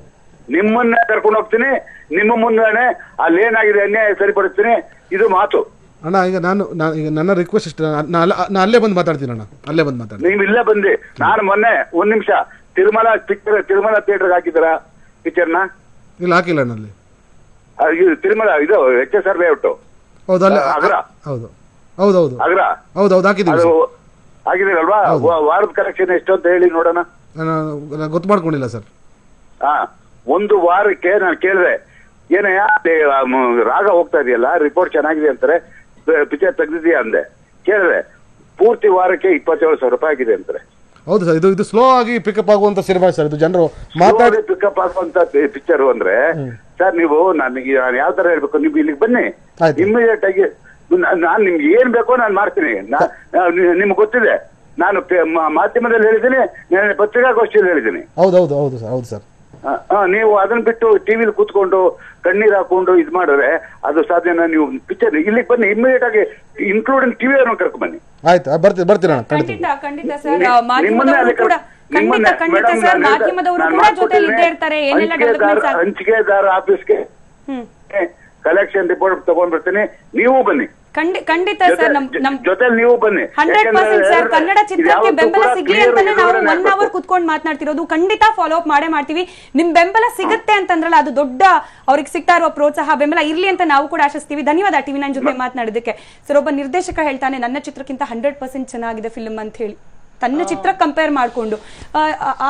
ನಿಮ್ಮನ್ನ ಕರ್ಕೊಂಡು ಹೋಗ್ತೀನಿ. ನಿಮ್ಮ ಮುಂದೆ ಅಲ್ಲಿ ಏನಾಗಿದೆ ಅನ್ಯಾಯ ಸರಿಪಡಿಸ್ತೀನಿ. ಇದು ಮಾತು ಅಣ್ಣ. ಈಗ ಈಗ ನನ್ನ ರಿಕ್ವೆಸ್ಟ್ ಇಷ್ಟ, ನಾನು ಅಲ್ಲೇ ಬಂದು ಮಾತಾಡ್ತೀನಿ ಅಣ್ಣ, ಅಲ್ಲೇ ಬಂದು ಮಾತಾಡ್ತೀನಿ. ನೀವು ಇಲ್ಲೇ ಬಂದಿ. ನಾನು ಮೊನ್ನೆ ಒಂದ್ ನಿಮಿಷ ತಿರುಮಲ ಥಿಯೇಟರ್ ಹಾಕಿದ್ದೀರಾ ಪಿಕ್ಚರ್ನ? ಇಲ್ಲ ಹಾಕಿಲ್ಲ ಅಣ್ಣ. ಅಲ್ಲಿ ತಿರುಮಲ ಇದು HSR ಲೇಔಟ್ ಹೌದು, ಅಲ್ಲ ಅಗ್ರ ಹೌದು ಅಗ್ರ ಹೌದು ಹಾಕಿದ್ದೀವಿ. ಆಗಿದ್ದೀರಲ್ವಾ? ವಾರದ ಕಲೆಕ್ಷನ್ ಎಷ್ಟು ಅಂತ ಹೇಳಿ ನೋಡೋಣ. ಗೊತ್ತು ಮಾಡ್ಕೊಂಡಿಲ್ಲ ಸರ್. ಒಂದು ವಾರಕ್ಕೆ ನಾನು ಕೇಳಿದೆ, ಏನೇ ರಾಗ ಹೋಗ್ತಾ ಇದೆಯಲ್ಲ, ರಿಪೋರ್ಟ್ ಚೆನ್ನಾಗಿದೆ ಅಂತಾರೆ, ಪಿಕ್ಚರ್ ತೆಗ್ದಿದ್ಯಾ ಅಂದೆ. ಕೇಳಿದೆ, ಪೂರ್ತಿ ವಾರಕ್ಕೆ 27,000 ರೂಪಾಯಿ ಆಗಿದೆ ಅಂತಾರೆ. ಹೌದು ಸರ್, ಇದು ಸ್ಲೋ ಆಗಿ ಪಿಕಪ್ ಆಗುವಂತ ಸಿನಿಮಾ ಸರ್. ಇದು ಜನರು ಮಾತಾಡಿ ಪಿಕಪ್ ಆಗುವಂತ ಪಿಕ್ಚರ್ ಅಂದ್ರೆ ಸರ್, ನೀವು ನನಗೆ ಯಾವ ತರ ಹೇಳ್ಬೇಕು, ನೀವು ಇಲ್ಲಿಗೆ ಬನ್ನಿ ಇಮಿಡಿಯೇಟ್ ಆಗಿ. ನಾನ್ ನಿಮ್ಗೆ ಏನ್ ಬೇಕೋ ನಾನು ಮಾಡ್ತೀನಿ. ನಿಮ್ಗೆ ಗೊತ್ತಿದೆ, ನಾನು ಮಾಧ್ಯಮದಲ್ಲಿ ಹೇಳಿದ್ದೀನಿ, ನಾನು ಪತ್ರಿಕಾಗೋಷ್ಠಿಯಲ್ಲಿ ಹೇಳಿದ್ದೀನಿ. ಹೌದು ಸರ್. ನೀವು ಅದನ್ನ ಬಿಟ್ಟು ಟಿವಿಲಿ ಕೂತ್ಕೊಂಡು ಕಣ್ಣೀರ್ ಹಾಕೊಂಡು ಇದ್ ಮಾಡಿದ್ರೆ ಅದು ಸಾಧ್ಯನಾ? ನೀವು ಪಿಕ್ಚರ್ ಇಲ್ಲಿಗೆ ಬನ್ನಿ ಇಮಿಡಿಯೇಟ್ ಆಗಿ, ಇನ್ಕ್ಲೂಡಿಂಗ್ ಟಿವಿ ಅವ್ರನ್ನ ಕರ್ಕೊಂಡ್ ಬನ್ನಿ. ಆಯ್ತು, ಬರ್ತೀನಿ ಖಂಡಿತ ಸರ್. ಮಾಧ್ಯಮದವರು ಕೂಡ ಖಂಡಿತ ಸರ್, ಮಾಧ್ಯಮದವರು ಕೂಡ ಜೊತೆಲಿ ಇದ್ದೇ ಇರ್ತಾರೆ. ಏನೆಲ್ಲ ಡೆವಲಪ್ಮೆಂಟ್ಸ್ ಹಂಚಿಕೆದಾರ ಆಫೀಸ್ಗೆ ಕಲೆಕ್ಷನ್ ರಿಪೋರ್ಟ್ ತಗೊಂಡ್ ಬರ್ತೀನಿ. ನೀವು ಬನ್ನಿ ಖಂಡಿತ ಸರ್. ನಮ್ ಜೊತೆಲಿ ನೀವು ಬನ್ನಿ. 100% ಸರ್. ಕನ್ನಡ ಚಿತ್ರಕ್ಕೆ ಬೆಂಬಲ ಸಿಗ್ಲಿ ಅಂತಾನೆ ನಾವು 1 hour ಕುತ್ಕೊಂಡು ಮಾತನಾಡ್ತಿರೋದು. ಖಂಡಿತ ಫಾಲೋ ಅಪ್ ಮಾಡೇ ಮಾಡ್ತೀವಿ. ನಿಮ್ ಬೆಂಬಲ ಸಿಗುತ್ತೆ ಅಂತಂದ್ರಲ್ಲ, ಅದು ದೊಡ್ಡ ಅವ್ರಿಗೆ ಸಿಗ್ತಾ ಇರುವ ಪ್ರೋತ್ಸಾಹ, ಬೆಂಬಲ ಇರ್ಲಿ ಅಂತ ನಾವು ಕೂಡ ಆಶಿಸ್ತೀವಿ. ಧನ್ಯವಾದ TV9 ಜೊತೆ ಮಾತನಾಡಿದಕ್ಕೆ ಸರ್. ಒಬ್ಬ ನಿರ್ದೇಶಕ ಹೇಳ್ತಾನೆ, ನನ್ನ ಚಿತ್ರಕ್ಕಿಂತ 100% ಚೆನ್ನಾಗಿದೆ ಫಿಲ್ಮ್ ಅಂತ ಹೇಳಿ, ತನ್ನ ಚಿತ್ರ ಕಂಪೇರ್ ಮಾಡ್ಕೊಂಡು.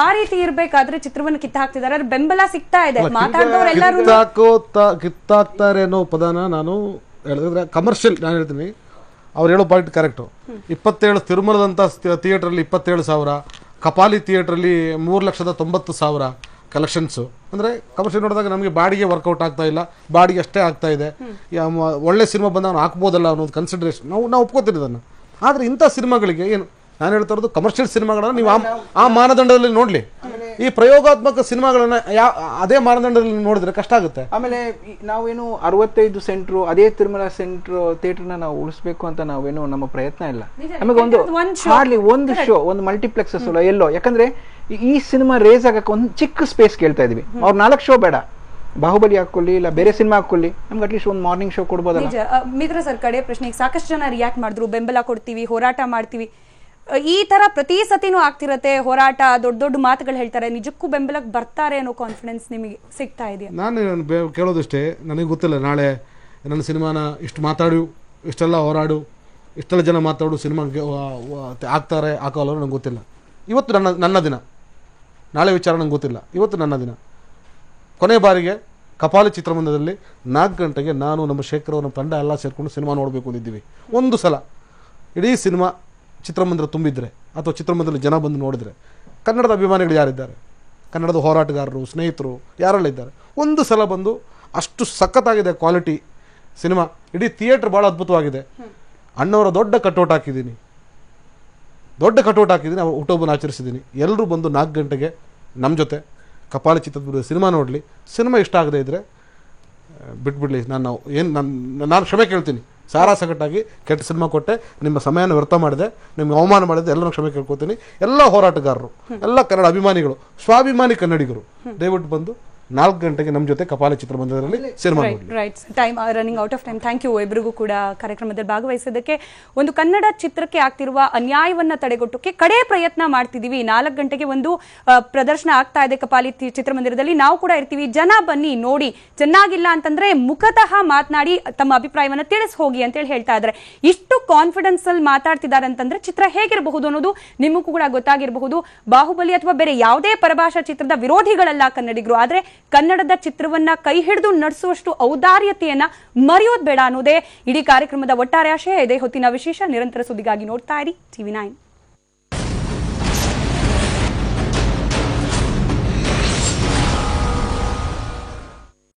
ಆ ರೀತಿ ಇರ್ಬೇಕಾದ್ರೆ ಚಿತ್ರವನ್ನು ಕಿತ್ತ ಹಾಕ್ತಿದ್ದಾರೆ, ಬೆಂಬಲ ಸಿಗ್ತಾ ಇದೆ. ಮಾತಾಡಿದವರೆಲ್ಲರೂ ಕಿತ್ತಾಕ್ತಾರೆ ಅನ್ನೋ ಪದನ ನಾನು ಹೇಳಿದ್ರೆ ಕಮರ್ಷಿಯಲ್. ನಾನು ಹೇಳ್ತೀನಿ, ಅವ್ರು ಹೇಳೋ ಪಾಯಿಂಟ್ ಕರೆಕ್ಟು. 27 ತಿರುಮಲದಂಥ ಥಿಯೇಟ್ರಲ್ಲಿ 27,000, ಕಪಾಲಿ ಥಿಯೇಟ್ರಲ್ಲಿ 3,90,000 ಕಲೆಕ್ಷನ್ಸು. ಅಂದರೆ ಕಮರ್ಷಿಯಲ್ ನೋಡಿದಾಗ ನಮಗೆ ಬಾಡಿಗೆ ವರ್ಕೌಟ್ ಆಗ್ತಾ ಇಲ್ಲ, ಬಾಡಿಗೆ ಅಷ್ಟೇ ಆಗ್ತಾ ಇದೆ. ಒಳ್ಳೆ ಸಿನಿಮಾ ಬಂದಾಗ ನಾವು ಹಾಕ್ಬೋದಲ್ಲ ಅನ್ನೋದು ಕನ್ಸಿಡರೇಷನ್ ನಾವು ಒಪ್ಕೋತೀನಿ ಅದನ್ನು. ಆದರೆ ಇಂಥ ಸಿನಿಮಾಗಳಿಗೆ ಏನು ನಾನು ಹೇಳ್ತಾ ಇರೋದು, ಕಮರ್ಷಿಯಲ್ ಸಿನಿಮಾಗಳನ್ನ ನೀವು ಆ ಮಾನದಂಡದಲ್ಲಿ ನೋಡ್ಲಿ. ಈ ಪ್ರಯೋಗಾತ್ಮಕ ಸಿನಿಮಾಗಳನ್ನ ಅದೇ ಮಾನದಂಡದಲ್ಲಿ ನೋಡಿದ್ರೆ ಕಷ್ಟ ಆಗುತ್ತೆ. ಆಮೇಲೆ ನಾವೇನು 65 ಸೆಂಟ್ರು ಅದೇ ತಿರುಮಲ ಸೆಂಟ್ರು ಥಿಯೇಟರ್ನ ನಾವು ಉಳಿಸ್ಬೇಕು ಅಂತ ನಾವೇನು ನಮ್ಮ ಪ್ರಯತ್ನ ಇಲ್ಲ. ನಮಗೆ ಒಂದು ಶೋ, ಒಂದು ಮಲ್ಟಿಪ್ಲೆಕ್ಸಸ್ ಎಲ್ಲೋ, ಯಾಕಂದ್ರೆ ಈ ಸಿನಿಮಾ ರೇಸ್ ಆಗಕ್ಕೆ ಒಂದು ಚಿಕ್ಕ ಸ್ಪೇಸ್ ಕೇಳ್ತಾ ಇದೀವಿ. ಅವ್ರು 4 ಶೋ ಬೇಡ, ಬಾಹುಬಲಿ ಹಾಕೊಳ್ಳಿ, ಇಲ್ಲ ಬೇರೆ ಸಿನಿಮಾ ಹಾಕೊಳ್ಳಿ, ನಮ್ಗೆ ಅಟ್ಲೀಸ್ಟ್ ಒಂದು ಮಾರ್ನಿಂಗ್ ಶೋ ಕೊಡ್ಬೋದಲ್ಲ. ಮಿತ್ರ ಸರ್, ಕಡೆ ಪ್ರಶ್ನೆಗೆ ಸಾಕಷ್ಟು ಜನ ರಿಯಾಕ್ಟ್ ಮಾಡಿದ್ರು, ಬೆಂಬಲ ಕೊಡ್ತೀವಿ, ಹೋರಾಟ ಮಾಡ್ತೀವಿ. ಈ ತರ ಪ್ರತಿ ಸತಿನೂ ಆಗ್ತಿರತ್ತೆ ಹೋರಾಟ, ದೊಡ್ಡ ಮಾತುಗಳು ಹೇಳ್ತಾರೆ. ನಿಜಕ್ಕೂ ಬೆಂಬಲಕ್ಕೆ ಬರ್ತಾರೆ ಅನ್ನೋ ಕಾನ್ಫಿಡೆನ್ಸ್ ನಿಮಗೆ ಸಿಗ್ತಾ ಇದೆಯಾ? ನಾನು ಕೇಳೋದಷ್ಟೇ, ನನಗೆ ಗೊತ್ತಿಲ್ಲ ನಾಳೆ ನನ್ನ ಸಿನಿಮಾನ ಇಷ್ಟು ಮಾತಾಡು, ಇಷ್ಟೆಲ್ಲ ಹೋರಾಡು, ಇಷ್ಟೆಲ್ಲ ಜನ ಮಾತಾಡು ಸಿನಿಮಾಗೆ ಆಗ್ತಾರೆ ಹಾಕೋಲ್ಲ ನಂಗೆ ಗೊತ್ತಿಲ್ಲ. ಇವತ್ತು ನನ್ನ ದಿನ, ನಾಳೆ ವಿಚಾರ ನಂಗೆ ಗೊತ್ತಿಲ್ಲ. ಇವತ್ತು ನನ್ನ ದಿನ. ಕೊನೆ ಬಾರಿಗೆ ಕಪಾಲಿ ಚಿತ್ರಮಂದಿರದಲ್ಲಿ 4 ಗಂಟೆಗೆ ನಾನು, ನಮ್ಮ ಶೇಖರ್, ನಮ್ಮ ತಂಡ ಎಲ್ಲ ಸೇರಿಕೊಂಡು ಸಿನಿಮಾ ನೋಡಬೇಕು ಅಂದಿದ್ದೀವಿ. ಒಂದು ಸಲ ಇಡೀ ಸಿನಿಮಾ ಚಿತ್ರಮಂದಿರ ತುಂಬಿದ್ರೆ, ಅಥವಾ ಚಿತ್ರಮಂದಿರದಲ್ಲಿ ಜನ ಬಂದು ನೋಡಿದ್ರೆ, ಕನ್ನಡದ ಅಭಿಮಾನಿಗಳು ಯಾರಿದ್ದಾರೆ, ಕನ್ನಡದ ಹೋರಾಟಗಾರರು, ಸ್ನೇಹಿತರು ಯಾರೆಲ್ಲ ಇದ್ದಾರೆ, ಒಂದು ಸಲ ಬಂದು ಅಷ್ಟು ಸಖತ್ತಾಗಿದೆ ಕ್ವಾಲಿಟಿ ಸಿನಿಮಾ. ಇಡೀ ಥಿಯೇಟ್ರ್ ಭಾಳ ಅದ್ಭುತವಾಗಿದೆ. ಅಣ್ಣವರ ದೊಡ್ಡ ಕಟೌಟ್ ಹಾಕಿದ್ದೀನಿ, ಅವ್ರು ಹುಟ್ಟುಹಬ್ಬನ ಆಚರಿಸಿದ್ದೀನಿ. ಎಲ್ಲರೂ ಬಂದು 4 ಗಂಟೆಗೆ ನಮ್ಮ ಜೊತೆ ಕಪಾಲಿ ಚಿತ್ರದ ಸಿನಿಮಾ ನೋಡಲಿ. ಸಿನಿಮಾ ಇಷ್ಟ ಆಗದೆ ಇದ್ದರೆ ಬಿಟ್ಬಿಡ್ಲಿ. ನಾನು ಕ್ಷಮೆ ಕೇಳ್ತೀನಿ. ಸಾರಾ ಸಗಟಾಗಿ ಕೆಟ್ಟ ಸಿನಿಮಾ ಕೊಟ್ಟೆ, ನಿಮ್ಮ ಸಮಯನ ವ್ಯರ್ಥ ಮಾಡಿದೆ, ನಿಮ್ಗೆ ಅವಮಾನ ಮಾಡಿದೆ, ಎಲ್ಲರೂ ಕ್ಷಮೆ ಕೇಳ್ಕೊತೀನಿ. ಎಲ್ಲ ಹೋರಾಟಗಾರರು, ಎಲ್ಲ ಕನ್ನಡ ಅಭಿಮಾನಿಗಳು, ಸ್ವಾಭಿಮಾನಿ ಕನ್ನಡಿಗರು ದಯವಿಟ್ಟು ಬಂದು 4 ಗಂಟೆಗೆ ನಮ್ಮ ಜೊತೆ ಕಪಾಲಿ ಚಿತ್ರಮಂದಿರದಲ್ಲಿ ಸಿನಿಮಾ ನೋಡಿ. Right, time running out of time. Thank you ಇಬ್ಬರಿಗೂ ಕೂಡ ಕಾರ್ಯಕ್ರಮದಲ್ಲಿ ಭಾಗವಹಿಸೋದಕ್ಕೆ. ಒಂದು ಕನ್ನಡ ಚಿತ್ರಕ್ಕೆ ಆಗ್ತಿರುವ ಅನ್ಯಾಯವನ್ನ ತಡೆಗಟ್ಟೋಕೆ ಕಡೆ ಪ್ರಯತ್ನ ಮಾಡ್ತಿದೀವಿ. 4 ಗಂಟೆಗೆ ಒಂದು ಪ್ರದರ್ಶನ ಆಗ್ತಾ ಇದೆ ಕಪಾಲಿ ಚಿತ್ರಮಂದಿರದಲ್ಲಿ, ನಾವು ಕೂಡ ಇರ್ತೀವಿ. ಜನ ಬನ್ನಿ, ನೋಡಿ, ಚೆನ್ನಾಗಿಲ್ಲ ಅಂತಂದ್ರೆ ಮುಖತಃ ಮಾತನಾಡಿ ತಮ್ಮ ಅಭಿಪ್ರಾಯವನ್ನ ತಿಳಿಸಿ ಹೋಗಿ ಅಂತೇಳಿ ಹೇಳ್ತಾ ಇದ್ದಾರೆ. ಇಷ್ಟು ಕಾನ್ಫಿಡೆನ್ಸ್ ಅಲ್ಲಿ ಮಾತಾಡ್ತಿದ್ದಾರೆ ಅಂತಂದ್ರೆ ಚಿತ್ರ ಹೇಗಿರಬಹುದು ಅನ್ನೋದು ನಿಮಗೂ ಕೂಡ ಗೊತ್ತಾಗಿರಬಹುದು. ಬಾಹುಬಲಿ ಅಥವಾ ಬೇರೆ ಯಾವುದೇ ಪರಭಾಷಾ ಚಿತ್ರದ ವಿರೋಧಿಗಳಲ್ಲ ಕನ್ನಡಿಗರು, ಆದ್ರೆ ಕನ್ನಡದ ಚಿತ್ರವನ್ನ ಕೈ ಹಿಡಿದು ನಡೆಸುವಷ್ಟು ಔದಾರ್ಯತೆಯನ್ನ ಮರೆಯೋದು ಬೇಡ ಅನ್ನೋದೇ ಇಡೀ ಕಾರ್ಯಕ್ರಮದ ಒಟ್ಟಾರೆ ಆಶಯ. ಇದೇ ಹೊತ್ತಿನ ವಿಶೇಷ. ನಿರಂತರ ಸುದ್ದಿಗಾಗಿ ನೋಡ್ತಾ ಇರಿ TV9.